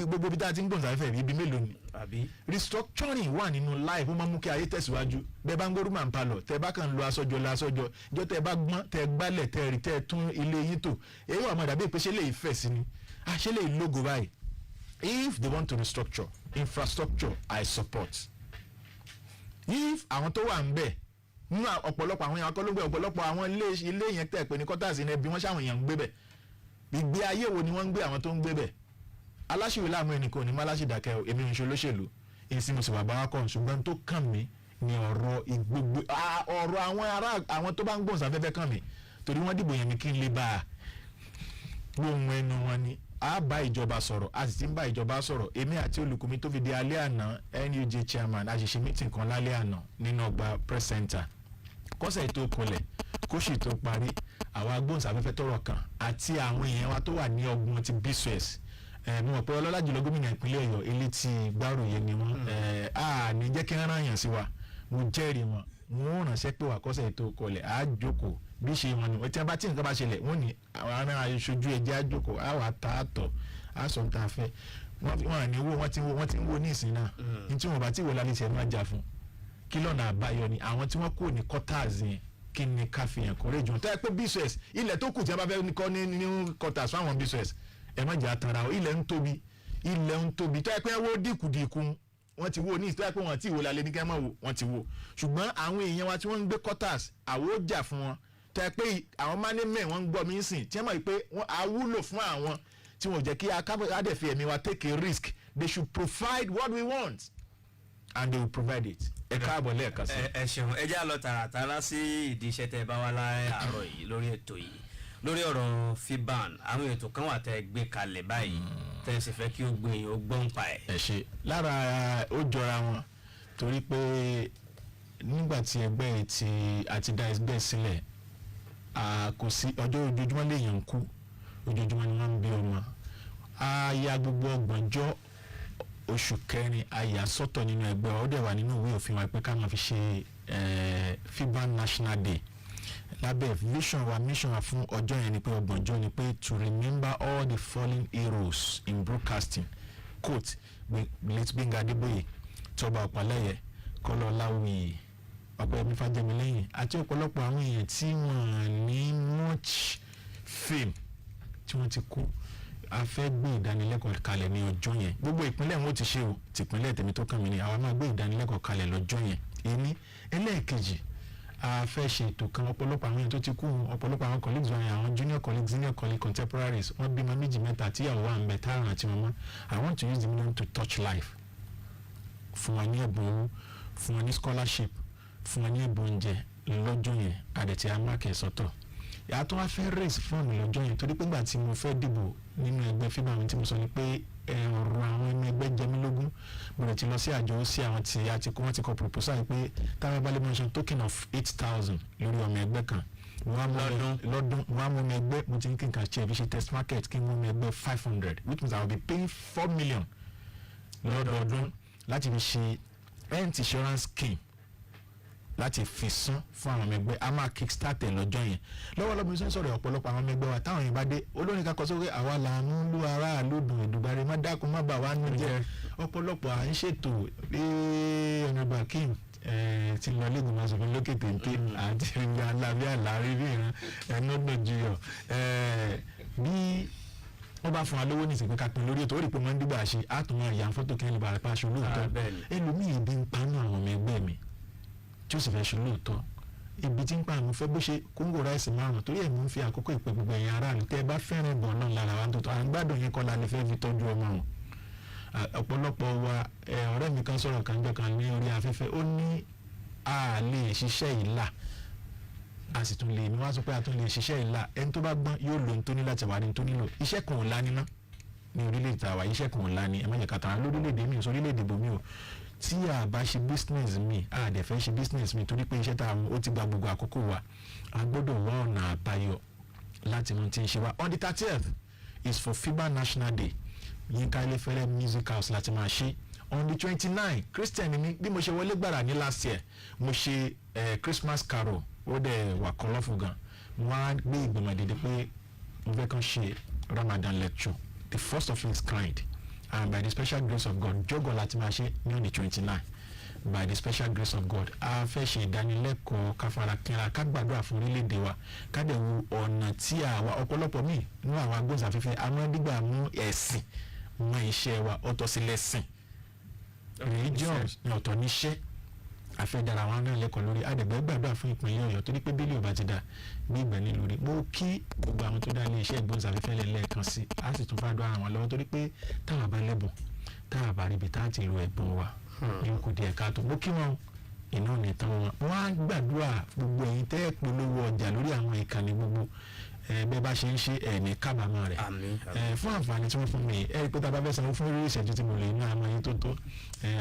gbogbo ibi tá a ti ń gbóhùnsáfẹ́fẹ́ ibi mélòó ni restructuring wà nínú life ó máa mú kí ayé tẹ̀síwájú bẹ́ẹ̀ bá ń gbórú màá ń palọ̀ tẹ́ bá kàn ń lo aṣọ́jọ́ ìjọ tẹ́ bá gbọ́n tẹ́ gbálẹ̀ tẹ́ rí tẹ́ tún ilé yín tò èyí wà mọ́ dàbí pé ṣé lè fẹ̀ sí ni ṣé lè lógo báyìí if they want to restructure infrastructure I support if àwọn tó wà ń bẹ̀ nínú ọ̀pọ̀lọpọ̀ àwọn èèyàn akọ́lógbé ọ̀pọ̀lọpọ̀ àwọn ilé yẹn tẹ̀ pé ní quarters ní ẹbí wọ́n ṣàwọn èèyàn ń gbé bẹ̀ ìgbé ayé wo ni wọ́n ń gbé àwọn tó ń gbé bẹ̀ aláṣìwé láàmú ẹnìkan ní máláṣìdàkẹ́ o èmi ń ṣe olóṣèlú èsì mo sì wà báwa kọ́ ṣùgbọ́n tó kàn mí ni ọ̀rọ̀ ìgbogbo ọ̀rọ̀ àwọn tó bá ń gbóhùnsáfẹ́fẹ́ kàn mí torí wọ́n dìbò yẹn mi kí n lè bá a gbóhùn ẹnu wọn ni a bá ìjọba sọ̀rọ̀ a sì ti ń bá ìjọba sọ̀rọ̀ èmi àti olùkọ́ mi tó fi di alẹ́ àná NUJ chairman a ṣe ṣe meeting kan lálẹ́ àná nínú ọgbà press center kọ́sẹ̀ tó kunlẹ̀ kóṣì tó parí àwọn agbóhùnsáfẹ́fẹ́ tọrọ kan àti àwọn èèyàn wa tó wà ní ọgbọ́n ti BSOS mo mọ̀ pé ọlọ́lá jùlọ gómìnà ìpínlẹ̀ Ọ̀yọ́ Elétí Gbárùyé ni wọ́n a ní jẹ́ kí kí wọ́n rán yàn sí wa mo jẹ́rìí wọn wọn ò ránṣẹ́ pé wà kọ́sẹ̀ tó kọlẹ̀ á jókòó bí ṣe wọn ni tí nǹkan bá ṣẹlẹ̀ wọ́n ní àwọn ará aṣojú ẹ̀jẹ̀ á jókòó á wà tá a tọ̀ á sọ tá a fẹ́ wọ́n ní wo wọ́n ti ń wo ní ìsìn náà ní tí wọ́n bá tí wọ́n lálẹ́ tiẹ̀ máa jà fún kí lọ́nà àbáyọ ni àwọn tí wọ́n kò ní quarters yẹn kí ni ká fi hàn kórè jù tẹ́ ẹ pé bcs ilẹ̀ tó kù tí wọ́n bá fẹ́ kọ́ ní quarters fún àwọn bcs ẹ má jà tanra o ilẹ̀ ń tóbi tẹ́ ẹ pé wọ́n dínkù wọ́n ti wo ní ìtọ́ ẹ pé wọ́n ti wo lálẹ́ ní kẹ́ mọ́ wo wọ́n ti wo ṣùgbọ́n àwọn èèyàn wa tí wọ́n ń gbé quarters àwọn ó jà fún wọn tẹ́ ẹ pé àwọn management wọ́n ń gbọ́ mí sìn tí wọ́n mọ̀ pé wọ́n á wúlò fún àwọn tí wọ́n jẹ́ kí adẹ̀fì ẹ̀mí wa take a risk they should provide what we want and they will provide it. ẹ káàbọ̀ lẹ́ẹ̀kan sí. ẹ ṣeun ẹ já lọ tààràtàrà sí ìdí iṣẹ́ tẹ́ ẹ bá wá láàárọ̀ yìí lórí ètò yìí lórí ọ̀rọ̀ fiban àwọn ètò kan wà tẹ́ ẹ gbé kalẹ̀ báyìí tẹ́ ẹ sì fẹ́ kí ó gbé yín ó gbọ́n pa ẹ̀. ẹ ṣe lára ó jọra wọn torí pé nígbà tí ẹgbẹ́ ti àti dá ẹgbẹ́ sílẹ̀ kò sí ọjọ́ ojoojúmọ́ léèyàn ń kú ojoojúmọ́ ni wọ́n ń bí ọmọ aya gbogbo ọgbọ̀njọ́ oṣù kẹrin aya sọ́tọ̀ nínú ẹgbẹ́ ọ dẹ̀ wà nínú ìwé òfin wa pé ká máa fi ṣe fiban national day lábẹ́ vision wa mission wa fún ọjọ́ yẹn ni pé ọgbọ̀njọ́ ni pé to remember all the fallen heroes in broadcasting quote late Gbenga Adébóyè Tọ́ba Ọ̀pálẹ́yẹ Kọ́lá Ọláwuyì Ọpẹ́yẹmí Fájẹmílẹ́yìn àti ọ̀pọ̀lọpọ̀ àwọn èèyàn tí wọ́n ní much fame tí wọ́n ti kú a fẹ́ gbé ìdánilẹ́kọ̀ọ́ kalẹ̀ ní ọjọ́ yẹn gbogbo ìpínlẹ̀ wọn ti ṣe o tìpínlẹ̀ tèmi tó kàn mí ni àwa máa gbé ìdánilẹ́kọ̀ọ́ kalẹ̀ lọ́jọ́ yẹn èmi ẹlẹ́ẹ̀kejì a fẹ́ ṣe ètò kan ọ̀pọ̀lọpọ̀ àwọn èèyàn tó ti kú ọ̀pọ̀lọpọ̀ àwọn colleagues wọn àwọn junior colleagues senior colleagues contemporaries wọ́n bímọ méjì mẹ́ta tíyàwó wà ń bẹ táwọn àti wọn mọ́ I want to use the medium to touch life fún wa ní ẹ̀bùn owó fún wa ní scholarship fún wa ní ẹ̀bùn oúnjẹ lọ́jọ́ yẹn àdẹ̀tí amákẹ́ sọ́tọ̀ yàtọ̀ wá fẹ́ raise fund lọ́jọ́ yẹn torí pé gbà tí mo fẹ́ dìbò nínú ẹgbẹ́ fíbà mi tí mo sọ ni pé ọ̀rọ̀ àwọn ẹni ẹgbẹ́ jẹmílógún mo rẹ̀ ti lọ sí àjọ sí àwọn tí wọ́n ti kọ proposal pé táwọn bá lè mention token of 8,000 lórí ọmọ ẹgbẹ́ kan lọ́dún wọ́n á mú ọmọ ẹgbẹ́ mo ti ní kí n kà ṣe ẹbí ṣe test market kí n mú ọmọ ẹgbẹ́ 500 which means I will be paying 4 million lọ́dọọdún láti fi ṣe health insurance scheme láti fi san fún àwọn ọmọ ẹgbẹ́ a máa kick start ẹ̀ lọ́jọ́ yẹn lọ́wọ́lọ́wọ́ ṣe ń sọ̀rọ̀ ọ̀pọ̀lọpọ̀ àwọn ọmọ ẹgbẹ́ wa táwọn yẹn bá dé olórin kakọ sókè àwa là ń lu aráàlú dùn ìdùbàrẹ̀ má dákun má bà wá nù jẹ́ ọ̀pọ̀lọpọ̀ à ń ṣètò ọ̀nàbà kim ti lọ lẹ́gùn máa sọ̀rọ̀ lókè téńté àti ìgbà alábí àlárí rí ìran ẹ̀nọ́dọ̀ jiyọ̀ bí wọ́n bá fún wa lówó nísìnyí pé ká pin lórí ètò ó rí i pé wọ́n ń dìgbà ṣe àtúnmọ̀ ìyá fọ́tò kẹ́hìn lè bàrẹ̀ pa aṣọ lóòótọ́ ẹlòmíì ibi ń pa náà àwọn ọmọ ẹgbẹ́ mi tí ó sì fẹ́ ṣe lóòótọ́ ibi tí ń pa àmọ́ fẹ́ bó ṣe kóńgò ráìsì márùn torí ẹ̀ mú ń fi àkókò ìpè gbogbo ẹ̀yìn aráàlú tẹ́ ẹ bá fẹ́ràn bọ̀ náà lára wa tó tọ́ à ń gbádùn yẹn kọ́ la lè fẹ́ fi tọ́jú ọmọ wọn. ọ̀pọ̀lọpọ̀ wa ọ̀rẹ́ mi kan sọ̀rọ̀ kanjọ́ kan ní orí afẹ́fẹ́ ó ní a lè ṣiṣẹ́ ìlà a sì tún lè ní wá sọ pé a tún lè ṣiṣẹ́ ìlà ẹni tó bá gbọ́n yóò lo ohun tó ní láti wà ní tó nílò iṣẹ́ kan ò lání ná ní orílẹ̀-èdè tàwa iṣẹ́ kan ò lání ẹ má jẹ́ ká tara lórílẹ̀-èdè mi ò sọ orílẹ̀-èdè bòmí o tí a bá ṣe business mi a dẹ̀ fẹ́ ṣe business mi torí pé iṣẹ́ tá a mú ó ti gba gbogbo àkókò wa a gbọ́dọ̀ wá ọ̀nà àbáyọ láti mú tí ń ṣe wa on the 30th is for FIBA National Day Yínká Ayéfẹ́lẹ́ music house láti máa ṣe on the 29 Christian ni bí mo ṣe wọlé gbàrà ní last year mo ṣe Christmas carol ó dẹ̀ wà kọ́lọ́fù gan mo wá gbé ìgbìmọ̀ dédé pé mo fẹ́ kàn ṣe Ramadan lecture the first of its kind. And by the special grace of God jogo láti máa ṣe ní on the 29 by the special grace of God a fẹ́ ṣe ìdánilẹ́kọ̀ọ́ káfara kínra ká gbàdúrà fún orílẹ̀-èdè wa ká dẹ̀ wo ọ̀nà tí àwa ọ̀pọ̀lọpọ̀ míì nínú àwọn agbóhùnsáfẹ́fẹ́ amúnágbígbà mú ẹ̀sìn mọ iṣẹ́ wa ọ̀tọ̀ sí lẹ́sìn religions ní ọ̀tọ̀ níṣẹ́ àfẹ́dára àwọn náà lẹ́kọ̀ọ́ lórí àdẹ̀gbẹ́ gbàdúrà fún ìpínlẹ̀ Ọ̀yọ́ torí pé bílíọ̀ bá ti dà ní ìgbà ní lórí mo kí gbogbo àwọn tó dá ilé iṣẹ́ ìgbóhùnsáfẹ́fẹ́ lẹ́ẹ̀kan sí a sì tún fàdúrà àwọn lọ́wọ́ torí pé táwa bá lẹ́bùn táwa bá ríbi tá a ti lo ẹ̀bùn wa ní kò díẹ̀ káàtó mo kí wọn iná ní tán wọn wọn á gbàdúrà gbogbo ẹ̀yin tẹ́ ẹ̀ polówó ọjà lórí àwọn ìkànnì gbogbo bẹ́ẹ̀ bá ṣe ń ṣe ní kábàámọ̀ rẹ̀ fún àǹfààní tí wọ́n fún mi ẹ rí pé tá a bá fẹ́ sanwó fún orí ìṣẹ́jú tí mo lè ní àmọ́ yín tó tó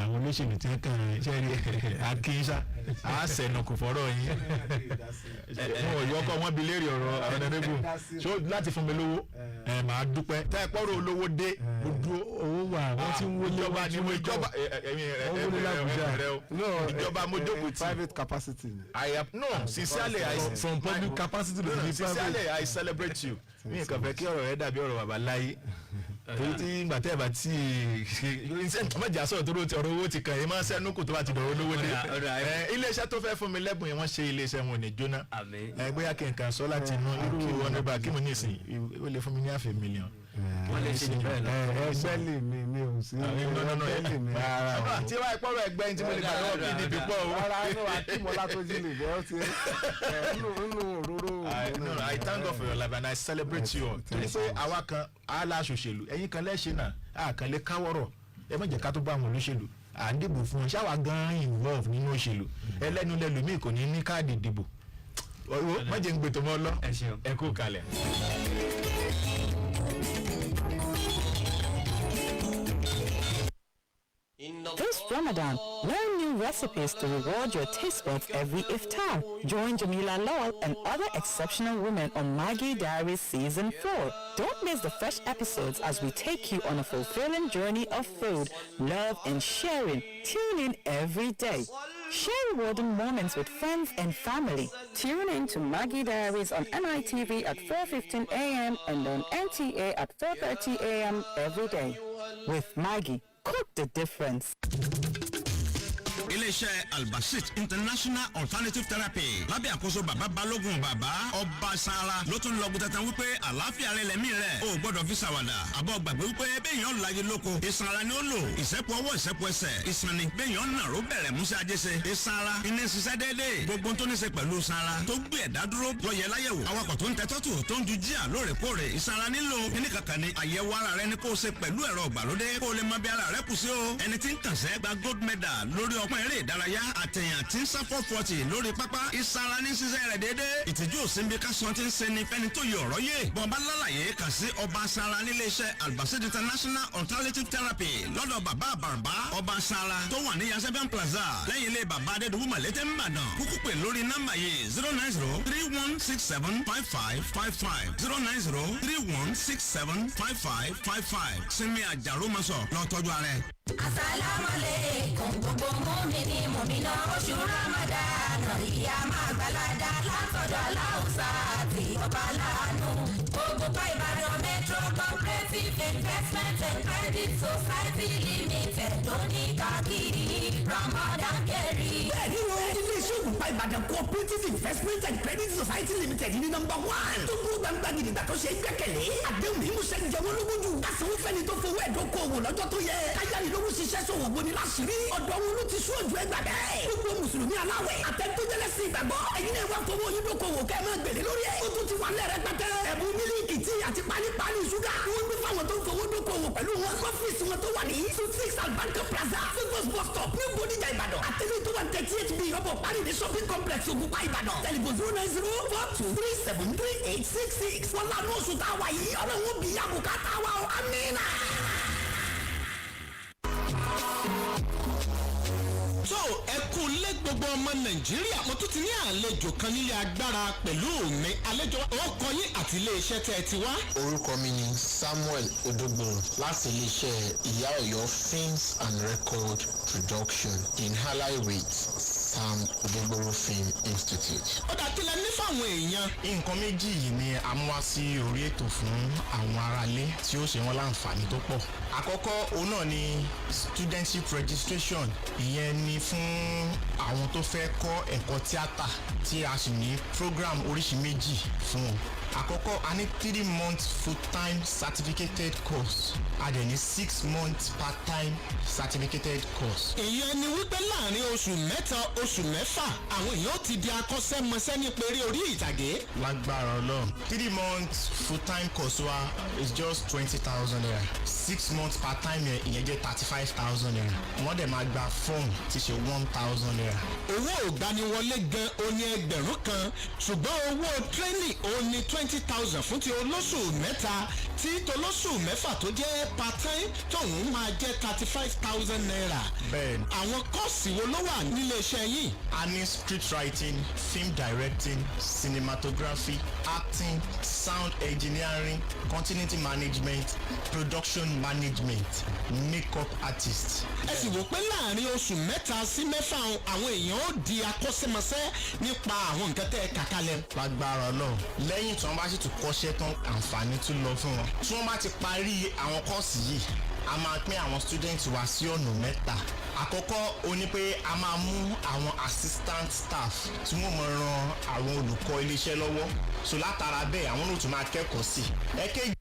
àwọn olóṣèlú tí wọ́n kàn ṣe rí akínṣá a sẹnu kò fọ́rọ̀ yín wọn ò yọkọ wọn bi léèrè ọ̀rọ̀ àwọn ẹnẹgbù so láti fún mi lówó màá dúpẹ́ tẹ ẹ pọrọ olówó dé mo dúró owó wà wọ́n ti ń wọlé ìjọba ni mo ìjọba ìjọba mo jókòó tí private capacity. sincerely from public capacity to the sincerely I celebrate you mi kàn fẹ́ kí ọ̀rọ̀ rẹ dàbí ọ̀rọ̀ bàbá láyé torí tí ìgbà tẹ́ ẹ̀ bá tí ọmọdé àsọ̀rọ̀ tó ọ̀rọ̀ owó ti kàn yín máa ń sẹ́nu kù tó bá ti dọ̀rọ̀ olówó dé iléeṣẹ́ tó fẹ́ fún mi lẹ́bùn yẹn wọ́n ṣe iléeṣẹ́ wọn ò ní jóná bóyá kí n kàn sọ láti inú irú ọ̀nà ìgbà kí mo ní ìsìn ó lè fún mi ní $500,000. wọ́n lè ṣe ní bẹ́ẹ̀ lọ. ẹgbẹ́ lè mi ò sí ẹgbẹ́ lè mi. tí wàá ìpọ́rọ̀ ẹgbẹ́ tí mo lè gbà lọ́wọ́ PDP pọ̀ o. rárá inú akímọ́lá tó jí lè bẹ́ẹ̀ ti nínú òróró. I thank God for your life and I celebrate you all. torí pé àwa kan aláṣòṣèlú ẹ̀yin kan lẹ́ṣẹ̀ náà àkànlé káwọ́rọ̀ ẹ má jẹ́ ká tó bá àwọn olóṣèlú à ń dìbò fún wọn ṣáwa gan-an involve nínú òṣèlú ẹlẹ́nu lẹ́lòmíì kò ní ní káàdì ìdìbò má jẹ́ ń gbètò mọ́ lọ ẹ kú kalẹ̀. This Ramadan, learn new recipes to reward your taste buds every iftar. Join Jamila Lawal and other exceptional women on Maggi Diaries Season 4. Don't miss the fresh episodes as we take you on a fulfilling journey of food, love, and sharing. Tune in every day. Share rewarding moments with friends and family. Tune in to Maggi Diaries on NITV at 4:15 a.m. and on NTA at 4:30 a.m. every day. With Maggi, cook the difference. iléeṣẹ́ Albasit International Alternative Therapy lábẹ́ àkóso bàbá balógun bàbá ọba sara ló tún lọ gbọdọ̀tàn wípé àlàáfíà rẹ lẹ́mí rẹ̀ o gbọ́dọ̀ fi ṣàwàdà àbọ̀ gbàgbé wípé béèyàn láyé lóko ìsan ara ni ó lò ìṣẹ́pọ̀ ọwọ́ ìṣẹ́pọ̀ ẹsẹ̀ ìsan ni béèyàn nàró bẹ̀rẹ̀ músẹ́ ajéṣe ìsan ara iná ṣiṣẹ́ déédéé gbogbo tó ní ṣe pẹ̀lú ìsan ara tó gbé ẹ̀dá dúró lọ́yẹ láyẹ̀wò awakọ̀ tó ń tẹ tọ́tù tó ń ju jíà lóòrèkóòrè ìsan ara nílò kíní kankan ni àyẹ̀wò ara rẹ ni kó o ṣe pẹ̀lú ẹ̀rọ ìgbàlódé kó o lè mọ bí ara rẹ kù sí o ẹni tí ń kànṣẹ́ gba gold medal lórí ọpọ́n eré ìdárayá àtẹ̀yàn tí ń sá 440 lórí pápá ìsara ní ṣiṣẹ́ rẹ̀ déédéé ìtìjú òsínbi kásán tí ń ṣe ni fẹ́ni tó yọ ọ̀rọ̀ yé bọ̀ǹbá lálàyé kà sí ọba sara nílé iṣẹ́ Albasit International Alternative Therapy lọ́dọ̀ bàbá àbàràbá ọba sara tó wà ní yaseban plaza lẹ́yìn ilé bàbá adédùwú màlété ńbàdàn kúkú pè lórí nọ́mbà yìí 090-3167-5555 090-3167-5555 sinmi àjàrò mọ́sọ̀ lọ́tọ́jú ara ẹ̀. Assalamualaikum gbogbo mùmínì mùmínà oṣù Ramadan ìyá máa gbalada látọ̀dọ̀ aláùsá àti ọba láàánú gbogbo pa Ìbàdàn Metro Cooperative Investment and Credit Society Limited tó ní káàkiri Ramadan kẹrì. bẹ́ẹ̀ni o ilé-iṣẹ́ ògùnpá Ìbàdàn Cooperative Investment and Credit Society Limited ní nọ́mbà 1 tó dúró gbangba gidigba tó ṣe é gbẹ́kẹ̀lé àdéhùn ìmúṣẹ ìjẹun ológunjú kásán fẹ́ni tó fowó ẹ̀dókòwò lọ́jọ́ tó yẹ káyáni lówó ṣiṣẹ́ sọ̀wọ́ gbóni láṣìírí ọ̀dọ̀ wọn ló ti sún ojú ẹgbà bẹ́ẹ̀ gbogbo mùsùlùmí aláwẹ̀ àtẹ̀tọ́jẹ́lẹ́sìn ìgbàgbọ́ ẹ̀yin náà wá fowó yín dókòwò kẹ́ ẹ máa gbèrè lórí ẹ̀ ó tún ti wà lẹ́rẹ̀ pẹ́tẹ́ ẹ̀bùn mílíkì tí àti pálípálí ṣúgà wọ́n gbé fáwọn tó ń fowó dókòwò pẹ̀lú wọn ọ́fíìsì wọn tó wà ní 26 Albarka Plaza Figos bus stop ní Bódìjà Ìbàdàn àtẹ̀lé tó wà 38B ọ̀bọ̀ parí ní shopping complex Ògùnpá Ìbàdàn tẹlifon 090-4237-3866 wọn lànà oṣù táwa yìí ọlọ́run bí yàgùkà táwa ọ̀ amínà. tó ẹkún lé gbogbo ọmọ Nàìjíríà mo tún ti ní àlejò kan nílé agbára pẹ̀lú mi àlejò ọkọ yín àti iléeṣẹ́ tẹ́ ẹ ti wá. orúkọ mi ni Samuel Odogboro láti iléeṣẹ́ Ìyá Ọ̀yọ́ Films and Record Production in Halai with Sam Odogboro Film Institute. ó dà kílẹ̀ ní fáwọn èèyàn. nǹkan méjì yìí ni a mú wá sí orí ètò fún àwọn aráalé tí ó ṣe wọ́n láǹfààní tó pọ̀. àkọ́kọ́ òun náà ni studentship registration ìyẹn ni fún àwọn tó fẹ́ kọ́ ẹ̀kọ́ tíátà tí a sì ní program oríṣi méjì fún wọn. àkọ́kọ́ a ní 3 months full-time certificated course a dẹ̀ ní 6 months part-time certificated course. ìyẹn ni wípé láàrin oṣù mẹ́ta oṣù mẹ́fà àwọn èèyàn ti di akọ́ṣẹ́mọṣẹ́ ní péré orí ìtàgé. lágbára Ọlọ́run 3 months full-time course wa is just 20,000 naira 6 months part-time yẹn ìyẹn jẹ́ 35,000 naira wọ́n dẹ̀ máa gba fọ́ọ̀mù tí ṣe 1,000 naira. owó ògbaniwọlé gan oní ẹgbẹ̀rún kan ṣùgbọ́n owó tírénì òní 20,000 fún ti olóṣù mẹ́ta tí tolóṣù mẹ́fà tó jẹ́ part-time tóun máa jẹ́ 35,000 naira. bẹ́ẹ̀ni. àwọn kọ́ọ̀sì wo ló wà nílé iṣẹ́ yìí? a ní script writing, film directing, cinematography, acting, sound engineering, continuity management, production management, makeup artist. ẹ sì wò pé láàrin oṣù mẹ́ta sí mẹ́fà àwọn èèyàn ó di akọ́ṣẹ́mọṣẹ́ nípa àwọn nǹkan tẹ́ ẹ kà kalẹ̀. lágbára náà lẹ́yìn tí wọ́n bá sì tún kọ́ṣẹ́ tán àǹfààní tún lọ fún wọn. tí wọ́n bá ti parí àwọn kọ́ọ̀sì yìí a máa pín àwọn student wa sí ọ̀nà mẹ́ta. àkọ́kọ́ ó ní pé a máa mú àwọn assistant staff tí wọ́n mọ̀ ran àwọn olùkọ́ iléeṣẹ́ lọ́wọ́ so látara bẹ́ẹ̀ àwọn náà tún máa kẹ́kọ̀ọ́ sí i. ẹ̀kejì.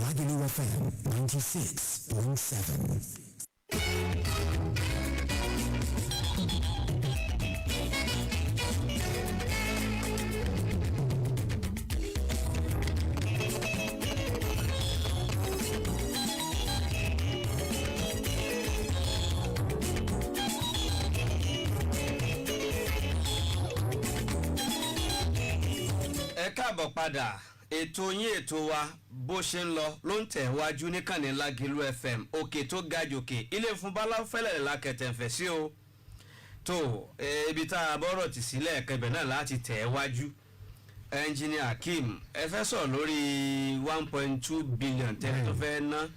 Lagelu FM 96.7. ẹ káàbọ̀ padà ètò yín ètò wa bó ṣe ń lọ ló ń tẹ̀ wájú níkànnì Lágìlú FM òkè tó ga jòkè ilé fún Báláfẹ́lẹ̀ lákẹtẹ̀fẹ̀ sí o tó ibi tá a bọ́rọ̀ tì sílẹ̀ kẹbẹ̀ náà láti tẹ̀ wájú ẹnjìnìà Akeem ẹ fẹ́ sọ̀rọ̀ lórí 1.2 billion tẹ́ tó fẹ́ ná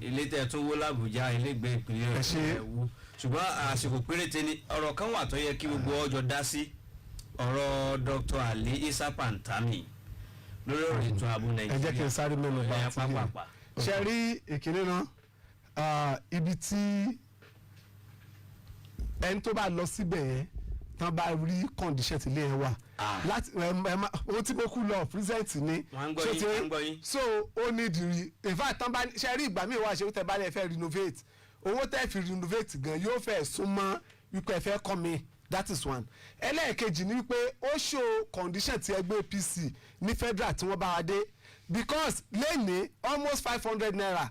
ilé tẹ́ tó wó l'Àbújá ilégbé ìpínlẹ̀ Ẹ̀wú ṣùgbọ́n àsìkò péréte ni ọ̀rọ̀ kan wà tó yẹ kí gbogbo ọjọ́ dá sí ọ̀rọ̀ Dr. Ali Isa Pantami lórí ọ̀rọ̀ ètò ààbò Nàìjíríà. ẹ jẹ́ kí n sáré mẹ́nu bá ti dé ṣe rí ìkíní náà ibi tí ẹni tó bá lọ síbẹ̀ yẹn tán bá rí condition tí ilé yẹn wà láti ohun tí mo kú lọ present ni so ó ní ìdìrí in fact tán bá ṣe rí ìgbà míì wá ṣe ó tẹ bá lè fẹ́ renovate owó tẹ́ fi renovate gan yóò fẹ́ súnmọ́ wípé ẹ fẹ́ kọ́ mi. That is one. ẹlẹ́ẹ̀kejì ni wípé ó show condition ti ẹgbẹ́ APC ní federal tí wọ́n bá wa dé because lẹ́ni almost 500 naira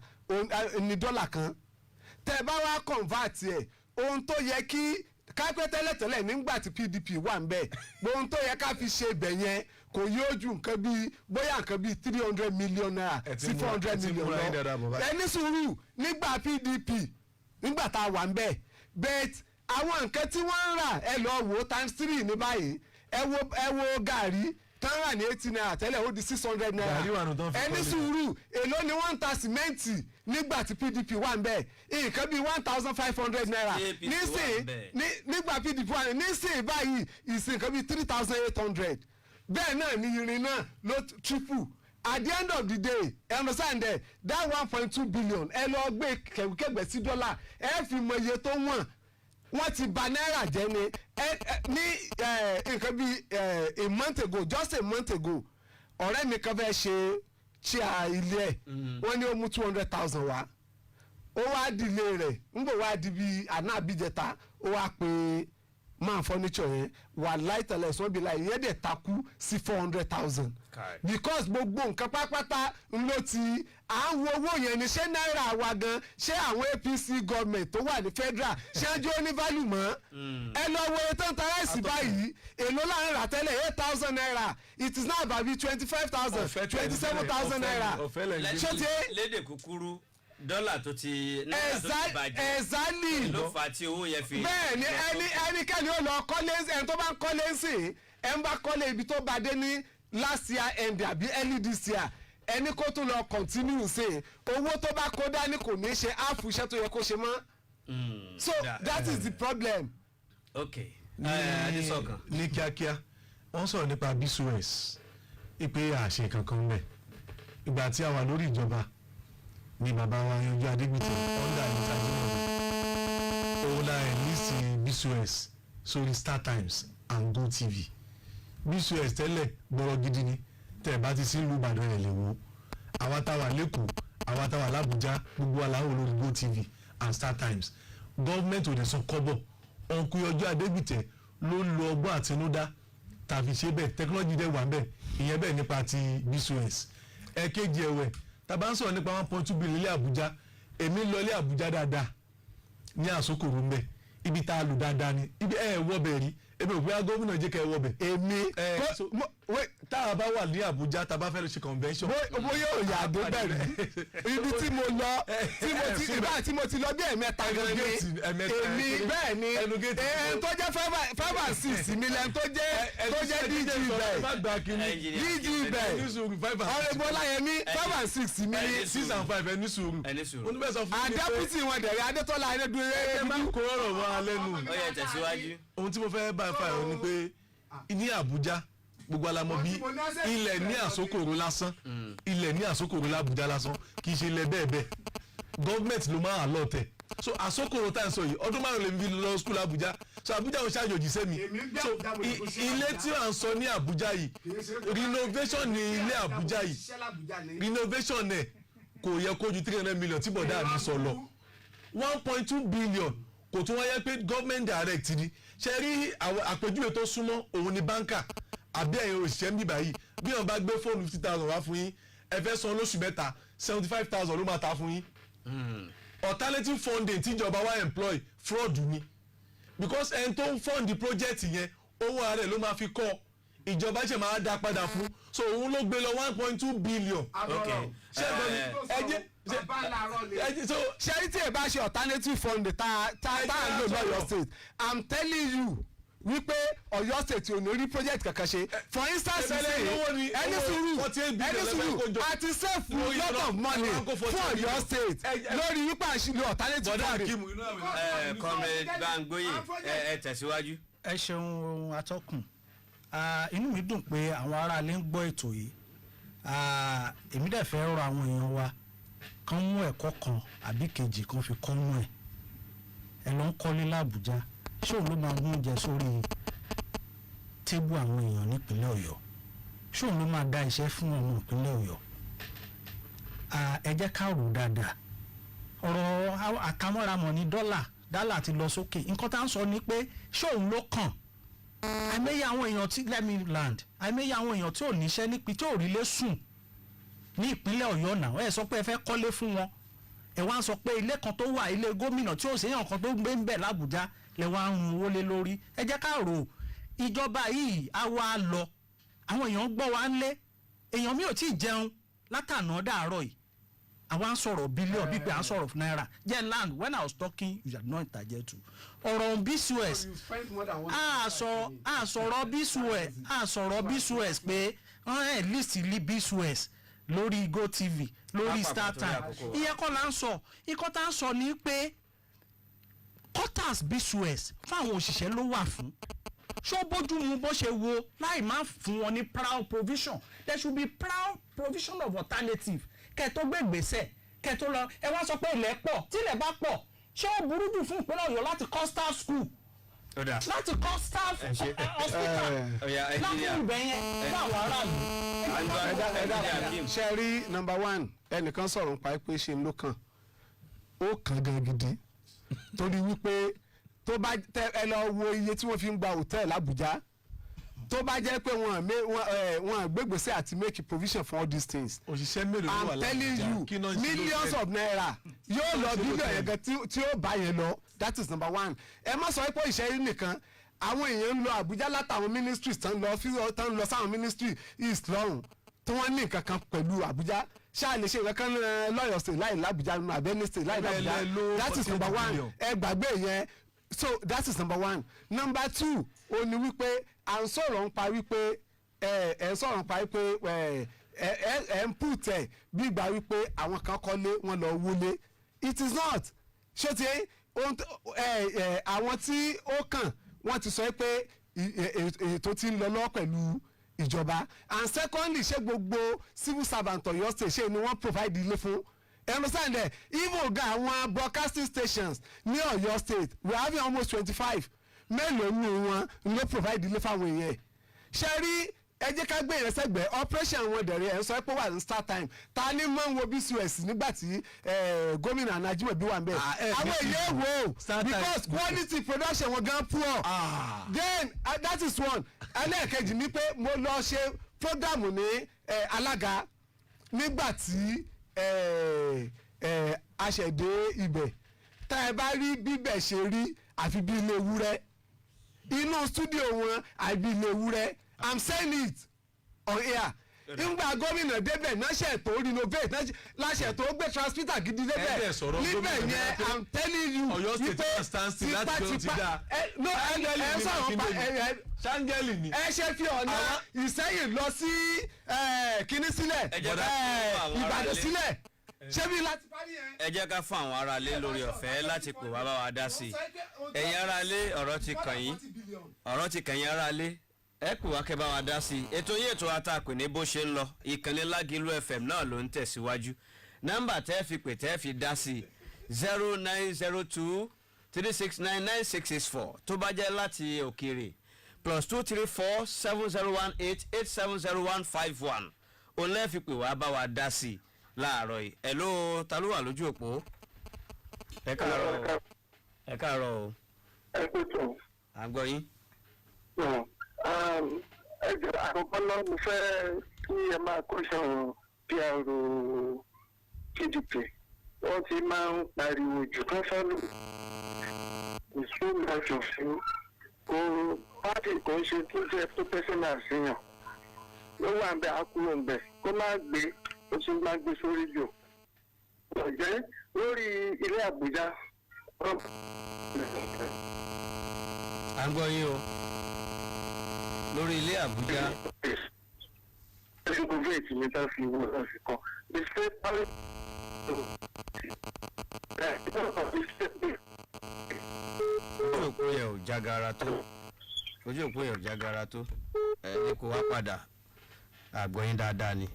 ní dọ́là kan tẹ́ ẹ bá wá convert ẹ̀ ohun tó yẹ kí kápẹ́ tẹ́lẹ̀tẹ́lẹ̀ nígbà tí PDP wà ń bẹ̀ ohun tó yẹ ká fi ṣe ibẹ̀ yẹn kò yóò ju nǹkan bíi bóyá nǹkan bíi 300 million naira sí 400 million lọ ẹni sùúrù nígbà PDP nígbà tá a wà ń bẹ̀ bẹ́ẹ̀ àwọn nǹkan tí wọ́n ń rà ẹ lọ wò ×3 ní báyìí ẹ wo gàrí tán rà ní 80 naira tẹ́lẹ̀ ó di 600 naira ẹni sùúrù èló ni wọ́n ń ta sìmẹ́ǹtì nígbà tí PDP wà ń bẹ̀ nǹkan bíi 1,500 naira nígbà PDP wà ní nísìnyí báyìí ìsìn nǹkan bíi 3,800 bẹ́ẹ̀ náà ni irin náà ló triple at the end of the day ẹ understand that 1.2 billion ẹ lọ gbé kẹ̀kẹ́ sí dọ́là ẹ fi mọ iye tó wọ̀n wọ́n ti bà náírà jẹ́ ni ní nǹkan bíi a month ago just a month ago ọ̀rẹ́ mi kan fẹ́ ṣe chia ilé ẹ̀ wọ́n ní ó mú 200,000 wá ó wá di ilé rẹ̀ ń bò wá di bíi àná àbíjẹta ó wá pé máa furniture yẹn wà láìtẹ̀lẹ̀ sọ́n bí láì yẹ́ dẹ̀ takú sí 400,000 because gbogbo nǹkan pátápátá ló ti à ń wo owó yẹn ni ṣé náírà wa gan ṣé àwọn APC government tó wà ní federal ṣé ń jó ní value mọ́ ẹ lọ wo ètò ìtàrẹ́sì báyìí èló là ń rà tẹ́lẹ̀ 8,000 naira it is now about 25,000 27,000 naira ṣé ti lédè kúkúrú dọ́là tó ti náírà tó ti bàjẹ́ exactly ló fà á tí owó yẹn fi. bẹ́ẹ̀ ni ẹnikẹ́ni ó lọ kọ́lé ẹni tó bá ń kọ́lé sí ẹ̀ ń bá kọ́lé ibi tó bá dé ní last year end àbí early this year ẹni kó tún lọ continue sí owó tó bá kó dání kò ní ṣe áàfù iṣẹ́ tó yẹ kó ṣe mọ́ so that is the problem. okay ní kíákíá wọ́n sọ̀rọ̀ nípa BCOS ìpè àṣẹ kankan mẹ́ ìgbà tí a wà lórí ìjọba ní bàbá wa yanjú Adégbìtẹ̀ under ìtajúmọ̀ òun la ẹ̀ ní sí BCOS sórí StarTimes and GoTV BCOS tẹ́lẹ̀ gbọ́rọ̀ gidi ni tẹ̀ bá ti sí ìlú Ìbàdàn ẹ̀ lè wo àwa táwa lẹ́kọ̀ọ́ àwa táwa l'Àbújá gbogbo aláwọ̀ lórí GoTV and StarTimes gọ́ọ̀mẹ̀ntì ò lè san kọ́bọ̀ ọ̀nkú ọjọ́ Adégbìtẹ̀ ló ń lo ọgbọ́n àtinúdá tàbí ṣe bẹ́ẹ̀ tẹkinọ́lọ́jì dẹ̀ wà ń bẹ̀ ìyẹn bẹ́ẹ̀ nípa ti BCOS ẹ̀kejì ẹ̀wẹ̀ tàbá ń sọ̀rọ̀ nípa 1.2 billion ilé Àbújá èmi lọ ilé Àbújá dáadáa ní àsokòrò ń bẹ̀ ibi tá a lò dáadáa ni ibi wọ́ bẹ̀ rí èmi ò gbé gómìnà jẹ́ kẹ́ ẹ wọbẹ̀. tá a bá wà ní Àbújá tá a bá fẹ́ lọ ṣe convention. mo yóò yà dé bẹ̀rẹ̀ ibi tí mo lọ tí mo ti lọ bí ẹ̀mẹ́ta gẹ́gẹ́ èmi bẹ́ẹ̀ ni ẹn tó jẹ́ 5 and 6 mi lẹ́n tó jẹ́ DG bẹ̀ ọ̀rẹ́bọ̀ láyẹ̀mí 5 and 6 mi ni 6 and 5 ẹni sùúrù. àdẹ́pùtì wọn dẹ̀rẹ̀ Adétọ́lá Adédúró ẹ má kó ọ̀rọ̀ wọn alẹ́ nù. ó yẹ tẹ̀síwájú. ohun tí mo fẹ́ bá fa ẹ̀ ni pé ní Àbújá gbogbo alamọ bí ilẹ̀ ní àsokòrò lásán ilẹ̀ ní àsokòrò l'Àbújá lásán kì í ṣe ilẹ̀ bẹ́ẹ̀ bẹ́ẹ̀ gọ́ọ̀mẹ̀ntì ló máa lọ tẹ̀ so àsokòrò tá à ń sọ yìí ọdún márùn lè fi lọ skul Àbújá so Àbújá ò ṣàjòjì sẹ́mi so ilé tí à ń sọ ní Àbújá yìí renovation ní ilé Àbújá yìí renovation ẹ̀ kò yẹ kó ju 300 million tí bọ̀dá mi sọ lọ 1.2 billion kò tún wáyé pé government direct ni ṣe rí àpèjúwe tó súnmọ́ òun ni báńkà àbí ẹ̀yin òṣìṣẹ́ ń bíbá yìí bí wọ́n bá gbé fóònù 50,000 wá fún yín ẹ fẹ́ san lóṣù mẹ́ta 75,000 ló máa ta fún yín. Alternative funding tíjọba wá employ fraud ni because ẹni tó ń fund project yẹn owó ara ẹ̀ ló máa fi kọ́ ìjọba ṣe máa dá padà fún so òun ló gbé lọ 1.2 billion. ṣé ṣẹ́rí tí ẹ bá ṣe alternative fund tá a lò lọ́yọ̀ state I'm telling you wípé Ọ̀yọ́ state ò ní rí project kankan ṣe for instance ẹni sùúrù àti save lot of money fún Ọ̀yọ́ state lórí wípé àṣìlò alternative fund. Comrade Bangboye ẹ tẹ̀síwájú. ẹ ṣeun ohun atọ́kùn inú mi dùn pé àwọn aráalé ń gbọ́ ètò yìí èmi dẹ̀ fẹ́ rọ àwọn èèyàn wa kán mú ẹ̀kọ́ kan àbí kejì kan fi kọ́ nú ẹ̀ ẹ lọ ń kọ́lé l'Àbújá ṣé òun ló máa mú oúnjẹ sórí tébù àwọn èèyàn nípínlẹ̀ Ọ̀yọ́ ṣé òun ló máa dá iṣẹ́ fún ọmọ ìpínlẹ̀ Ọ̀yọ́ ẹ jẹ́ ká rò dáadáa ọ̀rọ̀ àkámọ́ramọ̀ ní dọ́là ti lọ sókè nǹkan tá à ń sọ ni pé ṣé òun ló kàn àìmọye àwọn èèyàn tí àìmọye àwọn èèyàn tí ò níṣẹ́ nípi tí ò rí lé sùn ní ìpínlẹ̀ Ọ̀yọ́ náà ẹ sọ pé ẹ fẹ́ kọ́lé fún wọn ẹ wá ń sọ pé ilé kan tó wà ilé gómìnà tí ò séyàn kan tó gbé ń bẹ̀ l'Àbújá lẹ wá ń run owó lé lórí ẹ jẹ́ ká rò ìjọba yìí á wá lọ àwọn èèyàn gbọ́ wá ń lé èèyàn mi ò tí ì jẹun látànà dàárọ̀ yìí àwa ń sọ̀rọ̀ bílíọ̀nù bíi pé à ń sọ̀rọ̀ náírà jẹ́ land when I was talking you are not entitled to ọ̀rọ̀ bcos àsọ̀rọ̀ bcos pé at least ilé bcos lórí GoTV lórí StarTime ìyẹn kọ́ la ń sọ ikọ́ tá ń sọ ni pé quarters bcos fáwọn òṣìṣẹ́ ló wà fún ṣó bójú mu bó ṣe wo láì má fún wọn ní proud provision there should be proud provision of alternative kẹ́ tó gbé ìgbésẹ̀ kẹ́ tó lọ ẹ wá sọ pé ilẹ̀ pọ̀ tí ilẹ̀ bá pọ̀ ṣé ó burú jù fún ìpínlẹ̀ Ọ̀yọ́ láti kọ́ staff school láti kọ́ staff hospital láti ibẹ̀ yẹn fún àwọn aráàlú. ṣe rí number one ẹnìkan sọ̀rọ̀ nípa pé ṣe ló kàn ó kàn gan gidi torí wípé tó bá ẹ lọ wo iye tí wọ́n fi ń gba hòtẹ́ẹ̀lì Àbújá tó bá jẹ́ pé wọ́n gbégbèsè àti make provision for all these things. òṣìṣẹ́ mélòó ló wà I'm telling you millions of naira yóò lọ bílíọ̀nù yẹn gan tí ó bá yẹn lọ that is number one. ẹ má sọ pé ìṣẹ́yìn nìkan àwọn èèyàn ń lọ Àbújá látàwọn ministries tán lọ sáwọn ministry east lọ́rùn tí wọ́n ní nǹkan kan pẹ̀lú Àbújá ṣáà lè ṣe ìrẹ́kàn lọ́yọ̀ state láì l'Àbújá nínú Abẹ́ní state láì l'Àbújá that is number one. ẹ gbàgbé yẹn so that is number one. Number two ó ní wípé à ń sọ̀rọ̀ ń pa wípé ẹ̀ ń sọ̀rọ̀ ń pa wípé ẹ̀ ń put ẹ̀ bí ìgbà wípé àwọn kan kọ́lé wọn lọ wọlé it is not ṣé ti àwọn tí ó kàn wọ́n ti sọ pé ètò ti ń lọ lọ́wọ́ pẹ̀lú ìjọba and secondly ṣé gbogbo civil servant Ọ̀yọ́ state ṣé ni wọ́n provide ilé fún understand that even ga àwọn broadcasting stations ní Ọ̀yọ́ state we have almost 25 mélòó ní wọn ló provide ilé fáwọn èèyàn ṣe rí ẹ jẹ́ ká gbé ìrẹsẹ̀gbẹ́ operation wọn dẹ̀rẹ̀ ẹ̀ ń sọ pé wà ní StarTime ta ni mọ̀ ń wo bcos nígbà tí gómìnà Ajímọ̀bí wà ń bẹ̀ àwọn èèyàn wò because quality production wọn gan poor then that is one ẹlẹ́ẹ̀kejì ni pé mo lọ ṣe program ní alága nígbà tí aṣẹ̀dé ibẹ̀ tá ẹ bá rí bíbẹ̀ ṣe rí àfi bí ilé ewúrẹ́ inú studio wọn àbí ilé ewúrẹ́ I'm saying it on air nígbà gómìnà débẹ̀ náṣẹ̀ tó renovate láṣẹ̀ tó gbé transmitter gidi débẹ̀ níbẹ̀ yẹn I'm telling you Ọ̀yọ́ state stand still láti gbé ti dá no ẹ sọ̀rọ̀ pa ṣáńgẹ́lì ni ẹ ṣe fi ọ̀nà Ìṣẹ́yìn lọ sí kíní sílẹ̀ Ìbàdàn sílẹ̀ ṣé bí láti parí yẹn. ẹ jẹ́ ká fún àwọn aráalé lórí ọ̀fẹ́ láti pè wá bá wa dá sí i ẹ̀yin aráalé ọ̀rọ̀ ti kàn yín aráalé ẹ pè wá kẹ́ bá wa dá sí i ètò yìí ètò àtàkùn ní bó ṣe ń lọ ìkànnì Lágìlú FM náà ló ń tẹ̀síwájú nọ́mbà tẹ́ fi pè tẹ́ fi dá sí i 0902 3699664 tó bá jẹ́ láti òkèèrè +234 7018 870151 òun lẹ́ẹ̀ fi pè wá bá wa dá sí i láàárọ̀ yìí ẹ̀ ló ta ló wà lójú òpó ẹ káàárọ̀ o ẹ kú tó à ń gbọ́ yín. ẹjọ́ àkọ́kọ́ náà mo fẹ́ kí ẹ máa kọ́ṣọ́ PRO PDP wọ́n ti máa ń pariwo jù kán fọ́lù ìṣúná ṣòfin kó pátì kò ń ṣe tó jẹ́ tó pẹ́sẹ́nà síyàn ló wà ń bẹ àkúrò ń bẹ kó má gbé ó tún máa gbé sórí jù ọ̀jẹ́ lórí ilé Àbújá. à ń gbọ́ yín o lórí ilé Àbújá. ẹ̀sìn gbogbo ètò mi tá fi wọ́n lọ sí kan the state parliament. ojú òpó yẹn ò jágara tó ẹ ní kó wá padà àgbọ̀yìn dáadáa ni.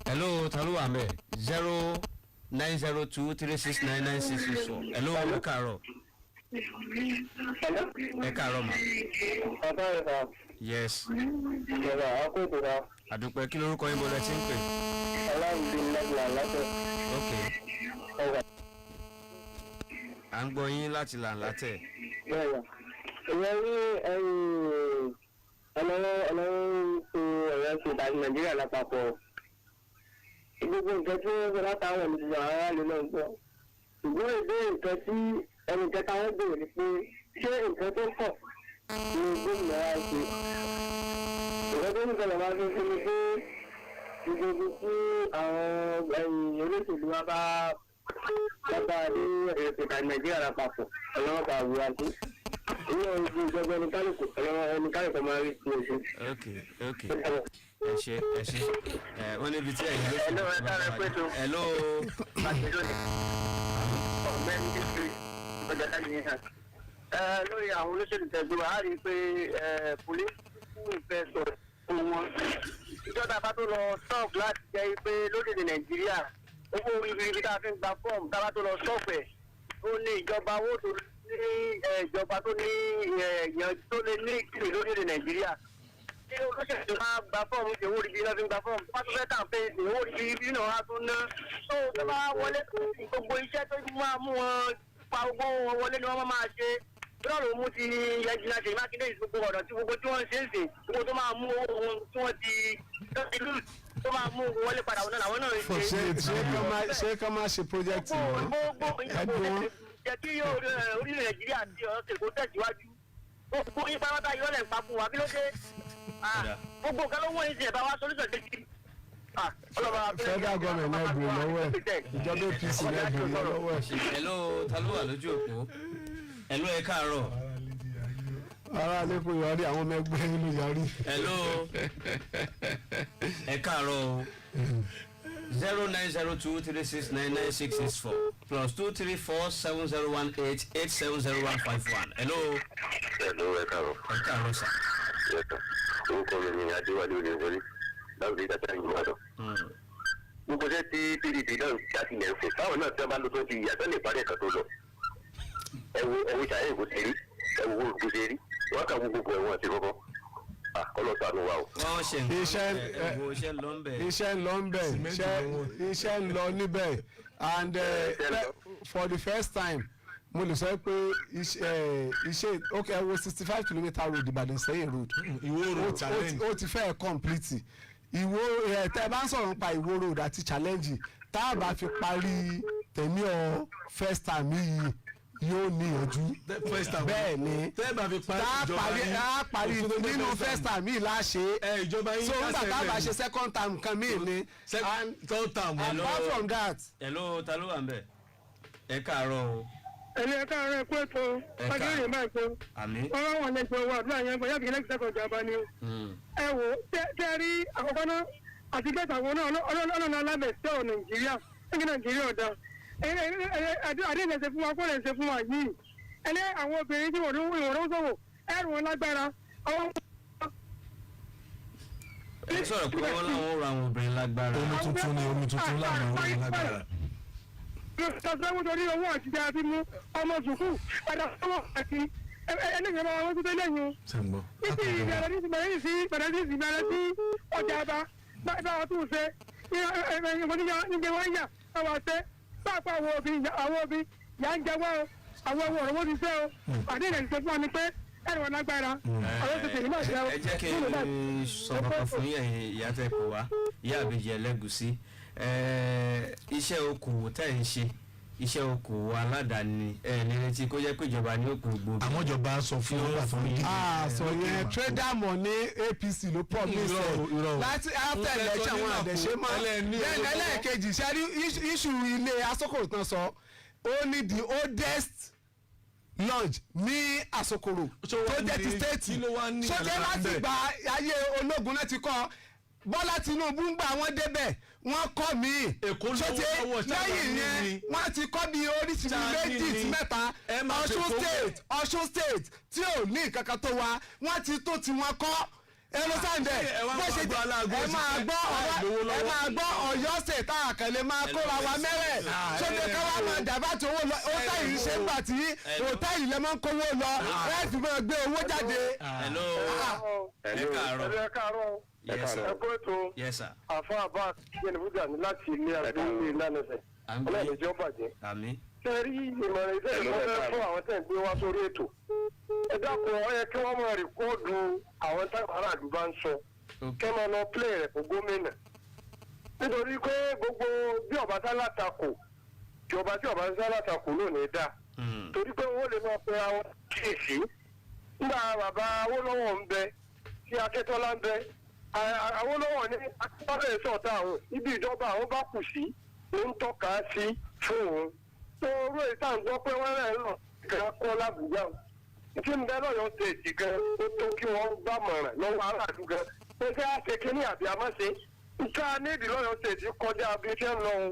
hello ta ló wà mẹ́ 0902 3699664 hello ẹ káàárọ̀. ẹ káàárọ̀ mà. yes. àdúpẹ́ kí lórúkọ yín bọ́lá tí ń pè. ok. à ń gbọ́ yín láti Làǹlátẹ̀. ìyẹn rí ọlọ́run tó ọ̀rẹ́ tó dájú Nàìjíríà lápapọ̀ gbogbo nǹkan tí wọ́n fẹ́ látàwọn ènìyàn aráàlú náà gbọ́ ṣùgbọ́n ìbéèrè nǹkan tí ẹnì kẹta wọn béèrè ni pé ṣé nǹkan tó kọ̀ ní gómìnà wa ṣe nǹkan tó nìkan lọ́wọ́ tó ṣe ni pé gbogbo tí àwọn olóṣèlú wa bá ní ètò Nàìjíríà lápapọ̀ ọlọ́wọ́ bá wù wá sí ilé ọ̀gbìn ìjọba ẹnikálùkù máa rí sí oṣù. ok ẹ ṣe wọ́n níbi tí ẹ̀yin ló ṣe hello ọ̀gbẹ́ni district ọjà láti yẹn lórí àwọn olóṣèlú tẹ̀gbọ́n a rí i pé polisi fẹ́ sọ̀rọ̀ fún wọn ìjọba bá tó lọ stop láti jẹ́ pé lórílẹ̀ Nàìjíríà owó ibi tá a fi ń gba fọ́ọ̀mù tá a bá tó lọ stop ẹ̀ ó ní ìjọba owó tó ní ìjọba tó ní èèyàn tó lé ní ìkìlì lórílẹ̀ Nàìjíríà tí olóṣèlú máa gba fọ́ọ̀mù ṣe owó ibi náà fi ń gba fọ́ọ̀mù tó bá tó fẹ́ kàǹpéyìn sí owó ibi náà wá tún ná tó tó bá wọlé gbogbo iṣẹ́ tó máa mú wọn pa gbogbo wọn wọlé ni wọ́n máa ṣe lọ́rọ̀ mú ti Ẹnjìnìà Ṣèyí Mákindé gbogbo ọ̀dọ̀ tí gbogbo tí wọ́n ṣe ń sìn gbogbo tó máa mú owó wọn tí wọ́n ti lù tó máa mú wọlé padà wọn náà làwọn náà ń ṣe ká má ṣe project wọn ẹdùn wọn. jẹ́ kí orílẹ̀ Nàìjíríà ti ọ̀sẹ̀ kó tẹ̀síwájú gbogbo yín pátá ìrọ̀lẹ́ ń pa fún wa kí ló dé gbogbo nǹkan ló wọ́n yín sí ẹ̀bá wa solúsọ̀ déjì. federal government náà gbé lọ́wọ́ ẹ̀ ìjọba APC náà gbé lọ́wọ́ ẹ̀. hello ta ló wà lójú òpó hello ẹ káàárọ̀. ara lẹ́kọ̀ọ́ yarí àwọn ọmọ ẹgbẹ́ inú yarí. hello ẹ káàárọ̀ o 0902369964 +234 7018 870151 hello. hello ẹ káàárọ̀. ẹ káàárọ̀ sà. orúkọ mi ni Adéwálé Oyèwọlé láwùjọ ìdájọ́ ìgbìmọ̀ gbogbo ṣẹ́ tí PDP náà jáde yẹn fún báwọn náà tí wọ́n bá lọ tó ti yàtọ̀ lè parí ẹ̀ka tó lọ ẹ̀wù ṣàyẹ̀ kò ṣe rí ẹ̀wù wo kò ṣe rí wọ́n kà wú gbogbo ẹ̀wọ̀n àti kọ́kọ́ ọlọ́tọ̀ àánú wa o. iṣẹ́ ń lọ níbẹ̀ and for the first time mo lè sọ pé iṣẹ́ okay ẹ wo 65 kilometre road Ìbàdàn Ìṣẹ́yìn road Ìwó road challenge ó ti fẹ́ complete Ìwó tẹ́ ẹ bá ń sọ̀rọ̀ nípa Ìwó road àti challenge tá a bá fi parí tẹ̀mí ọ first time yìí yóò níyànjú bẹ́ẹ̀ ni tá a parí nínú first term yìí láṣẹ so nígbà tá a bá ṣe second term kan míì ni and apart from that. hello ta ló wà ń bẹ̀ ẹ káàárọ̀ o. ẹni ẹ káàárọ̀ ẹ kú ètò ọjọ́ ìrìn máa tó wọ́n wá wọn lẹ́gbẹ̀ẹ́ owó àdúrà yẹn gbọ́dọ̀ kìí lẹ́gbẹ̀ẹ́ kọjá bá ní o. ẹ wò tẹ́ rí àkọ́kọ́ náà àti bẹ́ẹ̀ àwọn ọlọ́run alábẹ̀sẹ̀ ọ̀ nàìjíríà ẹ̀kí nàìjíríà ọ̀dà àdéhùn ẹ̀sẹ̀ fún wa kó lè ṣe fún wa yìí ẹni àwọn obìnrin tí wọ́n ń sọ̀wọ́ ẹ̀rù wọn lágbára àwọn. ẹ sọ̀rọ̀ pé wọ́n láwọn ra àwọn obìnrin lágbára. omi tuntun láwọn obìnrin lágbára. tọ́síwájú torí owó àtijọ́ àti mú ọmọ sùkúù padà sọ́wọ́ àti ẹlẹ́yìn ọmọ àwọn tó tẹ́lẹ̀ yín. níbi ìbẹ̀rẹ̀ ní ìbẹ̀rẹ̀ sí ìbẹ̀rẹ̀ sí ọjà bá wa tún ṣe nígbà wọn yà báwa ṣe pápá àwọn obì yà ń jẹ wọ́n àwọn ọmọ ọ̀rọ̀ wọ́n ti ṣe o àdéhùn ẹ̀ ń ṣe fún ọ ni pé ẹ̀rọ lágbára àwọn tó tẹ̀lé náà ṣe o. ẹ jẹ́ kí n sọ kankan fún yín ìyá tẹ́ kó wa ìyá àbíjì ẹlẹ́gùsí iṣẹ́ okòwò tẹ́ ń ṣe iṣẹ́ okòwò aládàáni ní retí kó jẹ́ pé ìjọba ní òkú gbòógì. àwọn ìjọba sọ fún wọn pàtó ní. sọ yẹn trader money APC ló promise láti after election wọn àdẹ̀ṣe mọ́ lẹ́yìn ẹlẹ́ẹ̀kejì sẹ́rí issue ilé asokoro tán sọ ó ní the oldest lodge ní asokoro tó jẹ́ ti state sókè láti gba ayé ológun náà ti kọ́ Bọ́lá Tinubu ń gbà wọ́n débẹ̀ wọ́n kọ́ míì ṣọ́tẹ́ lẹ́yìn yẹn wọ́n ti kọ́ bí oríṣiríṣi méjì sí mẹ́ta Ọ̀ṣun state tí ò ní kankan tó wa wọ́n ti tó tí wọ́n kọ́ ẹlọ́sàndẹ̀ bó ṣe jẹ́ ẹ máa gbọ́ Ọ̀yọ́ state àkànlẹ̀ máa kóra wa mẹ́rẹ̀ ṣọ́tẹ́ ká wá máa dàbá tí owó lọ òótá yìí ṣe ń gbà tí òótá yìí lẹ́ máa ń kówó lọ ẹ fi máa gbé owó jáde. ẹ káàárọ̀. Yes, sir. Yes, sir. àfọ àbá yẹnìbújà ní láti ilé àgbéyé ìlànà ẹsẹ̀ ọlọ́run ìjọ bàjẹ́. ṣe rí ìmọ̀ràn ìṣe ìfọ́fẹ́ fún àwọn tẹ̀ ń gbé wá sórí ètò. ẹ dákun ọ yẹ kí wọ́n máa rìkọ́ọ̀dù àwọn táwọn aráàlú bá ń sọ kí wọ́n lọ pílẹ̀ rẹ̀ fún gómìnà. nítorí pé gbogbo bí ọba sálà takò ìjọba tí ọba sálà takò lónìí dá. torí pé wọ́n lè máa pe àwọn kíyèsí. nígbà bàbá Awólọ́wọ̀ ń bẹ tí Akíntọ́lá ń bẹ àwọn olówó ní akọ́lẹ̀ sọ̀tà àwọn ibi ìjọba àwọn bá kù sí ló ń tọ́ka sí fún òun tó rú èyí tá à ń gbọ́ pé wọ́n rẹ̀ lọ gan kọ́ lábùjá tí ń bẹ lọ́yọ̀ tèèjì gan ó tó kí wọ́n bá mọ̀ràn lọ́wọ́ aráàlú gan pé kí á ṣe kíní àbí àmọ́ṣe nǹkan nídìí lọ́yọ̀ tèèjì kọjá bí ṣe ń lọ òun.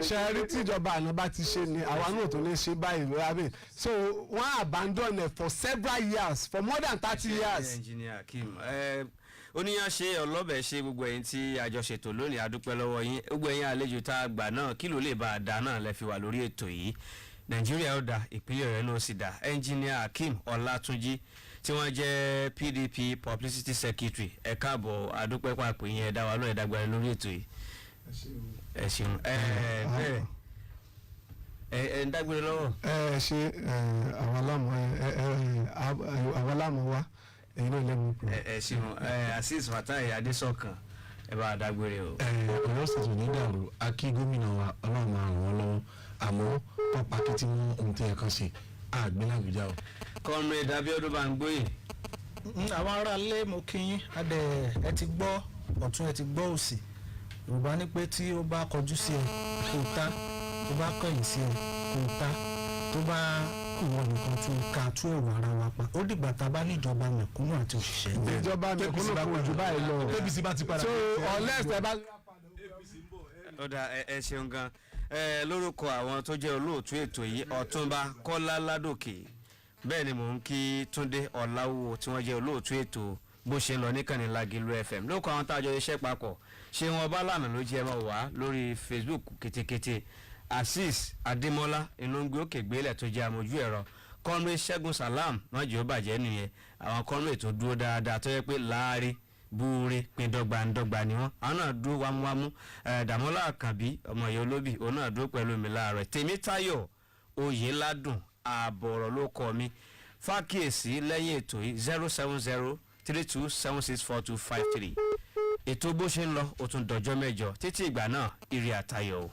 ṣe rí tíjọba àná bá ti ṣe ni àwa náà tó lè ṣe báyìí rabi so wọ́n abandon it for several years for more than 30 years. Engineer Akeem oníyàn ṣe ọlọ́bẹ̀ ṣe gbogbo ẹ̀yin tí àjọṣètò lónìí adúpẹ́ lọ́wọ́ yín gbogbo ẹ̀yin àlejò tá a gbà náà kí ló lè bá a dá náà lẹ́ fi wà lórí ètò yìí Nàìjíríà ó dá ìpínlẹ̀ rẹ̀ náà sì dá Engineer Akeem Ọlátúnjí tí wọ́n jẹ́ PDP Publicity Secretary ẹ káàbọ̀ adúpẹ́ pàpẹ́ yẹn ẹ̀dá wa lọ́ọ̀ ẹ̀dàgbàrẹ́ lórí ètò yìí ẹ ṣeun bẹ́ẹ̀ ẹ ń dágbére lọ́wọ́. ṣe àwọn aláàmú wa èyí ló lẹ́nu kù. ẹ ṣeun Azeez Fatai Adésọ̀kan ẹ bá a dágbére o. Ọ̀yọ́ sì tún ní dàrú a kí gómìnà wa Ọlọ́run máa ràn wọ́n lọ́wọ́ àmọ́ pápá kí tí wọ́n ohun tí ẹ kàn sí àgbẹ̀ làbújá o. Comrade Abíọ́dún Bámgbóyè. àwọn aráalé mo kí yín ẹ ti gbọ́ ọ̀tún ẹ ti gbọ́ òsì Yorùbá ní pé tí ó bá kọjú sí ẹ kò ta tó bá kọ̀yìn sí ẹ kò ta tó bá ìwọ nìkan tún ká tú èrò ara wa pa ó dìgbà tá a bá níjọba mẹ̀kúnnù àti òṣìṣẹ́. ìjọba mẹ̀kúnnù kò jù báyìí lọ APC bá ti padà. so unless ẹ bá. ọ̀dà ẹ ṣeun gan lórúkọ àwọn tó jẹ́ olóòtú ètò yìí Ọ̀túnba Kọ́lá Ládòkè bẹ́ẹ̀ ni mò ń kí Túndé Ọ̀làwò tí wọ́n jẹ́ olóòtú ètò bó ṣe ń lọ níkànnì Lágìlú FM lórúkọ àwọn tá a jọ iṣẹ́ papọ̀ ṣé wọn bá lànà ló jẹ́ mọ́ wá lórí Facebook kétékété Azeez Adémọ́lá inúgbé òkè gbélẹ̀ tó jẹ́ amójú ẹ̀rọ Comrade Ṣẹ́gun Salam wọ́n jẹ́ ó bàjẹ́ nìyẹn àwọn Comrade tó dúró dáadáa tó yẹ pé láàárín búure pin dọ́gbandọ́gba ni wọ́n àwọn náà dúró wámúwámú Dàmọ́lá Àkànbí ọmọ ìyá olóbì òun náà dúró pẹ̀lú mi láàárọ̀ Tèmítáyọ̀ Oyèládùn ààbọ̀rọ̀ ló kọ́ mi fákìyèsí lẹ́yìn ètò yìí 07032764253 ètò bó ṣe ń lọ ó tún dọjọ́ mẹ́jọ títí ìgbà náà ire àtayọ̀ o.